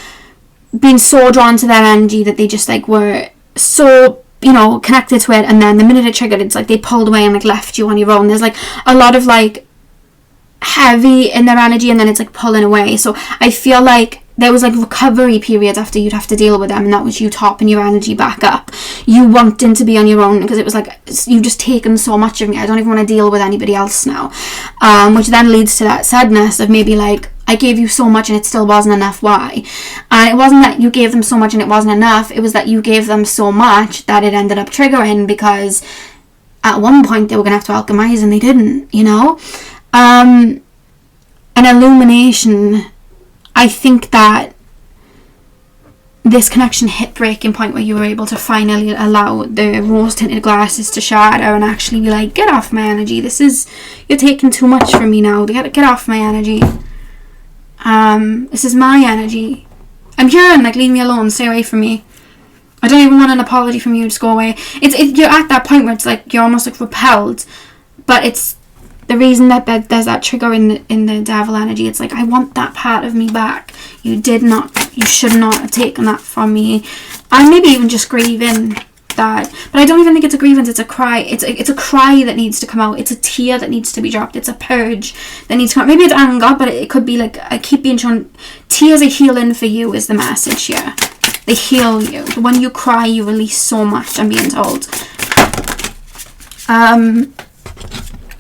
been so drawn to their energy that they just like were so, you know, connected to it, and then the minute it triggered, it's like they pulled away and like left you on your own. There's like a lot of like heavy in their energy, and then it's like pulling away. So I feel like there was like recovery periods after you'd have to deal with them, and that was you topping your energy back up, you wanting to be on your own, because it was like, you've just taken so much of me, I don't even want to deal with anybody else now, which then leads to that sadness of maybe like, I gave you so much and it still wasn't enough. Why? And it wasn't that you gave them so much and it wasn't enough. It was that you gave them so much that it ended up triggering, because at one point they were going to have to alchemize and they didn't, you know? An illumination, I think that this connection hit breaking point where you were able to finally allow the rose tinted glasses to shatter and actually be like, get off my energy. You're taking too much from me now. Get off my energy. This is my energy. I'm here, and like, leave me alone, stay away from me. I don't even want an apology from you, just go away. You're at that point where it's like you're almost like repelled, but it's the reason that there's that trigger in the devil energy. It's like, I want that part of me back. You should not have taken that from me. And maybe even just grieving that. But I don't even think it's a grievance, it's a cry. It's a cry that needs to come out. It's a tear that needs to be dropped. It's a purge that needs to come out. Maybe it's anger, but it could be like, I keep being shown, tears are healing for you is the message here. They heal you. When you cry, you release so much, I'm being told.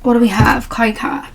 What do we have? Koi card.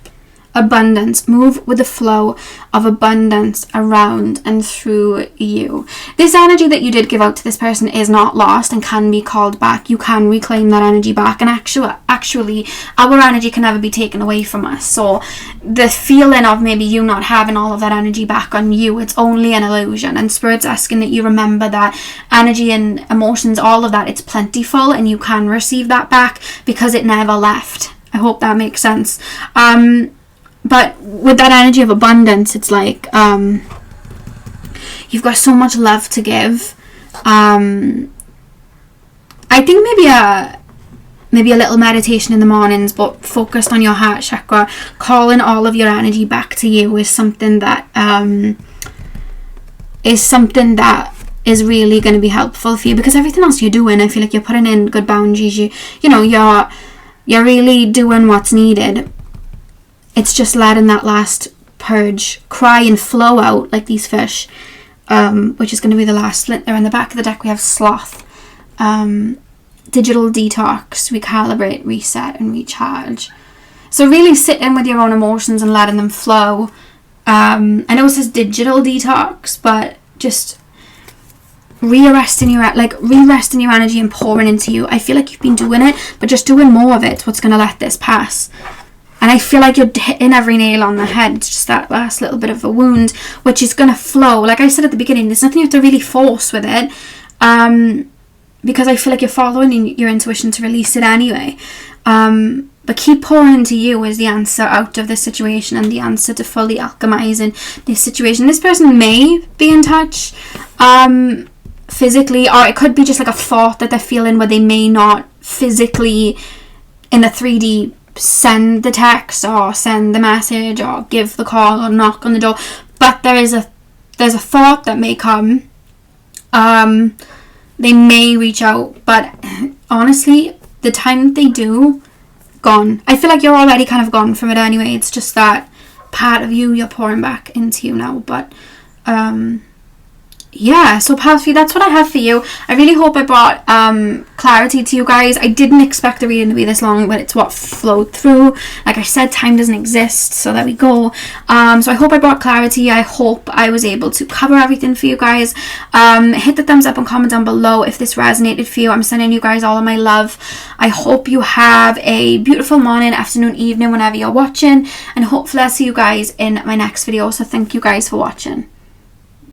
Abundance. Move with the flow of abundance around and through you. This energy that you did give out to this person is not lost and can be called back. You can reclaim that energy back, and actually our energy can never be taken away from us. So the feeling of maybe you not having all of that energy back on you, it's only an illusion, and Spirit's asking that you remember that energy and emotions, all of that, it's plentiful, and you can receive that back because it never left. I hope that makes sense. But with that energy of abundance, it's like you've got so much love to give. I think maybe a little meditation in the mornings, but focused on your heart chakra, calling all of your energy back to you is something that is really going to be helpful for you, because everything else you're doing, I feel like you're putting in good boundaries. You're really doing what's needed. It's just letting that last purge, cry and flow out like these fish, which is going to be the last. There in the back of the deck we have sloth, digital detox, recalibrate, reset and recharge. So really sit in with your own emotions and letting them flow. I know it says digital detox, but just re-resting your energy and pouring into you. I feel like you've been doing it, but just doing more of it's what's going to let this pass. And I feel like you're hitting every nail on the head. It's just that last little bit of a wound, which is going to flow. Like I said at the beginning, there's nothing you have to really force with it, because I feel like you're following your intuition to release it anyway. But keep pouring into you is the answer out of this situation, and the answer to fully alchemizing this situation. This person may be in touch physically, or it could be just like a thought that they're feeling where they may not physically in the 3D send the text or send the message or give the call or knock on the door, but there's a thought that may come. They may reach out, but honestly, the time they do, gone. I feel like you're already kind of gone from it anyway. It's just that part of you you're pouring back into you now. But yeah, so past few, that's what I have for you. I really hope I brought clarity to you guys. I didn't expect the reading to be this long, but it's what flowed through. Like I said, time doesn't exist, so there we go. So I hope I brought clarity. I hope I was able to cover everything for you guys. Hit the thumbs up and comment down below if this resonated for you. I'm sending you guys all of my love. I hope you have a beautiful morning, afternoon, evening, whenever you're watching, and hopefully I'll see you guys in my next video. So thank you guys for watching.